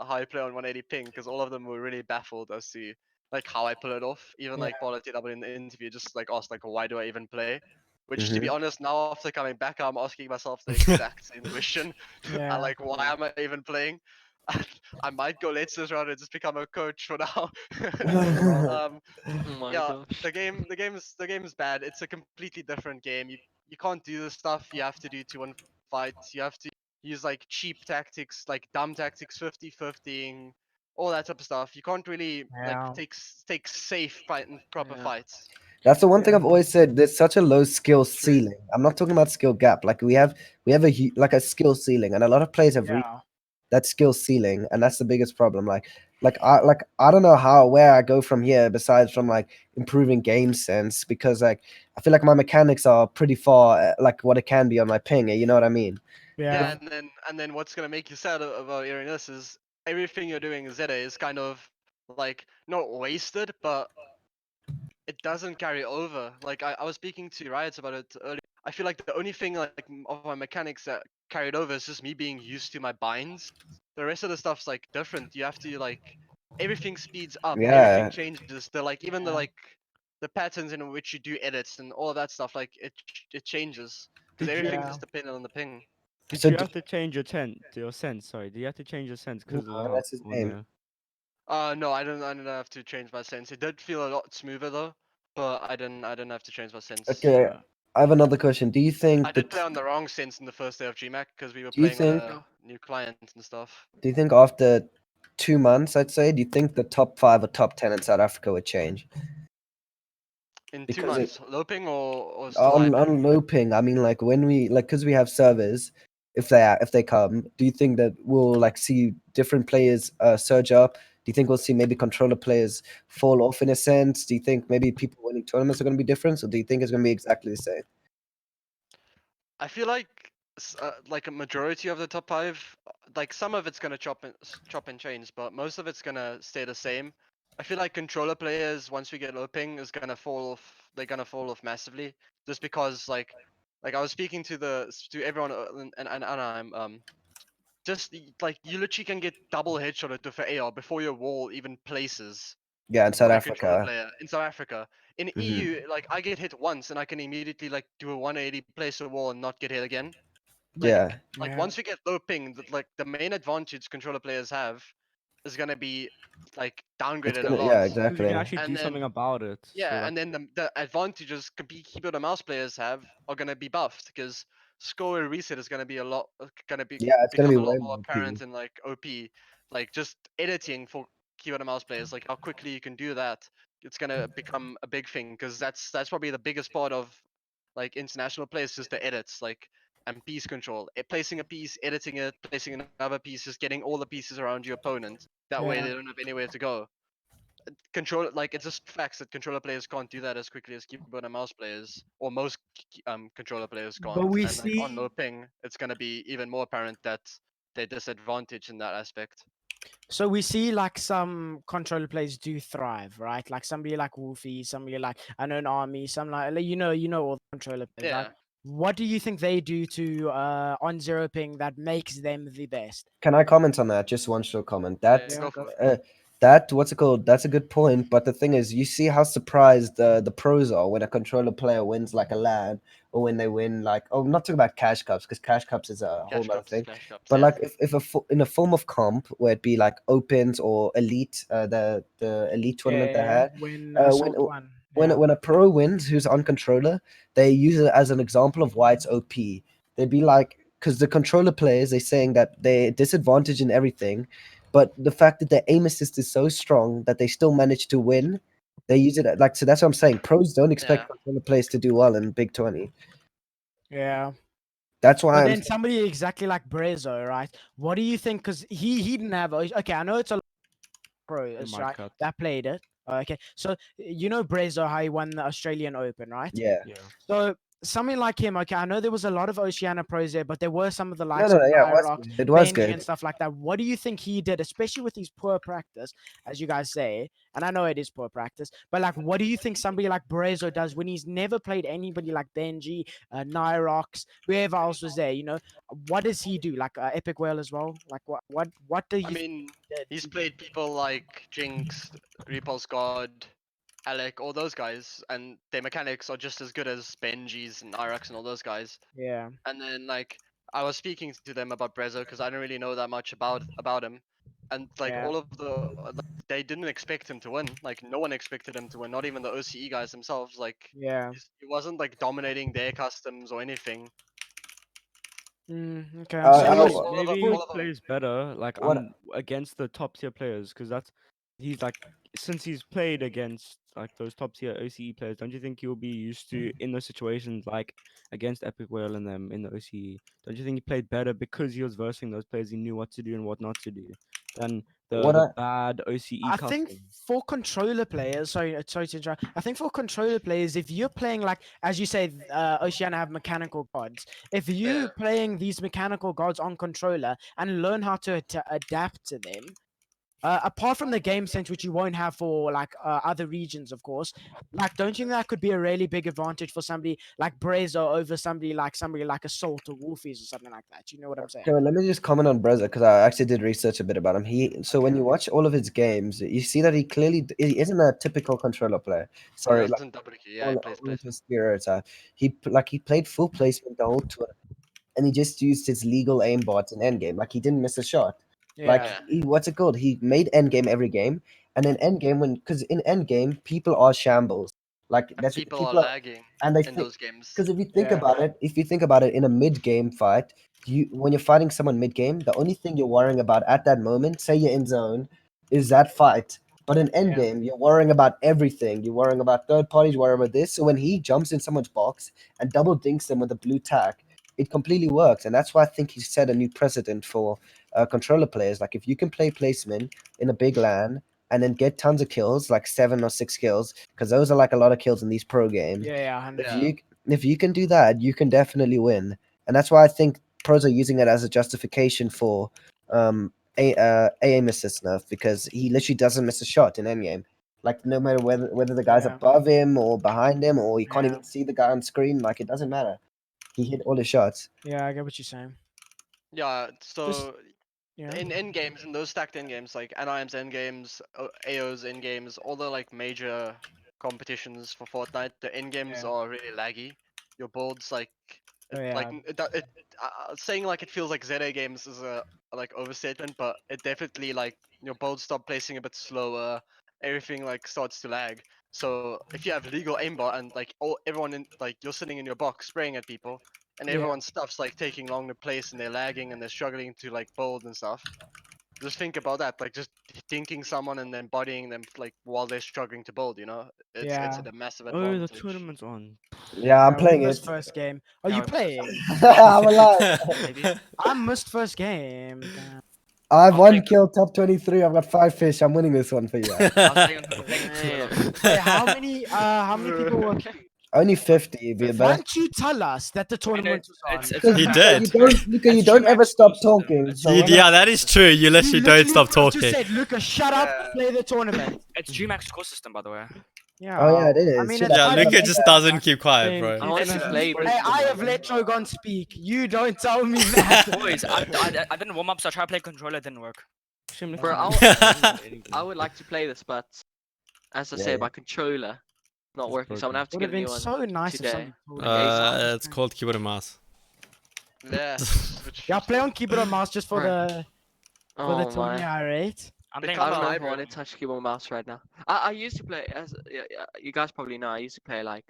S7: I play on 180 ping because all of them were really baffled as to like how I pull it off. Even like Paula TW in the interview just like asked like why do I even play? Which to be honest, now after coming back, I'm asking myself the exact same question. I
S5: Yeah.
S7: like why am I even playing? I might go late this round and just become a coach for now. um,
S4: Oh my
S7: yeah,
S4: gosh.
S7: the game is bad. It's a completely different game. You can't do the stuff you have to do to win fights. You have to use like cheap tactics, like dumb tactics, 50-50ing, all that type of stuff. You can't really like
S5: Yeah.
S7: take safe fight and proper
S4: Yeah.
S7: fights.
S2: That's the one thing I've always said. There's such a low skill
S7: True.
S2: ceiling. I'm not talking about skill gap. Like we have like a skill ceiling, and a lot of players have reached
S5: Yeah.
S2: that skill ceiling, and that's the biggest problem. Like I don't know where I go from here besides from like improving game sense, because like I feel like my mechanics are pretty far like what it can be on my ping. You know what I mean?
S7: Yeah,
S5: Yeah.
S7: and then what's gonna make you sad about hearing this is everything you're doing in ZA is kind of like not wasted, but it doesn't carry over. Like I was speaking to Riots about it earlier. I feel like the only thing like of my mechanics that carried over is just me being used to my binds. The rest of the stuff's like different. You have to like everything speeds up, everything
S2: Yeah.
S7: changes. The like even the
S5: Yeah.
S7: like the patterns in which you do edits and all of that stuff like it changes because
S3: Did you
S7: everything's
S5: Yeah.
S7: just dependent on the ping.
S3: did
S2: So
S3: you have to change your sense? Sorry, did you have to change your sense because of
S2: no,
S3: that?
S2: that's his
S3: Or
S2: name.
S3: no?
S7: No, I didn't have to change my sense. It did feel a lot smoother though, but I didn't have to change my sense.
S2: Okay,
S3: Uh,
S2: I have another question. Do you
S7: I
S2: think
S7: did play on the wrong sense in the first day of GMAC because we were
S2: do you
S7: playing on
S2: think
S7: a new client and stuff.
S2: do you think after 2 months, I'd say, do you think the top 5 or top 10 in South Africa would change?
S7: In two
S2: Because it,
S7: months, loping or still high ping?
S2: on low ping, I mean, like when we like because we have servers, if they come, do you think that we'll like see different players surge up? Do you think we'll see maybe controller players fall off in a sense? Do you think maybe people winning tournaments are going to be different, or do you think it's going to be exactly the same?
S7: I feel like a majority of the top five, like some of it's gonna chop and change, but most of it's gonna stay the same. I feel like controller players once we get low ping is gonna fall off. They're gonna fall off massively just because like I was speaking to everyone and I'm just like you literally can get double headshotted with an AR before your wall even places
S2: Yeah, in South
S7: by a controller
S2: Africa.
S7: player in South Africa. In EU, like I get hit once and I can immediately like do a 180 place a wall and not get hit again.
S2: Yeah,
S7: Like
S5: Yeah.
S7: once we get low ping, like the main advantage controller players have is gonna be like
S2: it's
S7: downgraded a
S2: gonna
S7: lot.
S2: yeah
S3: because you can
S2: exactly.
S3: actually
S7: And
S3: do
S7: then
S3: something about it. So
S7: yeah,
S3: like,
S7: and then the advantages keyboard and mouse players have are gonna be buffed because score reset is gonna be a lot gonna be
S2: Yeah, it's gonna
S7: become
S2: be
S7: a lot
S2: way
S7: more
S2: more
S7: apparent
S2: OP.
S7: in like OP. Like just editing for keyboard and mouse players, like how quickly you can do that, it's gonna become a big thing because that's probably the biggest part of like international players, just the edits, like and piece control. Placing a piece, editing it, placing another piece, just getting all the pieces around your opponent. That way
S5: Yeah.
S7: they don't have anywhere to go. Control like it's just facts that controller players can't do that as quickly as keyboard and mouse players, or most controller players
S5: But
S7: can't.
S5: we
S7: And like on low
S5: see
S7: ping, it's gonna be even more apparent that they're disadvantaged in that aspect.
S5: So we see like some controller players do thrive, right? Like somebody like Wolfie, somebody like I know an army, some like you know all the controller players. Like,
S7: Yeah,
S5: what do you think they do to on zero ping that makes them the best?
S2: Can I comment on that? Just one short comment.
S7: yeah,
S2: That
S7: go for it.
S2: uh, that what's it called? That's a good point. But the thing is, you see how surprised the pros are when a controller player wins like a LAN, or when they win like I'm not talking about cash cups because cash cups is a whole
S7: Cash
S2: other
S7: cups,
S2: thing.
S7: clash cups,
S2: But
S7: yeah.
S2: like if in a form of comp where it be like opens or elite, the elite tournament they
S5: Yeah,
S2: had,
S5: when
S2: when
S5: assault one. Yeah.
S2: when a pro wins who's on controller, they use it as an example of why it's OP. They'd be like, because the controller players, they're saying that they're disadvantaged in everything, but the fact that their aim assist is so strong that they still manage to win, they use it like so. That's what I'm saying. Pros don't expect controller players to do well in Big 20.
S5: Yeah.
S2: That's why
S5: But
S2: I'm
S5: then somebody exactly like Brezo, right? What do you think? Because he didn't have. Okay, I know it's a pros,
S3: might
S5: right?
S3: cut.
S5: That played it. Okay, so you know Brezo, how he won the Australian Open, right?
S2: yeah.
S3: Yeah.
S5: So something like him, okay, I know there was a lot of Oceania pros there, but there were some of the
S2: No,
S5: likes
S2: no,
S5: of
S2: yeah, it was
S5: Nyrox,
S2: good. It was
S5: Benji,
S2: good.
S5: and stuff like that. What do you think he did, especially with his poor practice, as you guys say? And I know it is poor practice, but like, what do you think somebody like Brezo does when he's never played anybody like Benji, Nyrox, whoever else was there? You know, what does he do? Like Epic Whale as well? Like what do you?
S7: I mean,
S5: think
S7: he's
S5: he
S7: played people like Jinx, Repulse God, Alec, all those guys, and their mechanics are just as good as Benji's and Irax and all those guys.
S5: Yeah,
S7: And then like I was speaking to them about Brezo because I don't really know that much about him, and like
S5: Yeah.
S7: all of the they didn't expect him to win. Like no one expected him to win, not even the OCE guys themselves. Like
S5: yeah.
S7: he wasn't like dominating their customs or anything.
S5: Okay.
S2: Uh,
S5: So
S7: Like
S2: I,
S5: you,
S7: all of them,
S3: Maybe he
S7: all of them.
S3: plays better. Like
S2: What-
S3: I'm against the top tier players because that's he's like since he's played against like those top tier OCE players. Don't you think he'll be used to in those situations like against Epic Whale and them in the OCE? Don't you think he played better because he was versing those players? He knew what to do and what not to do than
S2: What
S3: the
S2: I-
S3: bad OCE
S5: I think
S3: custom.
S5: for controller players, sorry to interrupt. I think for controller players, if you're playing like as you say, Oceania have mechanical gods. If you
S7: Yeah.
S5: playing these mechanical gods on controller and learn how to adapt to them, apart from the game sense, which you won't have for like other regions, of course. Like, don't you think that could be a really big advantage for somebody like Brezo over somebody like Assault or Wolfies or something like that? You know what I'm saying?
S2: Okay, well, let me just comment on Breza because I actually did research a bit about him. So when
S5: Okay.
S2: you watch all of his games, you see that he isn't a typical controller player.
S7: He
S2: Sorry, like
S7: doesn't double key. Yeah, he plays
S2: all of
S7: placement.
S2: his stereotype. He played full placement the whole tour, and he just used his legal aimbots in endgame. Like he didn't miss a shot. Like
S5: Yeah.
S2: what's it called? He made endgame every game, and in endgame because in endgame people are shambles. Like
S7: And
S2: that's
S7: people are
S2: people are,
S7: lagging
S2: and they
S7: in
S2: think
S7: those games.
S2: because if
S5: Yeah.
S2: you think about it, in a mid game fight, when you're fighting someone mid game, the only thing you're worrying about at that moment, say you're in zone, is that fight. But in end
S5: Yeah.
S2: game, you're worrying about everything. You're worrying about third parties, worrying about this. So when he jumps in someone's box and double dinks them with a blue tack, it completely works. And that's why I think he set a new precedent for controller players. Like if you can play placement in a big LAN and then get tons of kills, like 7 or 6 kills, because those are like a lot of kills in these pro games.
S5: Yeah. 100.
S2: If you can do that, you can definitely win. And that's why I think pros are using it as a justification for aim assist nerf because he literally doesn't miss a shot in endgame. Like no matter whether the guy's
S5: Yeah.
S2: above him or behind him or you can't
S5: Yeah.
S2: even see the guy on screen, like it doesn't matter. He hit all his shots.
S5: Yeah, I get what you're saying.
S7: Yeah.
S5: Just
S7: So
S5: yeah.
S7: in end games, in those stacked end games, like NIM's end games, AO's end games, all the like major competitions for Fortnite, the end games
S5: Yeah.
S7: are really laggy. Your builds like,
S5: Oh, yeah.
S7: saying like it feels like ZA games is a like overstatement, but it definitely like your builds start placing a bit slower. Everything like starts to lag. So if you have legal aimbot and like everyone in like you're sitting in your box spraying at people, and
S5: Yeah.
S7: everyone's stuff's like taking long to place and they're lagging and they're struggling to like build and stuff. Just think about that, like just dinking someone and then bodying them like while they're struggling to build. You know, it's
S5: Yeah.
S7: a massive
S3: Oh, the
S7: advantage.
S3: tournament's on.
S2: Yeah, I'm
S5: Yeah, we
S2: playing
S5: missed
S2: it.
S5: first game. Are
S6: Yeah,
S5: you
S6: we missed
S5: playing?
S2: I'm alive.
S6: Maybe.
S5: I missed first game. Damn.
S2: I have
S6: I'm
S2: one
S6: playing-
S2: kill, top 23. I've got 5 fish. I'm winning this one for you.
S6: I was playing, playing
S4: Damn.
S5: Wait, how many people were queued?
S2: Only 50,
S5: Why
S2: but
S5: don't you tell us that the tournament was on?
S6: it's a
S2: because
S1: He
S6: match.
S1: did.
S2: you
S6: It's
S2: don't
S6: true
S2: ever
S6: match
S2: stop
S6: score system.
S2: talking. So when
S1: Yeah, that is true. You literally don't
S5: literally
S1: stop
S5: just
S1: talking.
S5: said, Lucas, shut up, play the tournament.
S6: It's DreamHack score system, by the way.
S5: Yeah.
S2: Oh yeah, it is.
S5: I mean,
S2: Shit,
S5: it's
S1: Yeah,
S5: quite
S1: Luca
S5: easy
S1: just
S5: to-
S1: doesn't keep quiet,
S3: Same,
S1: bro.
S4: I want to
S3: keep
S4: play.
S3: it
S5: Hey, I have let Trogon speak. You don't tell me that.
S6: Boys, I didn't warm up, so I tried to play controller, it didn't work.
S3: Shameless
S4: Bro,
S3: promotion.
S4: I would like to play this, but as I
S2: Yeah,
S4: said,
S2: yeah.
S4: my controller not
S3: It's
S4: working, so I'm gonna have to
S5: Would
S4: get
S5: have
S4: a new
S5: been
S4: one.
S5: so nice if
S4: today.
S5: somebody told me.
S1: It's called keyboard and mouse.
S7: Yeah. switch
S5: Yeah, play
S7: to-
S5: on keyboard or mouse just for
S4: Right.
S5: the
S4: Oh
S5: Tony
S4: my.
S5: irate.
S6: I'm
S7: They
S6: playing
S7: come
S4: I don't know
S7: alive,
S4: if I want
S7: bro.
S4: to touch keyboard and mouse right now. I used to play as you guys probably know. I used to play like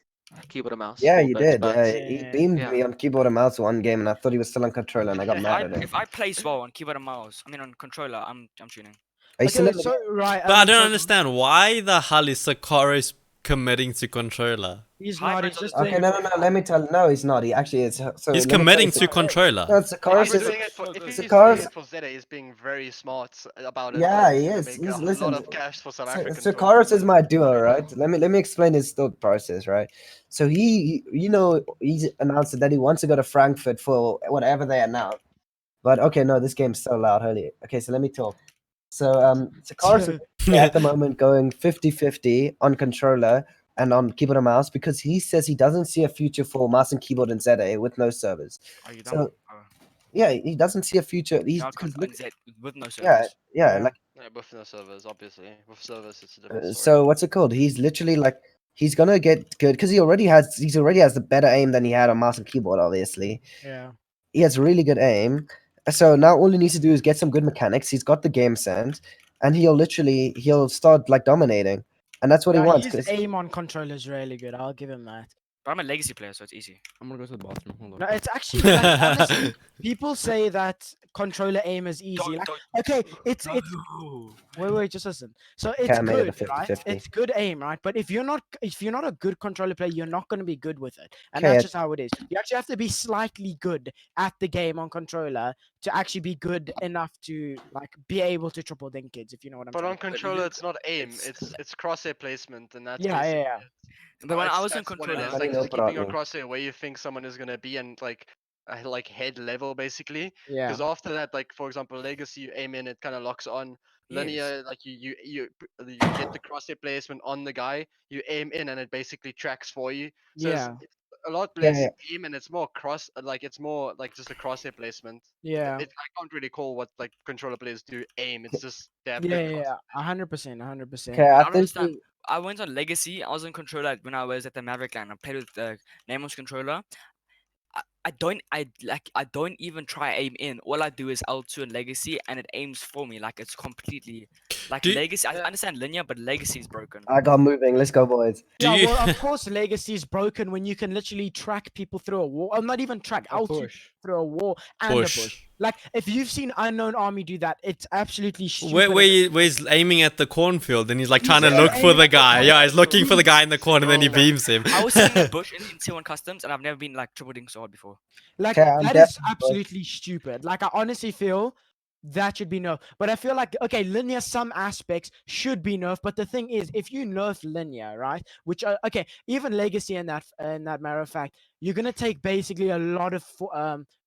S4: keyboard and mouse.
S2: Yeah,
S4: a
S2: you
S4: little bit,
S2: did.
S4: but
S2: He
S5: Yeah.
S2: beamed
S4: Yeah.
S2: me on keyboard and mouse one game, and I thought he was still on controller, and I got mad at him.
S6: If I play well on keyboard and mouse, I mean on controller, I'm tuning.
S2: Are you still
S5: Okay,
S2: in the
S5: so right.
S1: But I don't
S5: so
S1: understand why the hell is Sakaris committing to controller.
S5: He's
S6: High
S5: not. He's
S6: grounds are
S5: just
S6: the
S2: Okay,
S5: doing.
S2: no. Let me tell. No, he's not. He actually is. So
S1: He's
S2: let me tell
S1: committing
S2: you,
S1: to
S2: no,
S1: controller.
S2: Sakaris
S7: If he's
S2: is.
S7: doing it for, if he's
S2: Sakaris-
S7: doing it for ZA, he's being very smart about it.
S2: Yeah,
S7: like,
S2: he
S7: he's gonna
S2: is.
S7: make
S2: He's
S7: a
S2: listen.
S7: lot of cash for South
S2: So,
S7: African.
S2: so
S7: tournaments,
S2: Chorus is
S7: like,
S2: my duo, right? Let me explain his thought process, right? So he's announced that he wants to go to Frankfurt for whatever they announce. But okay, no, this game's so loud. Holy. Okay, so let me talk. So Chorus is at the moment going 50-50 on controller and on keyboard and mouse because he says he doesn't see a future for mouse and keyboard in ZA with no servers.
S6: Are you
S2: So
S6: done?
S2: yeah, he doesn't see a future. He's
S6: No,
S2: because
S6: on Z with no
S2: yeah,
S6: servers.
S2: yeah,
S5: Yeah.
S2: like.
S7: yeah, with no servers, obviously. With servers, it's a different story.
S2: So what's it called? He's literally like he's gonna get good because he already has the better aim than he had on mouse and keyboard. Obviously,
S5: Yeah.
S2: he has really good aim. So now all he needs to do is get some good mechanics. He's got the game sense, and he'll start like dominating, and that's what he
S5: Yeah,
S2: wants.
S5: his
S2: 'Cause-
S5: aim on controller is really good. I'll give him that.
S6: But I'm a legacy player, so it's easy.
S3: I'm gonna go to the bathroom. Hold on.
S5: No, it's actually like, honestly, people say that controller aim is easy.
S6: Don't,
S5: Like,
S6: don't.
S5: okay, it's
S6: No.
S5: wait, just listen. So
S2: Okay,
S5: it's
S2: I made it
S5: good,
S2: a
S5: right?
S2: 50-50.
S5: It's good aim, right? But if you're not a good controller player, you're not going to be good with it, and
S2: Okay,
S5: that's just how it is. You actually have to be slightly good at the game on controller to actually be good enough to like be able to triple dink kids, if you know what I'm
S7: But
S5: saying.
S7: on controller,
S6: look,
S7: it's not aim.
S6: it's-
S7: It's crosshair placement, and that's
S5: Yeah,
S7: basically
S5: yeah,
S7: it.
S6: But when I
S7: That's-
S6: was on
S7: that's what it
S6: controller,
S7: is,
S2: How do
S7: like
S2: you know
S7: just keeping your
S2: Pratney?
S7: crosshair where you think someone is gonna be and like head level basically.
S5: yeah.
S7: Because after that, like for example, legacy, you aim in, it kind of locks on. Linear, like you get the crosshair placement on the guy, you aim in, and it basically tracks for you. So
S5: Yeah.
S7: it's a lot
S2: Yeah,
S7: less
S2: yeah.
S7: aim, and it's more it's more like just a crosshair placement.
S5: Yeah.
S7: I can't really call what like controller players do aim. It's just they have
S5: Yeah,
S7: good
S5: yeah,
S7: crosshair.
S5: 100%, 100%.
S2: Okay,
S6: I
S2: I
S6: don't
S2: think
S6: understand. I went on legacy. I was on controller when I was at the Maverick line. I played with the Namos controller. I don't even try aim in. All I do is L2 and legacy, and it aims for me. Like it's completely like
S1: Do-
S6: legacy. I
S7: Yeah.
S6: understand linear, but legacy is broken.
S2: I got moving. Let's go, boys.
S1: Do
S5: Yeah,
S1: you-
S5: well, of course, legacy is broken when you can literally track people through a wall. Not even track,
S3: A
S5: out
S3: push.
S5: through a wall and a
S1: Push.
S5: bush. Like, if you've seen Unknown Army do that, it's absolutely stupid.
S1: Where he's aiming at the cornfield and he's like
S5: He's
S1: trying to
S5: just
S1: look for
S5: aiming
S1: the
S5: at the
S1: guy. Yeah, he's
S5: cornfield.
S1: looking for the guy in the corner and then he
S7: Bro.
S1: beams him.
S6: I was sitting in the bush in Tier 1 Customs, and I've never been like triple dink so hard before.
S5: Like,
S2: Okay, I'm
S5: that is
S2: definitely-
S5: absolutely stupid. Like, I honestly feel that should be nerfed. But I feel like, okay, linear, some aspects should be nerfed. But the thing is, if you nerf linear, right, which, okay, even legacy in that matter of fact, you're going to take basically a lot of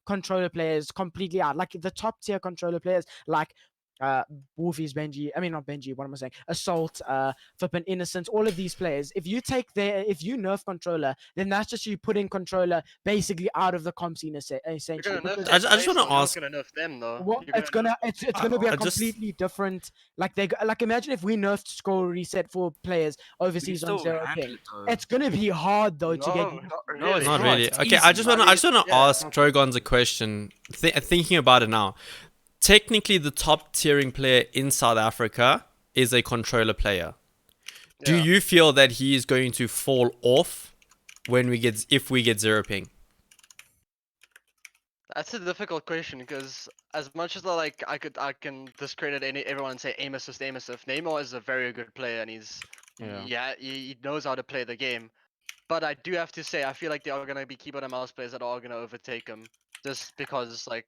S5: controller players completely out. Like, the top tier controller players, like, Wolfies, Benji, I mean not Benji, what am I saying? Assault, Flippin' Innocence, all of these players. If you nerf controller, then that's just you putting controller basically out of the comp scene
S7: You're
S5: essentially.
S7: gonna nerf
S5: because-
S1: I just
S7: their
S1: wanna
S7: playstyle, you're not
S1: ask-
S7: gonna nerf them though.
S5: Well,
S7: You're
S5: it's
S7: gonna
S5: gonna it's gonna be a
S1: I just-
S5: completely different. Like like imagine if we nerfed score reset for players
S6: We can
S5: overseas on
S6: still
S5: zero
S6: handle
S5: ping.
S6: it though.
S5: It's gonna be hard though to get.
S7: No, not
S6: No,
S7: really.
S6: it's
S1: Not
S6: not,
S1: really.
S6: it's
S1: Okay, I
S6: easy.
S1: just wanna
S7: Yeah,
S1: ask Drogon's a question. Thinking about it now, technically the top tiering player in South Africa is a controller player. Do
S7: Yeah.
S1: you feel that he is going to fall off if we get zero ping?
S7: That's a difficult question because as much as I can discredit everyone and say aim assist, aim assist. Neymar is a very good player and he knows how to play the game. But I do have to say I feel like there are gonna be keyboard and mouse players that are gonna overtake him just because like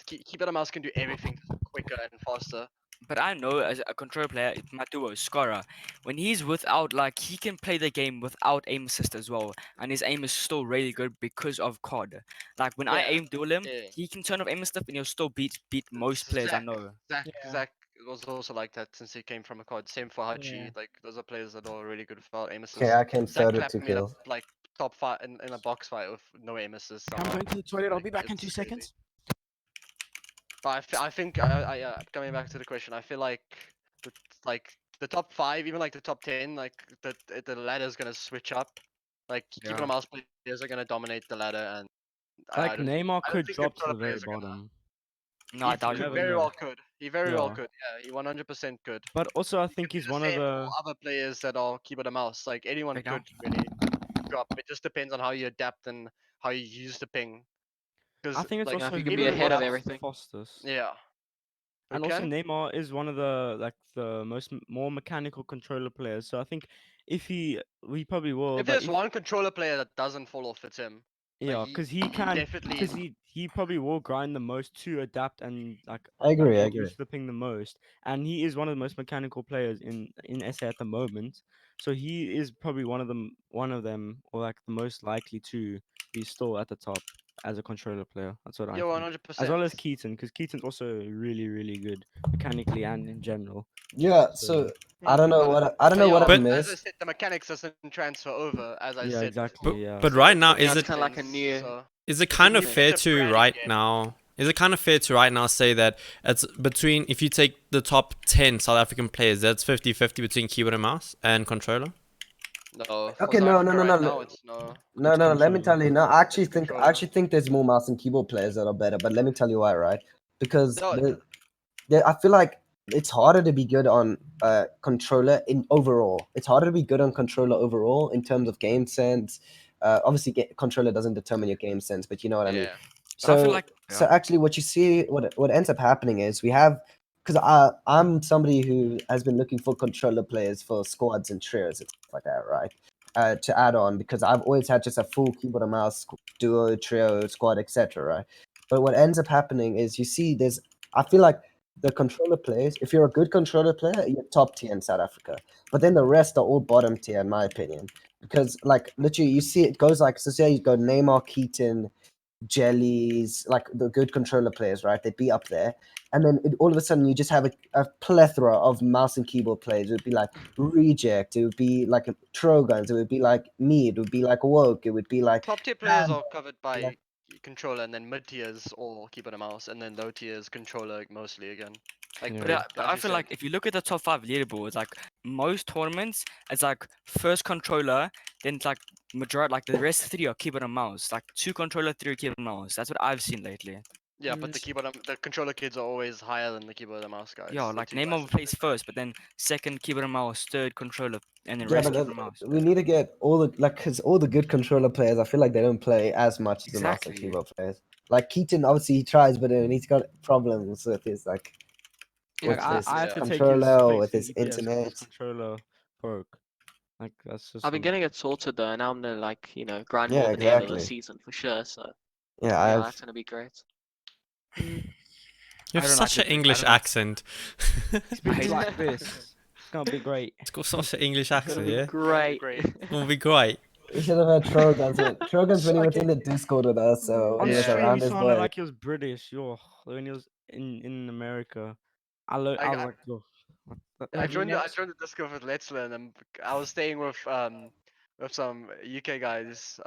S7: keyboard and mouse can do everything quicker and faster.
S6: But I know as a control player, my duo, Skara, when he's without, like, he can play the game without aim assist as well. And his aim is still really good because of COD. Like, when I
S7: Yeah,
S6: aim duel him,
S7: yeah.
S6: he can turn off aim assist and he'll still beat most players I know.
S5: Yeah.
S7: Zach was also like that since he came from a COD. Same for Hachi.
S5: Yeah.
S7: Like those are players that are really good without aim assist.
S2: Okay, I came
S7: Zach
S2: third with
S7: clapped
S2: 2
S7: me in a,
S2: kills.
S7: like top 5 in a box fight with no aim assist.
S5: I'm
S7: somehow.
S5: going to the toilet. I'll
S7: Like,
S5: be back in
S7: it's
S5: 2
S7: crazy.
S5: seconds.
S7: But I think coming back to the question, I feel like the top 5, even like the top 10, like the ladder's gonna switch up. Like keyboard
S6: Yeah.
S7: and mouse players are gonna dominate the ladder, and
S3: Like
S7: don't-
S3: Neymar
S7: I don't
S3: could
S7: think
S3: drop to
S7: controller
S3: the very
S7: players are gonna-
S3: bottom.
S6: No, I
S7: he
S6: doubt
S7: could
S6: it.
S3: never
S7: very
S3: know.
S7: well could. He very well
S3: Yeah.
S7: could. Yeah, he 100% could.
S3: But also I
S7: You
S3: think
S7: could
S3: he's
S7: do the
S3: one of
S7: same
S3: the
S7: for other players that are keyboard and mouse. Like anyone
S6: Right now.
S7: could really drop. It just depends on how you adapt and how you use the ping. Because
S3: I think it's
S7: like,
S3: also
S4: if you can
S3: who
S4: be ahead of
S3: adapts the
S4: everything.
S3: fastest.
S7: yeah.
S3: And also
S7: Okay.
S3: Neymar is one of the more mechanical controller players. So I think if we probably will,
S7: If
S3: but
S7: there's one controller player that doesn't fall off, it's him.
S3: yeah,
S7: he-
S3: because he
S7: he
S3: can,
S7: definitely-
S3: because he probably will grind the most to adapt and like
S2: I agree. I
S3: get
S2: agree.
S3: used to the ping the most. And he is one of the most mechanical players in SA at the moment. So he is probably one of them, or like the most likely to be still at the top as a controller player. That's what I
S7: Yeah,
S3: think.
S7: 100%.
S3: As well as Keaton, because Keaton's also really, really good mechanically and in general.
S2: Yeah. So I don't know what I don't know what
S7: yeah,
S2: I
S1: But-
S7: as I
S2: missed.
S7: said, the mechanics doesn't transfer over, as I
S3: Yeah,
S7: said.
S3: exactly.
S1: But,
S3: Yeah.
S1: but
S7: So
S1: right now,
S7: that's
S1: is it
S4: kinda like a
S7: things,
S4: new-
S7: so-
S1: is it
S7: it's a
S1: kind of
S7: new
S1: fair
S7: ship
S1: to
S7: running
S1: right
S7: game.
S1: now? Is it kind of fair to right now say that it's between, if you take the top 10 South African players, that's 50-50 between keyboard and mouse and controller?
S7: No. for
S2: Okay,
S7: South
S2: no,
S7: Africa
S2: no, no,
S7: right
S2: no,
S7: now, it's no.
S2: No, let me
S3: controller.
S2: tell you. No, I actually
S7: It's
S2: think
S7: controller.
S2: there's more mouse and keyboard players that are better. But let me tell you why, right? Because
S7: No,
S2: I feel like it's harder to be good on controller in overall. It's harder to be good on controller overall in terms of game sense. Obviously, controller doesn't determine your game sense, but you know what I mean.
S7: yeah.
S6: But I feel
S2: So,
S6: like
S2: actually, what you see, what ends up happening is we have, because I'm somebody who has been looking for controller players for squads and trios and stuff like that, right? To add on, because I've always had just a full keyboard and mouse duo, trio, squad, etc. Right? But what ends up happening is you see I feel like the controller players, if you're a good controller player, you're top tier in South Africa. But then the rest are all bottom tier, in my opinion. Because like literally, you see it goes like, so say you go Neymar, Keaton, Jellies, like the good controller players, right? They'd be up there. And then all of a sudden, you just have a plethora of mouse and keyboard players. It would be like Reject. It would be like Trogans. It would be like me. It would be like Woke. It would be like
S7: Top tier players
S2: Bam.
S7: are covered by
S2: Like-
S7: controller, and then mid tiers all keyboard and mouse, and then low tiers controller mostly again. Like
S3: Yeah.
S6: But,
S7: Brady,
S6: but
S7: as
S6: I
S7: you
S6: feel like
S7: said.
S6: if you look at the top 5 leaderboards, like most tournaments, it's like first controller, then it's like majority, like the rest 3 are keyboard and mouse, like 2 controller, 3 keyboard and mouse. That's what I've seen lately.
S7: Yeah, but the controller kids are always higher than the keyboard and mouse guys.
S6: Yeah,
S7: the
S6: like
S7: two guys
S6: Neymar
S7: that
S6: plays
S7: play.
S6: first, but then second keyboard and mouse, third controller, and then
S2: Yeah,
S6: rest
S2: but
S6: keyboard and mouse.
S2: we need to get all the because all the good controller players, I feel like they don't play as much as the mouse and
S6: Exactly.
S2: keyboard players. Like Keaton, obviously he tries, but then he's got problems with his
S3: Like
S2: with his
S3: I have to take his
S2: controller,
S3: place
S2: with
S3: in
S2: his
S3: EPS 'cause his
S2: internet.
S3: controller broke. Like that's just.
S4: I've been getting it sorted though, and now I'm gonna like grind
S2: Yeah,
S4: more at the end of the
S2: exactly.
S4: season for sure. So
S2: Yeah,
S4: yeah, that's gonna be great.
S1: You
S6: I
S1: have
S6: don't
S1: such
S6: like
S1: an
S6: it. I
S1: English
S6: don't like-
S1: accent.
S3: Speaks like this. It's gonna be great.
S1: It's got such an English
S4: It's gonna
S1: accent,
S4: be
S1: yeah?
S4: great.
S1: It will be great.
S2: You should have had Trogans. Trogans when he was
S3: Okay.
S2: in the Discord with us, so
S3: On
S2: he was
S7: Yeah.
S3: stream,
S2: around
S3: he
S2: his
S3: sounded
S2: boy.
S3: like he was British. Yo, when he was in America, I was
S7: I-
S3: like, yo. what the-
S7: I
S5: Have you
S7: joined the
S5: noticed-
S7: Discord with Letzler, and I was staying with some UK guys,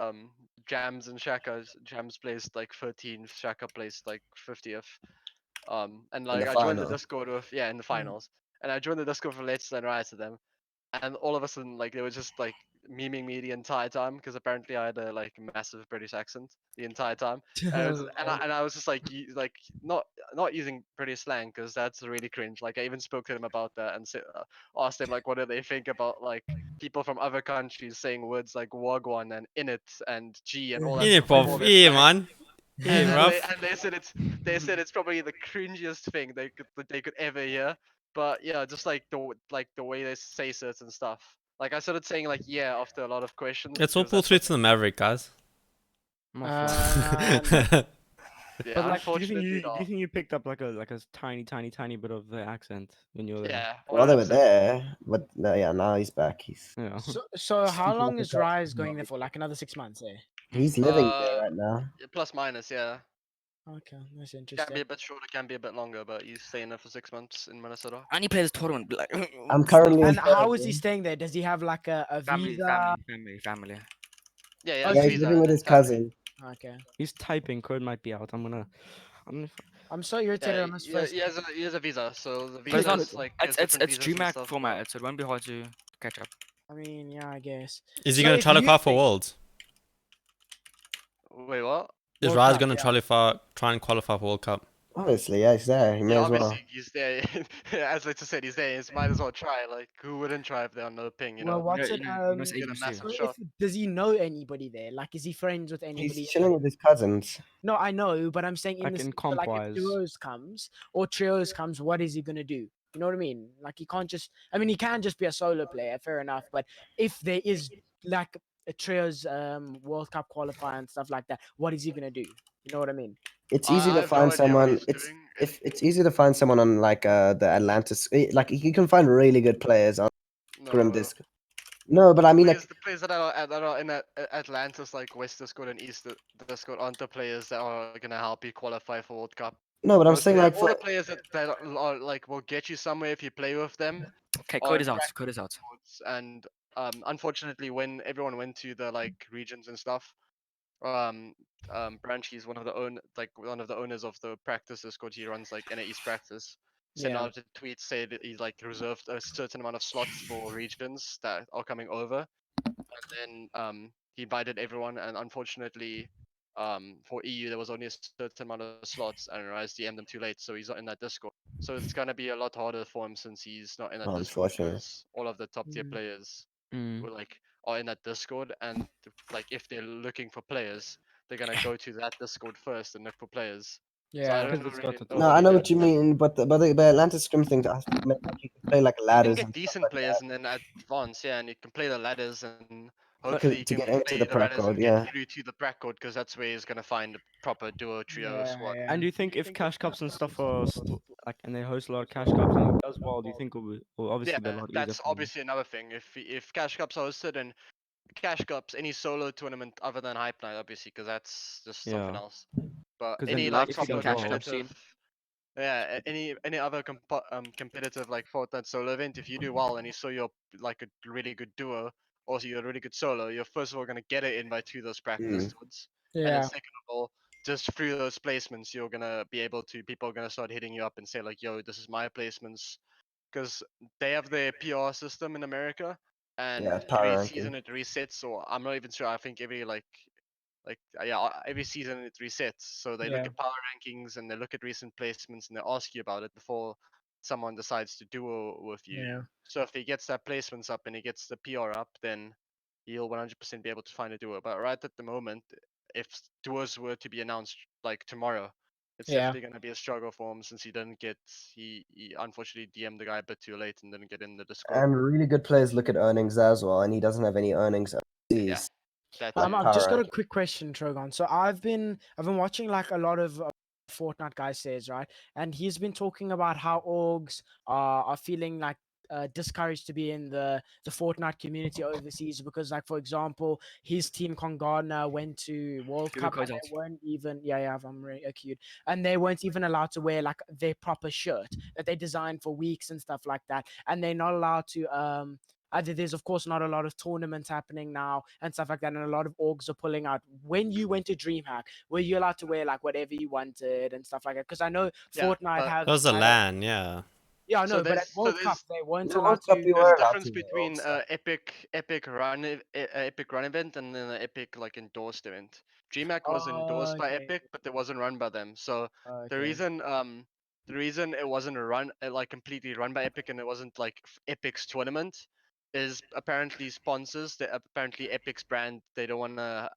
S7: Jams and Shaka's. Jams placed like 13th, Shaka placed like 50th. And
S2: In the
S7: like I joined the
S2: final.
S7: Discord with in the finals, and I joined the Discord with Letzler and Riot to them, and all of a sudden like they were just like memeing me the entire time because apparently I had a like massive British accent the entire time. And, I was just like not using British slang because that's really cringe. Like I even spoke to them about that and asked them like what do they think about like people from other countries saying words like wagwan and init and g and all that
S1: Yeah,
S7: stuff. Like, all
S1: bruv.
S7: their
S1: Yeah,
S7: slang.
S1: man. Yeah,
S7: And
S1: bruv.
S7: they said it's probably the cringiest thing they could ever hear. But yeah, just like the way they say certain stuff. Like I started saying like yeah after a lot of questions.
S1: Let's all
S7: because
S1: pull
S7: that's
S1: through
S7: what-
S1: to the Maverick, guys.
S3: I'm offline.
S5: Um,
S7: Yeah,
S3: But like, do you
S7: unfortunately not.
S3: think you picked up like a tiny bit of the accent when you were there?
S7: Yeah.
S2: Well, they were
S7: 100%.
S2: there, but no, yeah, now he's back.
S3: Yeah.
S5: so how
S2: Speaking
S5: long
S2: of
S5: is
S2: the top
S5: Rise
S2: team,
S5: going there for? Like another 6 months, eh?
S2: He's living
S7: Uh,
S2: there right now.
S7: Plus minus, yeah.
S5: Okay, that's
S7: Can be
S5: interesting.
S7: a bit shorter, can be a bit longer, but he's staying there for 6 months in Minnesota.
S6: I only play this tournament. Like,
S2: I'm currently in
S5: And how is he
S2: Belgium.
S5: staying there? Does he have like a
S6: family,
S5: visa?
S6: family.
S7: Yeah,
S5: Oh,
S7: yeah.
S2: Yeah,
S5: so
S2: he's living with his
S7: family.
S2: cousin.
S5: Okay.
S3: He's typing. Code might be out. I'm
S5: I'm so irritated
S7: Yeah,
S5: on this
S7: yeah,
S5: first.
S7: he has a visa, so the
S3: Because
S7: visa
S3: on-
S7: is like has different
S6: It's
S7: visas and
S6: DreamHack
S7: stuff,
S6: format, so it won't be hard to catch up.
S5: I mean, yeah, I guess.
S1: Is he
S5: So
S1: going to
S5: if
S1: try to
S5: you
S1: qualify for
S5: think-
S1: Worlds?
S7: Wait, what?
S1: Is
S5: World
S1: Rise
S5: Cup,
S1: going to
S5: yeah.
S1: try and qualify for World Cup?
S2: Honestly, yeah, he's there. He may
S7: Yeah,
S2: as well.
S7: obviously he's there. As Later said, he's there. He might as well try. Like, who wouldn't try if they're on no ping? You
S5: Well,
S7: know,
S5: what's it?
S6: You know, it's
S7: get a
S6: agents too.
S7: massive
S5: So
S7: shot.
S5: does he know anybody there? Like, is he friends with anybody?
S2: He's chilling with his cousins.
S5: No, I know, but I'm saying in
S3: Like
S5: the
S3: in
S5: sense where, like if
S3: comp-wise.
S5: duos comes or trios comes, what is he gonna do? You know what I mean? Like he can't just. I mean, he can just be a solo player, fair enough. But if there is like a trios World Cup qualifier and stuff like that, what is he gonna do? You know what I mean?
S2: It's
S7: I
S2: easy
S7: I
S2: to
S7: have no
S2: find
S7: idea what
S2: someone.
S7: he's
S2: It's
S7: doing.
S2: if it's easy to find someone on like the Atlantis. Like you can find really good players on Grim
S7: No.
S2: Disc. No, but I mean like
S7: The players that are in Atlantis, like West Discord and East Discord, aren't the players that are gonna help you qualify for World Cup.
S2: no, but I'm
S7: Most
S2: saying like
S7: all
S2: for
S7: the players that are like will get you somewhere if you play with them
S6: Okay,
S7: are
S6: code is out.
S7: practice
S6: Code is out.
S7: squads. And unfortunately, when everyone went to the like regions and stuff, um Branchy is one of the owners of the practice Discord. He runs like NA East practice. Sent
S5: Yeah.
S7: out a tweet saying that he like reserved a certain amount of slots for regions that are coming over, and then he invited everyone, and unfortunately for EU there was only a certain amount of slots, and I DM'd them too late, so he's not in that Discord. So it's gonna be a lot harder for him since he's not in that Discord,
S2: unfortunately.
S7: because all of the top tier
S5: Mm.
S7: players
S3: Mm.
S7: were like are in that Discord, and like if they're looking for players, they're gonna go to that Discord first and look for players. So I
S5: Yeah.
S7: don't
S3: Because it's got
S7: really
S3: the
S7: know
S2: No,
S3: top
S7: what
S2: I
S7: he
S2: know
S7: did.
S2: what you mean, but the Atlantis Scrim thing, I meant like you can play like
S7: You can
S2: ladders
S7: get
S2: and stuff
S7: decent
S2: like
S7: players
S2: that
S7: and then advance, yeah, and you can play the ladders, and
S3: But
S7: hopefully you
S2: to
S7: can
S2: get into
S7: play
S2: the
S7: the
S2: prac
S7: ladders
S2: code.
S7: and get
S2: Yeah,
S7: through to the prac code, because that's where he's gonna find a proper duo trio
S5: Yeah.
S7: squad.
S5: Yeah.
S3: and do you think if cash cups and stuff are like and they host a lot of cash cups and it does well, do you think will obviously be a
S7: Yeah,
S3: lot easier
S7: that's
S3: for them?
S7: obviously another thing. If Cash Cups are hosted, and Cash Cups, any solo tournament other than Hype Night, obviously, because that's just something
S3: Yeah.
S7: else. But
S3: 'Cause then
S7: any
S3: like
S7: like
S6: Love
S3: if
S6: to
S3: he
S6: see
S7: proper
S3: does
S6: Cash
S3: well,
S6: Cup scene.
S7: competitive, yeah, any other competitive like Fortnite solo event, if you do well and you saw you're like a really good duo, or you're a really good solo, you're first of all gonna get an invite to those practice
S2: Mm.
S7: tournaments, and then
S5: Yeah.
S7: second of all, just through those placements, you're gonna be able to people are gonna start hitting you up and say like, "Yo, this is my placements," because they have their PR system in America,
S2: yeah,
S7: and
S2: power
S7: every
S2: ranking.
S7: season it resets. Or I'm not even sure. I think every every season it resets. So they look
S5: Yeah.
S7: at power rankings and they look at recent placements and they ask you about it before someone decides to duo with you.
S5: Yeah.
S7: So if he gets that placements up and he gets the PR up, then he'll 100% be able to find a duo. But right at the moment, if duos were to be announced like tomorrow, it's
S5: Yeah.
S7: definitely going to be a struggle for him, since he didn't get he unfortunately DM'd the guy a bit too late and didn't get in the Discord.
S2: And really good players look at earnings as well, and he doesn't have any earnings
S7: Yeah,
S2: overseas.
S7: that
S2: Like
S7: too.
S5: I've just
S2: power
S5: got a
S2: ranking.
S5: quick question, Trogon. So I've been watching like a lot of Fortnite guys says, right? And he's been talking about how orgs are feeling like discouraged to be in the Fortnite community overseas because, like, for example, his team Kongana went to World
S6: Google
S5: Cup and
S6: code's out.
S5: they weren't even I'm really acute, and they weren't even allowed to wear like their proper shirt that they designed for weeks and stuff like that, and they're not allowed to there's of course not a lot of tournaments happening now and stuff like that, and a lot of orgs are pulling out. When you went to DreamHack, were you allowed to wear like whatever you wanted and stuff like that? Because I know
S7: Yeah,
S5: Fortnite
S7: but
S5: have
S1: That was a
S5: had
S1: LAN, yeah.
S5: yeah,
S7: so
S5: no, but at
S7: there's so
S5: World Cup
S7: there's
S5: they weren't
S2: The
S5: allowed
S2: World Cup
S5: to.
S2: you
S7: there's
S2: were
S7: a
S2: allowed
S7: difference
S2: to wear
S7: between
S2: stuff.
S7: epic run epic run event and then an epic like endorsed event. DreamHack was
S5: Oh,
S7: endorsed by
S5: okay,
S7: Epic, but it wasn't run by them. So the
S5: okay,
S7: reason the reason it wasn't a run like completely run by Epic, and it wasn't like Epic's tournament, is apparently sponsors that apparently Epic's brand, they don't want to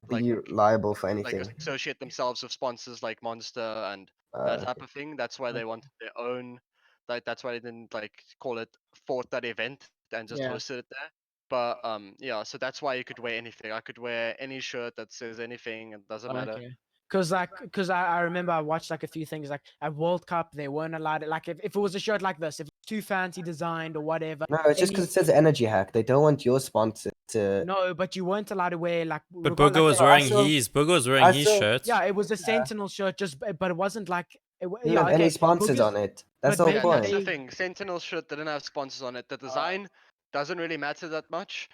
S2: Be liable for
S7: like
S2: anything.
S7: associate themselves with sponsors like Monster and that type of thing. That's why they
S5: okay.
S7: wanted their own. Like that's why they didn't like call it Fortnite event and just
S5: Yeah.
S7: hosted it there. But yeah, so that's why you could wear anything. I could wear any shirt that says anything. It doesn't matter.
S5: Okay. Cause I remember I watched like a few things like at World Cup they weren't allowed like if it was a shirt like this, if it's too fancy designed or whatever.
S2: No, it's just because it says Energy Hack. They don't want your sponsor to.
S5: No, but you weren't allowed to wear like
S1: But
S5: regard
S1: Booger
S5: like
S1: was
S5: the,
S1: wearing
S2: saw-
S1: his. Booger was wearing
S2: I
S1: his
S2: saw.
S1: shirt.
S5: yeah, it was a Sentinel shirt just but it wasn't like
S2: Didn't
S5: yeah,
S2: have any
S5: okay.
S2: sponsors on it. That's
S5: But
S2: the whole
S7: Yeah,
S5: maybe
S7: that's
S2: point.
S7: the
S5: they
S7: thing. Sentinel shirt didn't have sponsors on it. The design doesn't really matter that much.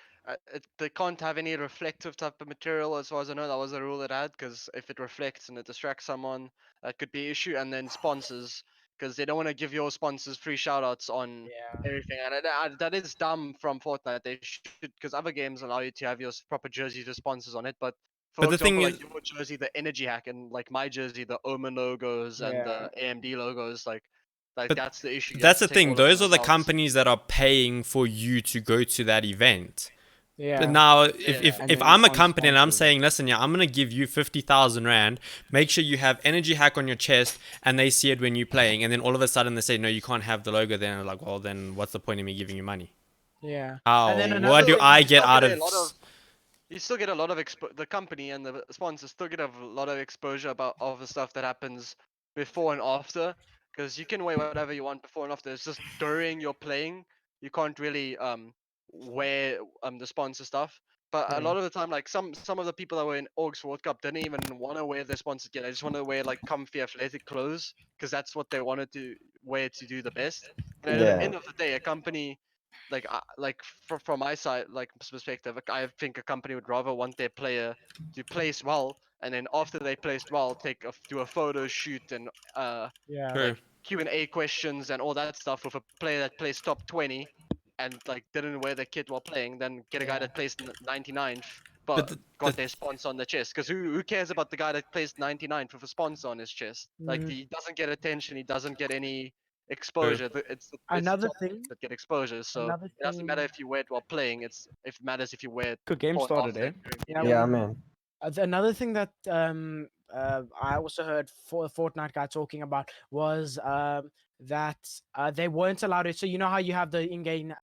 S7: They can't have any reflective type of material, as far as I know. That was the rule it had, because if it reflects and it distracts someone, that could be an issue. And then sponsors, because they don't want to give your sponsors free shoutouts on
S5: yeah.
S7: everything. And that is dumb from Fortnite. They should, because other games allow you to have your proper jerseys with sponsors on it, but For
S1: But the
S7: example,
S1: thing
S7: like
S1: is-
S7: your jersey, the Energy Hack, and like my jersey, the Omen logos and the AMD logos, like
S1: But
S7: that's the issue. You
S1: That's
S7: have
S1: the
S7: to take
S1: thing.
S7: all of
S1: Those are the
S7: out.
S1: companies that are paying for you to go to that event.
S5: Yeah.
S1: But now,
S7: Yeah.
S1: if
S3: And
S1: if
S3: then
S1: I'm a
S3: find
S1: company and I'm
S3: sponsors.
S1: saying, listen, yeah, I'm gonna give you 50,000 rand. Make sure you have Energy Hack on your chest, and they see it when you're playing. And then all of a sudden they say, no, you can't have the logo. Then I'm like, well, then what's the point of me giving you money?
S5: Yeah.
S1: How?
S5: And then
S1: What
S5: another
S1: do
S5: thing
S1: I
S5: is-
S1: get
S7: still
S1: out
S7: get
S1: of?
S7: a lot of- You still get a lot of the company and the sponsors still get a lot of exposure about of the stuff that happens before and after, because you can wear whatever you want before and after. It's just during your playing, you can't really wear the sponsor stuff. But a lot of the time, like some of the people that were in Orgs World Cup didn't even want to wear their sponsored gear. They just want to wear like comfy athletic clothes because that's what they wanted to wear to do the best. And at the
S2: Yeah.
S7: end of the day, a company like from my side like perspective, like, I think a company would rather want their player to place well, and then after they placed well, do a photo shoot and
S5: Yeah.
S1: True.
S7: like Q&A questions and all that stuff with a player that placed top 20 and like didn't wear the kit while playing, then get a guy
S5: Yeah.
S7: that placed 99th
S1: But
S7: but
S1: the-
S7: got their sponsor on the chest. Because who cares about the guy that placed 99th with a sponsor on his chest? Like
S5: Mhm.
S7: he doesn't get attention, he doesn't get any exposure. It's the
S5: Another
S7: top
S5: thing.
S7: that get exposure. So
S5: Another
S7: it doesn't matter
S5: thing.
S7: if you wear it while playing. It matters if you wear it
S3: Good game
S7: before and
S3: started,
S7: after
S3: eh?
S7: during
S5: Yeah,
S7: video.
S2: Yeah, man.
S5: Another thing that I also heard for Fortnite guy talking about was that they weren't allowed to. So you know how you have the in-game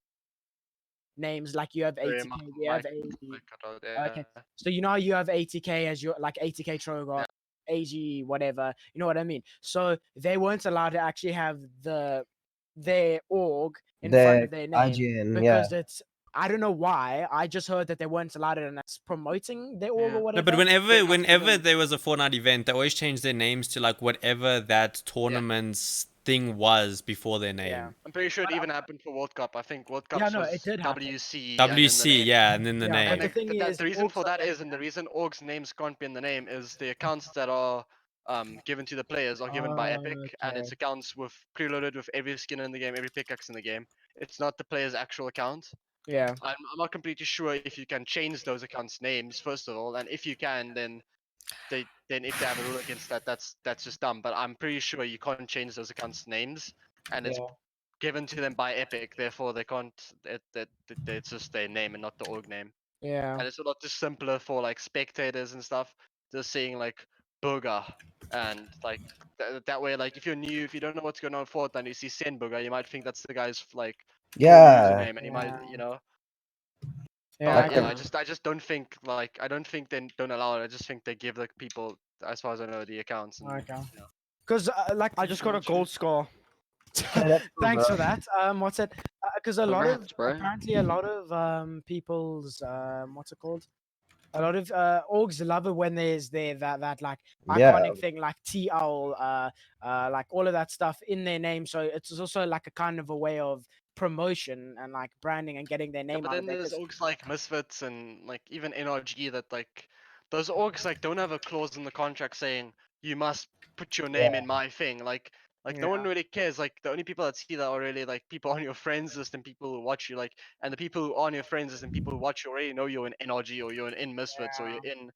S5: names, like you have
S7: Sorry,
S5: 80k, you have 80.
S7: cut out there.
S5: Okay, so you know how you have 80k as your like 80k Trogon,
S7: Yeah.
S5: AG, whatever. You know what I mean? So they weren't allowed to actually have their org in front
S2: The
S5: of their name
S2: IGN, yeah.
S5: because it's. I don't know why. I just heard that they weren't allowed it, and that's promoting their org
S7: Yeah.
S5: or
S7: No,
S5: whatever.
S1: No, but
S7: They can't
S1: whenever
S7: even-
S1: there was a Fortnite event, they always changed their names to like whatever that tournament's thing was before their name.
S5: Yeah.
S7: I'm pretty sure it even happened for World Cup. I think World Cup
S5: Yeah, no,
S7: was
S5: it did happen.
S7: WC. and then the
S1: WC,
S7: name.
S1: yeah, and then the
S5: Yeah,
S1: name.
S5: but the thing is,
S7: the reason
S5: orgs
S7: for
S5: are
S7: that
S5: getting
S7: is, and the reason orgs names can't be in the name is the accounts that are given to the players are given by Epic, and it's
S5: Okay.
S7: accounts with preloaded with every skin in the game, every pickaxe in the game. It's not the player's actual account.
S5: Yeah.
S7: I'm not completely sure if you can change those accounts' names first of all, and if you can, then if they have a rule against that, that's just dumb. But I'm pretty sure you can't change those accounts' names, and it's
S5: Yeah.
S7: given to them by Epic. Therefore, they can't. It's just their name and not the org name.
S5: Yeah.
S7: And it's a lot just simpler for like spectators and stuff, just seeing like Booga and like that way. Like if you're new, if you don't know what's going on with Fortnite, and you see Sen Booga, you might think that's the guy's like full
S2: Yeah.
S7: username, and you might
S5: Yeah.
S7: you know.
S5: Yeah.
S7: But
S5: I
S7: yeah,
S5: get-
S7: I just don't think like I don't think they don't allow it. I just think they give the people, as far as I know, the accounts. And,
S5: Okay.
S7: you know.
S5: Because like
S3: I just got a gold scar.
S2: Hey, that's cool,
S5: Thanks
S2: bro.
S5: for that. What's it? Because a lot of
S4: Congrats, bro.
S5: apparently a lot of people's what's it called? A lot of orgs love it when there's that like
S2: Yeah.
S5: iconic thing like TL, like all of that stuff in their name. So it's also like a kind of a way of promotion and like branding and getting their
S7: Yeah,
S5: name
S7: but
S5: out
S7: then
S5: of there.
S7: there's
S5: 'cause-
S7: orgs like Misfits and like even NRG that like those orgs like don't have a clause in the contract saying you must put your name in my thing. Like no one
S5: Yeah.
S7: really cares. Like the only people that see that are really like people on your friends list and people who watch you. Like and the people who are on your friends list and people who watch you already know you're in NRG or you're in Misfits or you're in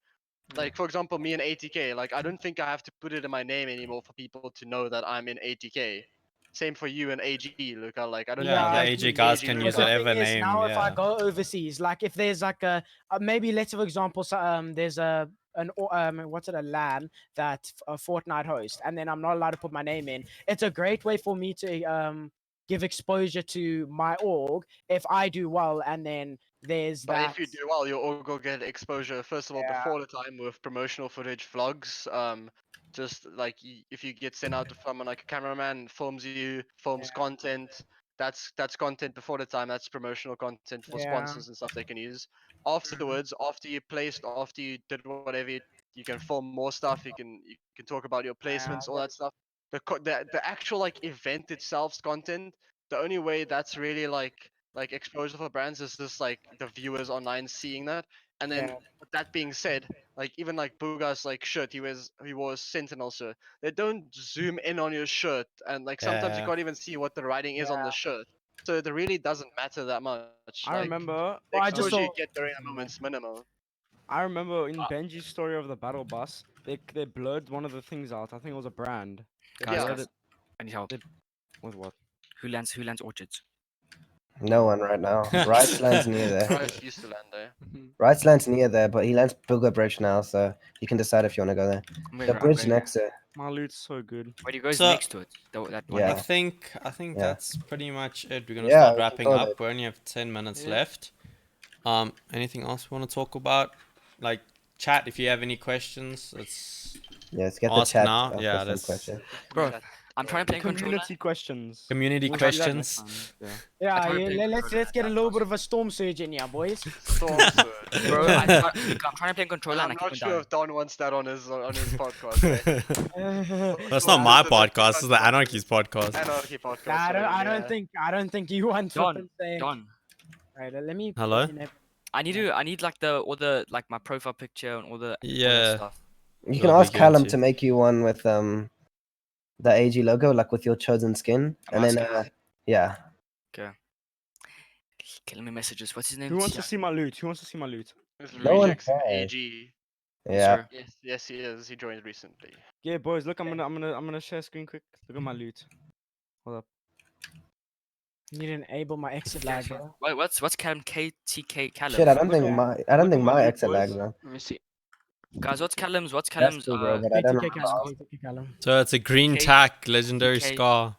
S7: like for example me in ATK. Like I don't think I have to put it in my name anymore for people to know that I'm in ATK. Same for you and AG, Luca. Like I don't
S1: Yeah,
S7: think
S1: the
S7: you have to
S1: AG
S7: put
S1: guys
S7: AG
S1: can
S7: Luca.
S1: use
S5: But the
S1: whatever
S5: thing is,
S1: name.
S5: now if I
S1: Yeah.
S5: go overseas, like if there's like a maybe let's for example, there's what's it, a LAN that a Fortnite host, and then I'm not allowed to put my name in. It's a great way for me to give exposure to my org if I do well, and then there's
S7: But
S5: that.
S7: if you do well, you'll all go get exposure first of all
S5: Yeah.
S7: before the time with promotional footage, vlogs. Just like if you get sent out to someone like a cameraman films you, films
S5: Yeah.
S7: content, that's content before the time. That's promotional content for
S5: Yeah.
S7: sponsors and stuff they can use. Afterwards, after you placed, after you did whatever, you can film more stuff. You can talk about your placements, all that stuff. The actual like event itself's content. The only way that's really like exposure for brands is just like the viewers online seeing that. And then
S5: Yeah.
S7: with that being said, like even like Booga's like shirt, he wore Sentinel shirt. They don't zoom in on your shirt, and like sometimes you
S1: Yeah.
S7: can't even see what the writing is on the shirt. So it really doesn't matter that much.
S3: I
S7: Like
S3: remember.
S7: the
S5: Well, I just
S7: exposure you
S5: saw.
S7: get during the moment's minimal.
S3: I remember in Benji's story of the battle bus, they blurred one of the things out. I think it was a brand. They
S6: Guys,
S3: blurred
S6: guys,
S3: it
S6: I need help.
S3: with what?
S6: Who lands orchards?
S2: No one right now. Rice lands near there.
S7: Rice used to land there.
S2: Rice lands near there, but he lands Booger Bridge now, so you can decide if you want to go there.
S6: I'm
S2: The
S6: going, I'm
S2: bridge
S6: going.
S2: next to it.
S3: My loot's so good.
S6: Wait, he goes
S1: So-
S6: next to it. That one.
S2: Yeah.
S1: I think
S2: Yeah.
S1: that's pretty much it. We're gonna
S2: Yeah,
S1: start
S2: we can
S1: wrapping
S2: call
S1: up.
S2: it.
S1: We only have 10 minutes
S3: Yeah.
S1: left. Anything else we want to talk about? Like chat, if you have any questions, let's
S2: Yeah, let's get
S1: ask
S2: the chat
S1: now.
S2: up
S1: Yeah,
S2: for some
S1: that's
S2: questions.
S6: Bro, I'm trying to play controller.
S3: Community questions.
S1: community
S3: We'll do that next
S1: questions.
S3: time, Yeah.
S5: Yeah,
S6: tried
S5: yeah,
S6: playing
S5: let's
S6: controller
S5: get a
S6: and
S5: little
S6: that
S5: bit of a storm surge in here, boys.
S7: Storm Surge.
S6: Bro, I'm trying to play controller and I
S7: I'm
S6: keep
S7: not
S6: on
S7: sure
S6: dying.
S7: if Don wants that on his podcast. Eh?
S1: That's
S7: Well,
S1: not my
S7: it's a different
S1: podcast. It's the
S7: podcast.
S1: Anarchy's podcast.
S7: Anarchy podcast.
S5: Nah, I
S7: yeah.
S5: don't think you want
S6: Don,
S5: flipping saying.
S6: Don.
S5: Right, let me.
S1: Hello?
S6: I need like all the like my profile picture and all that
S1: Yeah.
S6: stuff.
S2: You can
S1: That'll be
S2: ask
S1: good
S2: Callum
S1: too.
S2: to make you one with the AG logo, like with your chosen skin,
S6: I'm
S2: and then
S6: asking.
S2: yeah.
S6: Okay, let me messages. What's his name?
S3: Who wants to see my loot? Who wants to see my loot?
S7: This
S2: No one
S7: Rejects
S2: cares.
S7: AG.
S2: Yeah.
S6: Sir.
S7: Yes, he is. He joined recently.
S3: Yeah, boys, look, I'm gonna share screen quick. Look at my loot. Hold up.
S5: You need to enable my exit lag, bro.
S6: Wait, what's Callum KTK Callum?
S2: Shit, I don't
S3: Look
S2: think
S3: at-
S2: my
S3: look at my loot,
S2: exit
S3: boys.
S2: lags, bro.
S4: Let me see.
S6: Guys, what's Callum's
S2: That's cool, bro, but I don't
S5: KTK
S2: know.
S5: Callum, KTK Callum.
S1: So it's a green
S6: TK.
S1: tack, legendary
S6: TK.
S1: scar.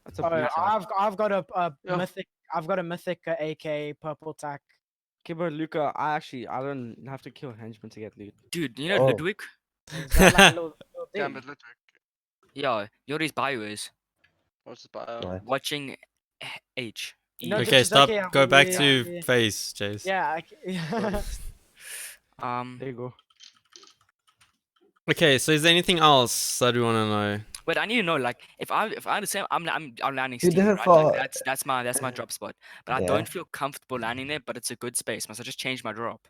S3: That's a
S5: Oh,
S3: blue
S5: yeah,
S3: tag.
S5: I've got a
S4: Yeah.
S5: mythic. I've got a mythic AK purple tack.
S3: Okay, but Luca, I don't have to kill henchmen to get loot.
S6: Dude, you know
S2: Oh.
S6: Ludwig?
S5: Is that like a little
S7: Damn
S5: thing?
S7: it, Ludwig.
S6: Yeah, you know what his bio is?
S7: What's his bio?
S2: Right.
S6: Watching H. E.
S5: No,
S1: Okay,
S5: it's
S1: stop.
S5: okay,
S1: Go back
S5: yeah,
S1: to
S5: yeah.
S1: face, Chase.
S5: Yeah. Yeah.
S3: There you go.
S1: Okay, so is there anything else that we want to know?
S6: Wait, I need to know, like, if I understand, I'm landing
S2: You
S6: Steam,
S2: did it
S6: right?
S2: for-
S6: Like, that's my drop spot. But I
S2: Yeah.
S6: don't feel comfortable landing there. But it's a good space. Must I just change my drop?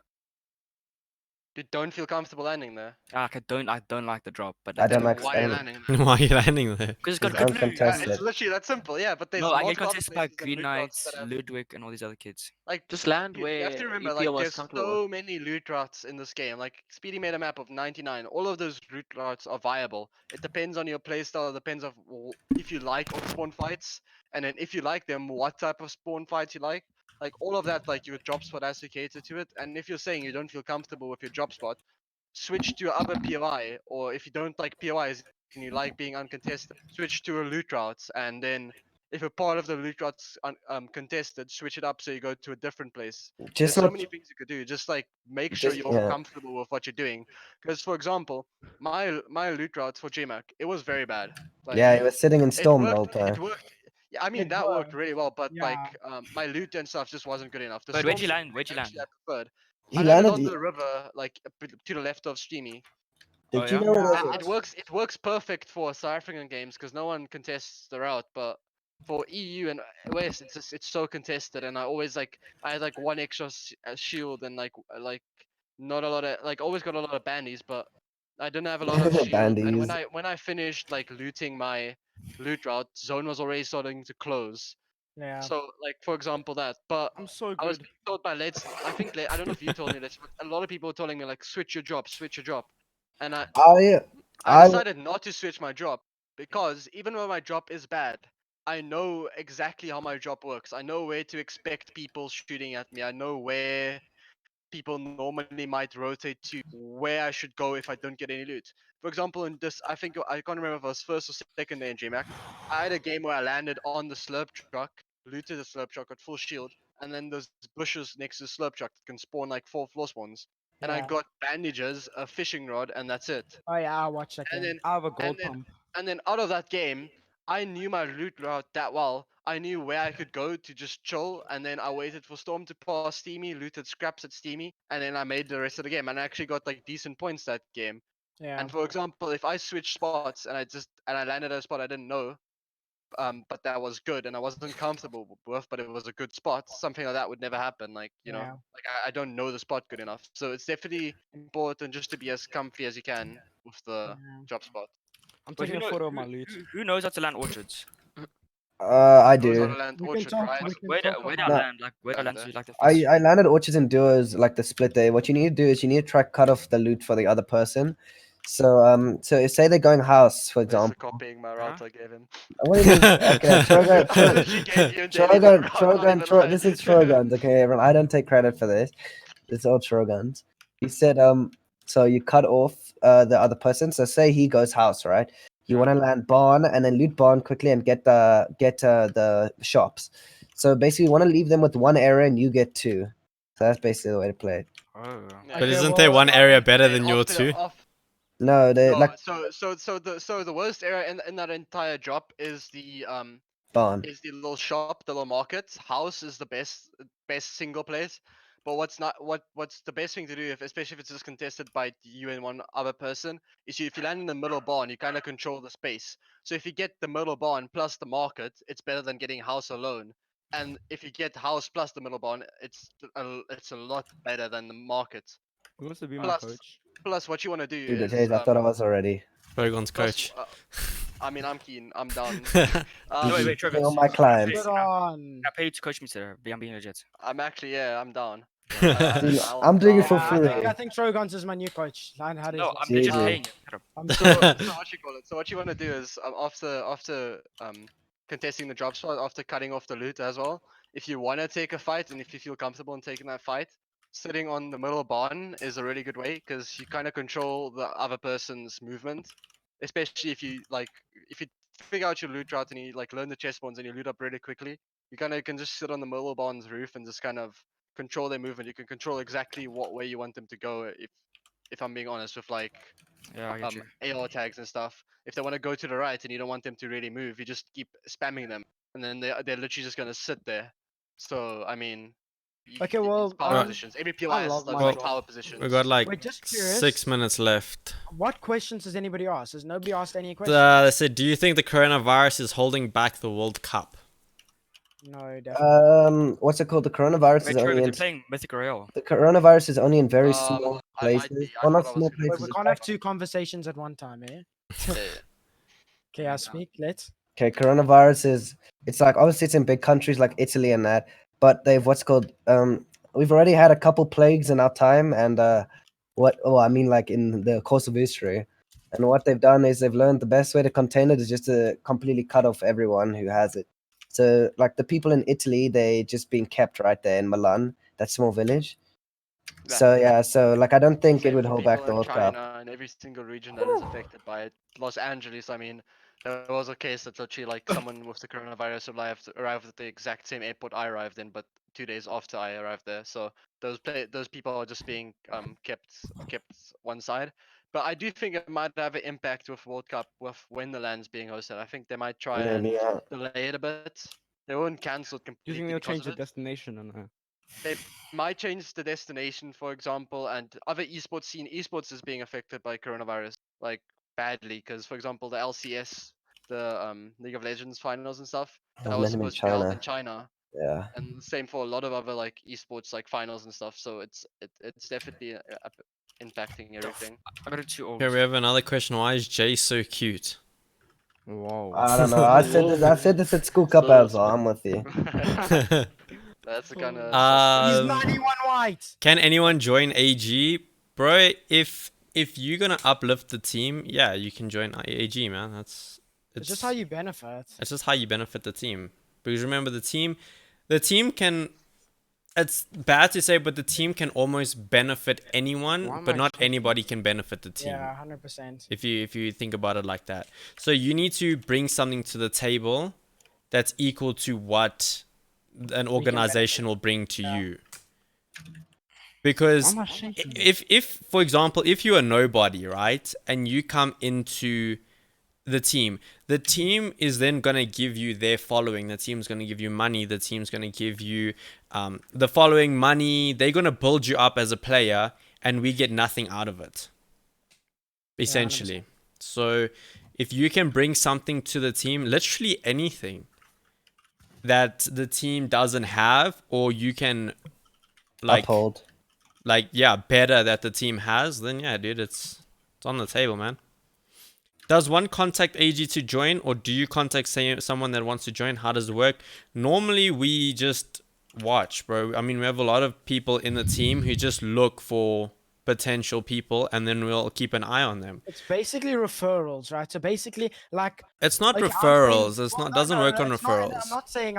S7: You don't feel comfortable landing there.
S6: Like, I don't like the drop. But
S2: I don't
S7: Then
S2: like
S7: why are you
S2: standing.
S7: landing there?
S1: Why are you landing there?
S6: because it's got
S2: It's
S6: good loot.
S2: uncontested.
S7: It's literally that simple, yeah. But there's
S6: No, I get
S7: multiple other
S6: contested by
S7: places and
S6: Green
S7: loot routes
S6: Knights,
S7: that have-
S6: Ludwig, and all these other kids.
S7: Like
S4: Just land
S7: you have to
S4: where
S7: remember,
S4: you
S7: like
S4: feel most
S7: there's
S4: comfortable.
S7: so many loot routes in this game. Like Speedy made a map of 99. All of those loot routes are viable. It depends on your playstyle. It depends of if you like off spawn fights, and then if you like them, what type of spawn fights you like. Like all of that, like your drop spot has to cater to it. And if you're saying you don't feel comfortable with your drop spot, switch to other POI. Or if you don't like POIs and you like being uncontested, switch to a loot route. And then if a part of the loot route's contested, switch it up so you go to a different place. There's
S2: Just
S7: so
S2: not.
S7: many things you could do. Just like make sure
S2: Just-
S7: you're
S2: yeah.
S7: comfortable with what you're doing. Because for example, my loot routes for JMac, it was very bad. Like,
S2: Yeah, he was sitting in
S7: it
S2: storm the whole
S7: worked.
S2: time.
S7: It worked. Yeah, I mean
S5: It
S7: that worked
S5: worked,
S7: really well, but
S5: yeah.
S7: like my loot and stuff just wasn't good enough. The
S6: Wait, where'd you
S7: storm
S6: land? Where'd you
S7: actually
S6: land?
S7: I preferred.
S2: He
S7: I landed
S2: landed.
S7: on the river, like to the left of Steamy.
S6: Oh,
S2: Did you
S6: yeah?
S2: know where
S5: Yeah.
S2: there's a-
S7: It works perfect for South African games because no one contests the route, but for EU and West, it's so contested, and I had like one extra shield and like not a lot of like always got a lot of bandies, but I didn't have a lot of shield. And
S2: Bandies.
S7: when I finished like looting my loot route, zone was already starting to close.
S5: Yeah.
S7: So like for example that, but
S3: I'm so
S7: I was
S3: good.
S7: being told by Let's. I think I don't know if you told me this, but a lot of people were telling me like switch your drop, and
S2: I
S7: I
S2: I
S7: decided not to switch my drop because even though my drop is bad, I know exactly how my drop works. I know where to expect people shooting at me. I know where people normally might rotate to, where I should go if I don't get any loot. For example, in this, I think I can't remember if it was first or second day in GMAC. I had a game where I landed on the slurp truck, looted the slurp truck with full shield, and then there's bushes next to the slurp truck that can spawn like 4 floor spawns. And I
S5: Yeah.
S7: got bandages, a fishing rod, and that's it.
S5: Oh yeah, I watched that
S7: And
S5: game.
S7: then
S3: I have a gold
S7: then-
S3: pump.
S7: and then out of that game, I knew my loot route that well. I knew where I could go to just chill, and then I waited for Storm to pass Steamy, looted scraps at Steamy, and then I made the rest of the game. And I actually got like decent points that game.
S5: Yeah.
S7: And for example, if I switched spots and I landed at a spot I didn't know, but that was good and I wasn't comfortable with, but it was a good spot, something like that would never happen. Like you know,
S5: Yeah.
S7: like I don't know the spot good enough, so it's definitely important just to be as comfy as you can with the
S5: Yeah.
S7: drop spot.
S3: I'm
S6: Wait,
S3: taking a photo of my loot.
S6: who knows how to land orchards?
S2: I
S7: Those are
S2: do.
S7: the land
S5: We can
S7: orchard,
S5: talk.
S7: right?
S5: We can
S6: Where do
S5: talk
S6: I
S5: about.
S2: No.
S6: land? Like where do I land
S7: Thunder.
S6: to like the first?
S2: I landed orchards and duos like the split day. What you need to do is you need to try cut off the loot for the other person. So if say they're going house, for
S7: Thanks for
S2: example.
S7: copying my route I gave him.
S2: What do you mean? Okay, Trogan,
S7: I literally gave you a daily
S2: Trogan,
S7: route, not
S2: Trogan,
S7: even mine.
S2: this is Trogan's. Okay, everyone. I don't take credit for this. It's all Trogan's. He said, so you cut off the other person. So say he goes house, right? You want to land barn and then loot barn quickly and get the shops. So basically, you want to leave them with one area and you get two. So that's basically the way to play it.
S6: Oh.
S7: Yeah,
S1: But
S5: Okay,
S1: isn't
S5: well,
S1: there one area better
S7: Hey,
S1: than your
S7: after-
S1: two?
S7: af-
S2: No, they
S7: No,
S2: like
S7: so the worst area in that entire drop is the
S2: barn.
S7: little shop, the little market. House is the best single place. But what's the best thing to do, especially if it's just contested by you and one other person, is if you land in the middle barn, you kind of control the space. So if you get the middle barn plus the market, it's better than getting house alone. And if you get house plus the middle barn, it's a lot better than the market.
S3: Who wants to be my
S7: Plus,
S3: coach?
S7: plus what you want to do
S2: Dude,
S7: is
S2: Jays, I thought I was already.
S1: Trogon's
S7: plus,
S1: coach.
S7: I mean, I'm keen. I'm down.
S6: No, wait,
S2: GG.
S6: wait, Trevor.
S2: On my client.
S5: Good on.
S6: I pay you to coach me today. I'm being legit.
S7: I'm actually, yeah, I'm down.
S2: Dude, I'm doing it for
S5: I
S2: free.
S5: think Trogon's is my new coach. Learn how to.
S6: No,
S5: use
S6: I'm
S5: it.
S6: legit
S2: GG.
S6: paying you. Shut up.
S5: I'm
S7: So,
S5: sure.
S7: so what you call it? So what you want to do is after contesting the drop spot, after cutting off the loot as well. If you want to take a fight and if you feel comfortable in taking that fight, sitting on the middle barn is a really good way because you kind of control the other person's movement. Especially if you figure out your loot route and you like learn the chest spawns and you loot up really quickly, you kind of can just sit on the middle barn's roof and just kind of control their movement. You can control exactly what way you want them to go. If I'm being honest with like
S6: Yeah, I get you.
S7: AR tags and stuff. If they want to go to the right and you don't want them to really move, you just keep spamming them, and then they're literally just gonna sit there. So I mean,
S5: Okay,
S7: it's
S5: well,
S7: power
S1: um,
S7: positions. Every POI
S5: I
S7: has
S5: love
S7: like,
S5: my
S7: like
S5: job.
S7: power positions.
S1: We got like
S5: Wait, just curious.
S1: 6 minutes left.
S5: What questions has anybody asked? Has nobody asked any questions?
S1: They said, do you think the coronavirus is holding back the World Cup?
S5: No, definitely.
S2: What's it called? The coronavirus
S6: Wait,
S2: is only
S6: Trevor,
S2: in
S6: they're playing Mythic Royale.
S2: the coronavirus is only in very small
S7: I might
S2: places.
S7: be. I
S2: Well, not
S7: thought I was
S2: small
S7: gonna-
S5: Wait,
S2: places.
S5: we can't have two conversations at one time, eh?
S7: Yeah.
S5: Okay, I speak. Let's.
S2: Okay, coronavirus is it's like obviously it's in big countries like Italy and that, but they've what's called we've already had a couple plagues in our time and I mean like in the course of history. And what they've done is they've learned the best way to contain it is just to completely cut off everyone who has it. So like the people in Italy, they just being kept right there in Milan, that small village. So yeah, so like I don't think it
S7: Same
S2: would
S7: for
S2: hold back
S7: people
S2: the
S7: in
S2: World Cup.
S7: China and every single region that is affected by it. Los Angeles, I mean, there was a case that literally like someone with the coronavirus arrived at the exact same airport I arrived in, but 2 days after I arrived there. So those people are just being kept one side. But I do think it might have an impact with World Cup with when the land's being hosted. I think they might try and
S2: Maybe, yeah.
S7: delay it a bit. They won't cancel it
S3: Do you
S7: completely
S3: think they'll
S7: because
S3: change
S7: of
S3: the
S7: it.
S3: destination or no?
S7: They might change the destination, for example, and other esports scene. Esports is being affected by coronavirus like badly because, for example, the LCS, the League of Legends finals and stuff, that
S2: Oh,
S7: was
S2: meant to be in
S7: supposed to be held
S2: China.
S7: in China,
S2: Yeah.
S7: and same for a lot of other like esports like finals and stuff. So it's definitely impacting everything.
S6: I got it too old.
S1: Okay, we have another question. Why is Jay so cute?
S3: Wow.
S2: I don't know. I said this at school cup as well. I'm with you.
S7: That's the kind of.
S5: He's
S1: Um,
S5: 91 white.
S1: Can anyone join AG? Bro, if you're gonna uplift the team, yeah, you can join AG, man.
S5: It's just how you benefit.
S1: It's just how you benefit the team. Because remember, the team can. It's bad to say, but the team can almost benefit
S3: Why
S1: anyone,
S3: am
S1: but
S3: I
S1: not
S3: checking?
S1: anybody can benefit the team.
S5: Yeah, 100%.
S1: If you think about it like that, so you need to bring something to the table that's equal to what an organization will bring to you. Because
S3: Why am I shaking?
S1: if for example, if you're a nobody, right, and you come into the team is then going to give you their following. The team's going to give you money. The team's going to give you the following, money. They're going to build you up as a player, and we get nothing out of it, essentially. So if you can bring something to the team, literally anything that the team doesn't have, or you can
S2: Uphold.
S1: better that the team has, then yeah, dude, it's on the table, man. Does one contact AG to join, or do you contact someone that wants to join? How does it work? Normally, we just watch, bro. I mean, we have a lot of people in the team who just look for potential people, and then we'll keep an eye on them.
S5: It's basically referrals, right? So basically, like,
S1: It's not
S5: okay, I'm saying-
S1: referrals. It's
S5: well,
S1: not.
S5: no,
S1: Doesn't
S5: no,
S1: work
S5: no,
S1: on
S5: it's not-
S1: referrals.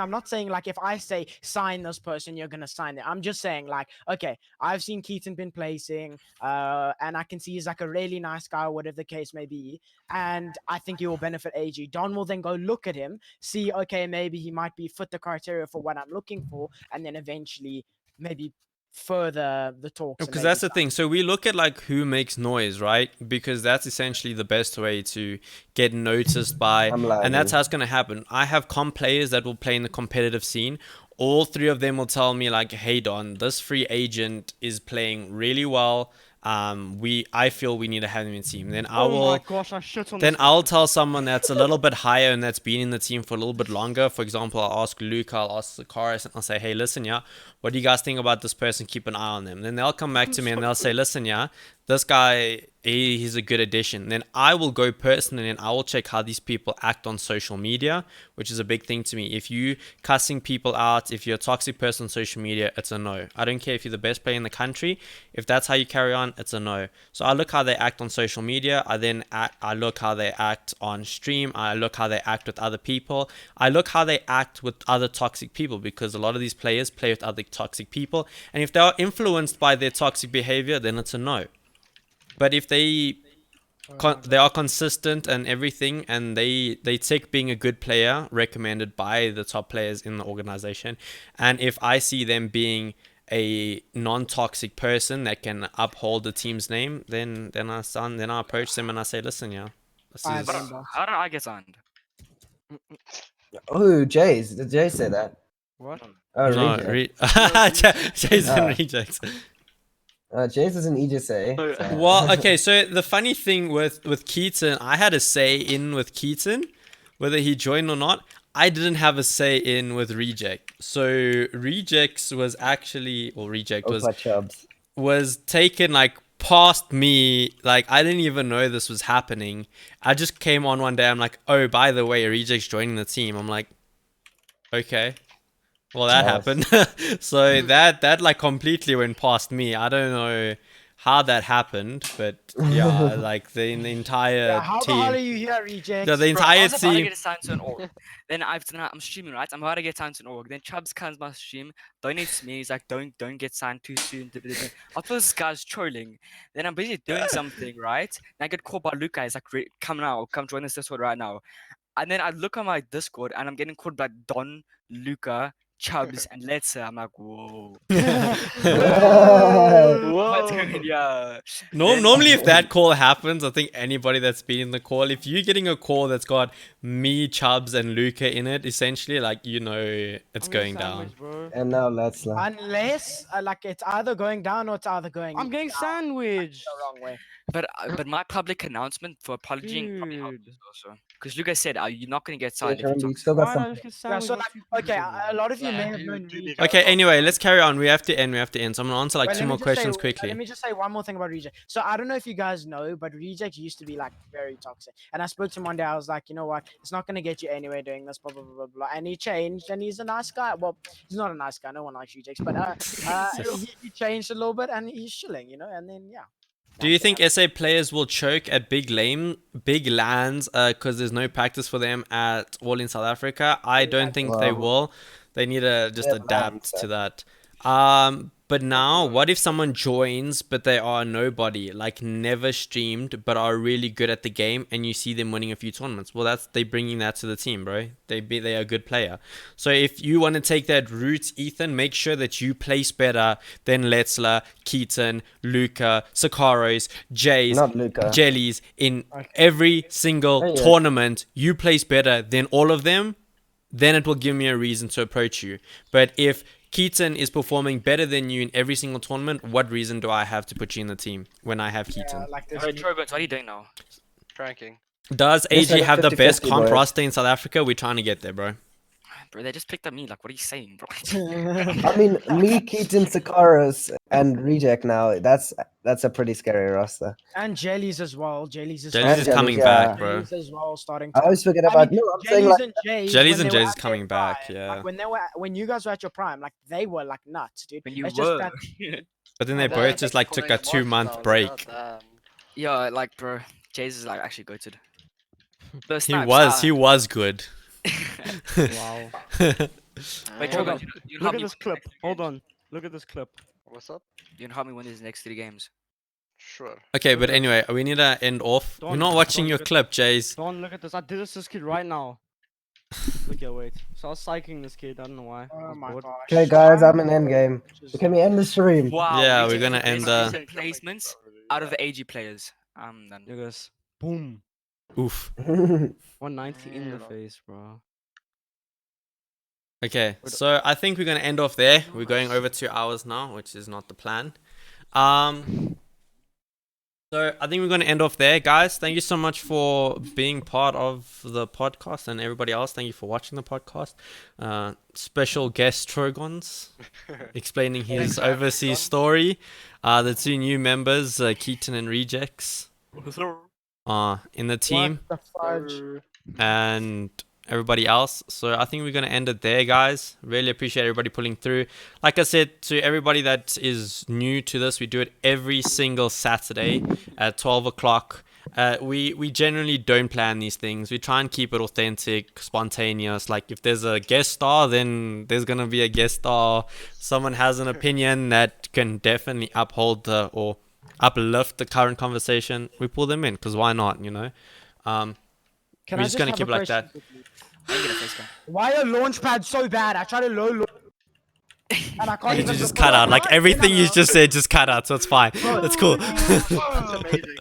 S5: I'm not saying like if I say sign this person, you're gonna sign it. I'm just saying like, okay, I've seen Keaton been placing, and I can see he's like a really nice guy, whatever the case may be, and I think he will benefit AG. Don will then go look at him, see, okay, maybe he might be fit the criteria for what I'm looking for, and then eventually maybe further the talks. and
S1: Because
S5: maybe
S1: that's the
S5: sign.
S1: thing. So we look at like who makes noise, right? Because that's essentially the best way to get noticed by,
S2: I'm
S1: and that's
S2: lagging.
S1: how it's gonna happen. I have comp players that will play in the competitive scene. All three of them will tell me like, "Hey Don, this free agent is playing really well. I feel we need to have him in the team." Then I
S3: Oh
S1: will.
S3: my gosh, I shit on
S1: Then
S3: this
S1: I'll
S3: man.
S1: tell someone that's a little bit higher and that's been in the team for a little bit longer. For example, I'll ask Luke, I'll ask Zakaris, and I'll say, "Hey, listen, yeah, what do you guys think about this person? Keep an eye on them." Then they'll come back to me and they'll say, "Listen, yeah, this guy, he's a good addition." Then I will go personally and I will check how these people act on social media, which is a big thing to me. If you cussing people out, if you're a toxic person on social media, it's a no. I don't care if you're the best player in the country. If that's how you carry on, it's a no. So I look how they act on social media. I look how they act on stream. I look how they act with other people. I look how they act with other toxic people, because a lot of these players play with other toxic people. And if they are influenced by their toxic behavior, then it's a no. But if they are consistent and everything, and they take being a good player recommended by the top players in the organization, and if I see them being a non-toxic person that can uphold the team's name, then I approach them and I say, "Listen, yeah, let's do
S5: Five
S1: this."
S5: inbox.
S6: How did I get signed?
S2: Oh, Jace. Did Jace say that?
S3: What?
S2: Oh,
S1: No,
S2: reject.
S1: Jason
S2: Ah.
S1: rejects.
S2: Jace is an EJSA.
S4: Oh,
S2: so-
S1: Well, okay, so the funny thing with Keaton, I had a say in with Keaton, whether he joined or not. I didn't have a say in with Reject. So Rejects was actually, or Reject
S2: Opa Chubbs.
S1: was taken like past me. Like I didn't even know this was happening. I just came on one day. I'm like, "Oh, by the way, Reject's joining the team." I'm like, "Okay." Well, that
S2: Nice.
S1: happened. So that like completely went past me. I don't know how that happened, but yeah, like the entire
S5: Yeah, how the hell are
S1: team.
S5: you here, reject?
S1: Yeah, the
S6: Bro, I
S1: entire
S6: was about to
S1: team.
S6: get assigned to an org. Then I'm streaming, right? I'm about to get signed to an org. Then Chubbs comes my stream, donates to me. He's like, don't get signed too soon. I thought this guy's trolling. Then I'm busy doing something, right? And I get called by Luca. He's like, come now, come join this Discord right now. And then I look on my Discord and I'm getting called by Don, Luca, Chubbs, and Letzer. I'm like, whoa. What's going on? Yeah. Then-
S1: Normally, if that call happens, I think anybody that's been in the call, if you're getting a call that's got me, Chubbs, and Luca in it, essentially, like, you know, it's
S3: I'm
S1: going
S3: getting
S1: down.
S3: sandwiched, bro.
S2: And now let's laugh.
S5: Unless like it's either going down or it's either going
S3: I'm getting sandwiched.
S5: the wrong way.
S6: But my public announcement for apologizing probably helped
S3: Dude.
S6: us also. Because Luca said, you're not going to get
S2: Yeah,
S6: signed if you
S2: remember, you
S6: talk.
S2: still got
S3: Why
S2: some.
S3: not just get
S5: Yeah,
S3: sandwiched
S5: so
S3: by
S5: like,
S3: two people,
S5: okay, a
S3: bro?
S5: lot of you may
S7: Yeah,
S5: have
S7: you
S5: known
S7: do
S5: Reject.
S7: need to-
S1: Okay, anyway, let's carry on. We have to end. So I'm gonna answer like
S5: Wait,
S1: two
S5: let me
S1: more
S5: just say-
S1: questions
S5: Let
S1: quickly.
S5: me just say one more thing about Reject. So I don't know if you guys know, but Reject used to be like very toxic. And I spoke to him one day. I was like, you know what? It's not gonna get you anywhere doing this. Blah blah blah blah blah. And he changed, and he's a nice guy. Well, he's not a nice guy. No one likes Reject, but he changed a little bit, and he's chilling, you know. And then yeah.
S1: Do you think SA players will choke at big lands because there's no practice for them at all in South Africa? I don't think they
S2: Wow.
S1: will. They need to just
S2: Yeah,
S1: adapt
S2: lands,
S1: to that. But now, what if someone joins but they are nobody, like never streamed but are really good at the game, and you see them winning a few tournaments? Well, they bringing that to the team, bro. They are a good player. So if you want to take that route, Ethan, make sure that you place better than Letzler, Keaton, Luca, Sakaros, Jays,
S2: Not Luca.
S1: Jellies in every single
S2: Oh, yeah.
S1: tournament. You place better than all of them, then it will give me a reason to approach you. But if Keaton is performing better than you in every single tournament, what reason do I have to put you in the team when I have Keaton?
S5: like this.
S6: Alright, Trobans, what are you doing now?
S7: Ranking.
S1: Does
S2: Yes,
S1: AG
S2: like
S1: have the best
S2: 50-50,
S1: comp
S2: boys.
S1: roster in South Africa? We're trying to get there, bro.
S6: Bro, they just picked up me. Like, what are you saying, bro?
S2: I mean, me, Keaton, Sakaris, and Reject now. That's a pretty scary roster.
S5: And Jellies as well. Jellies is
S1: Jellies is
S2: Jellies,
S1: coming
S2: yeah.
S1: back, bro.
S5: Jellies as well starting
S2: I
S5: to
S2: always forget
S5: I
S2: about.
S5: mean,
S2: No, I'm saying
S5: Jellies
S2: like
S5: and Jays.
S1: Jellies
S5: when
S1: and
S5: they were
S1: Jays is
S5: at their
S1: coming back,
S5: prime,
S1: yeah.
S5: Like when you guys were at your prime, like they were like nuts, dude.
S6: When you
S5: It's just
S6: were.
S5: that
S1: But then they
S5: Oh,
S1: both
S5: damn.
S1: just like took a 2-month break.
S6: Yeah, like, bro, Jays is like actually goated. The
S1: He
S6: snipes,
S1: was good.
S3: Wow.
S6: Wait,
S3: Hold
S6: Trogon,
S3: on.
S6: you
S3: Look
S6: help
S3: at
S6: me
S3: this
S6: win
S3: clip.
S6: these next
S3: Hold
S6: games.
S3: on. Look at this clip.
S7: What's up?
S6: You can help me win these next 3 games.
S7: Sure.
S1: Okay, but anyway, we need to end off. We're
S3: Don't-
S1: not watching
S3: don't
S1: your
S3: look at-
S1: clip, Jays.
S3: Don't look at this. I did this to this kid right now. Look here, wait. So I was psyching this kid. I don't know why. I
S5: Oh
S3: was
S5: my
S3: bored.
S5: gosh.
S2: Okay, guys, I'm in
S5: Time
S2: endgame.
S5: to-
S2: Can we end the stream?
S6: Wow.
S1: Yeah,
S6: we
S1: we're
S6: took
S1: gonna
S6: the
S1: end,
S6: best recent placements out of the AG players. Done.
S3: Look at this. Boom.
S1: Oof.
S3: 190 in the
S7: Yeah.
S3: face, bro.
S1: Okay, so I think we're gonna end off there. We're going over 2 hours now, which is not the plan. So I think we're gonna end off there, guys. Thank you so much for being part of the podcast, and everybody else. Thank you for watching the podcast. Special guest Trogons explaining his overseas story. The 2 new members, Keaton and Rejects, in the team.
S5: What the fudge?
S1: And everybody else. So I think we're going to end it there, guys. Really appreciate everybody pulling through. Like I said, to everybody that is new to this, we do it every single Saturday at 12 o'clock. We generally don't plan these things. We try and keep it authentic, spontaneous. Like if there's a guest star, then there's going to be a guest star. Someone has an opinion that can definitely uphold or uplift the current conversation. We pull them in, because why not, you know?
S5: Can
S1: We're
S5: I
S1: just gonna
S5: have
S1: keep
S5: a
S1: it like
S5: question
S1: that.
S5: quickly?
S6: I can get a face cam.
S5: Why are launch pads so bad? I tried to low and I can't
S1: You
S5: even
S1: just
S5: deploy
S1: cut out.
S5: it.
S1: Like everything you just said, just cut out. So it's fine. It's cool.
S7: That's amazing.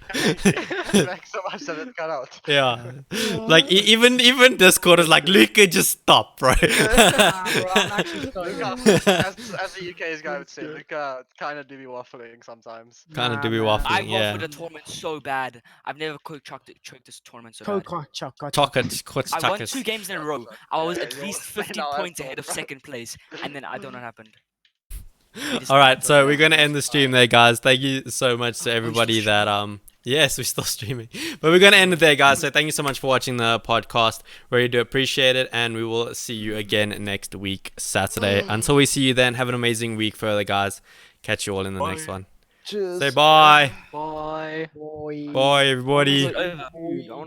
S7: Like so much of it cut out.
S1: Yeah. Like even Discord is like, Luca, just stop, bro.
S5: Nah, bro, I'm actually sorry.
S7: As the UK's guy would say, Luca kind of do be waffling sometimes.
S1: Kind of
S5: Nah,
S1: do be
S5: man.
S1: waffling.
S6: I
S1: Yeah.
S6: waffled a tournament so bad. I've never choked this tournament so bad.
S5: Coke, chocolate.
S6: I won 2 games in a row. I was
S7: Yeah,
S6: at
S7: you're
S6: least
S7: playing
S6: 50
S7: now,
S6: points
S7: I've
S6: ahead of
S7: thought.
S6: second place, and then I don't know what happened.
S1: All right, so we're gonna end the stream there, guys. Thank you so much to everybody that Yes, we're still streaming, but we're gonna end it there, guys. So thank you so much for watching the podcast. Really do appreciate it, and we will see you again next week, Saturday. Until we see you then, have an amazing week further, guys. Catch you all in the next one.
S2: Cheers.
S1: Say bye.
S4: Bye.
S5: Boy.
S1: Bye, everybody.
S6: It's over.
S3: Dude, I wanna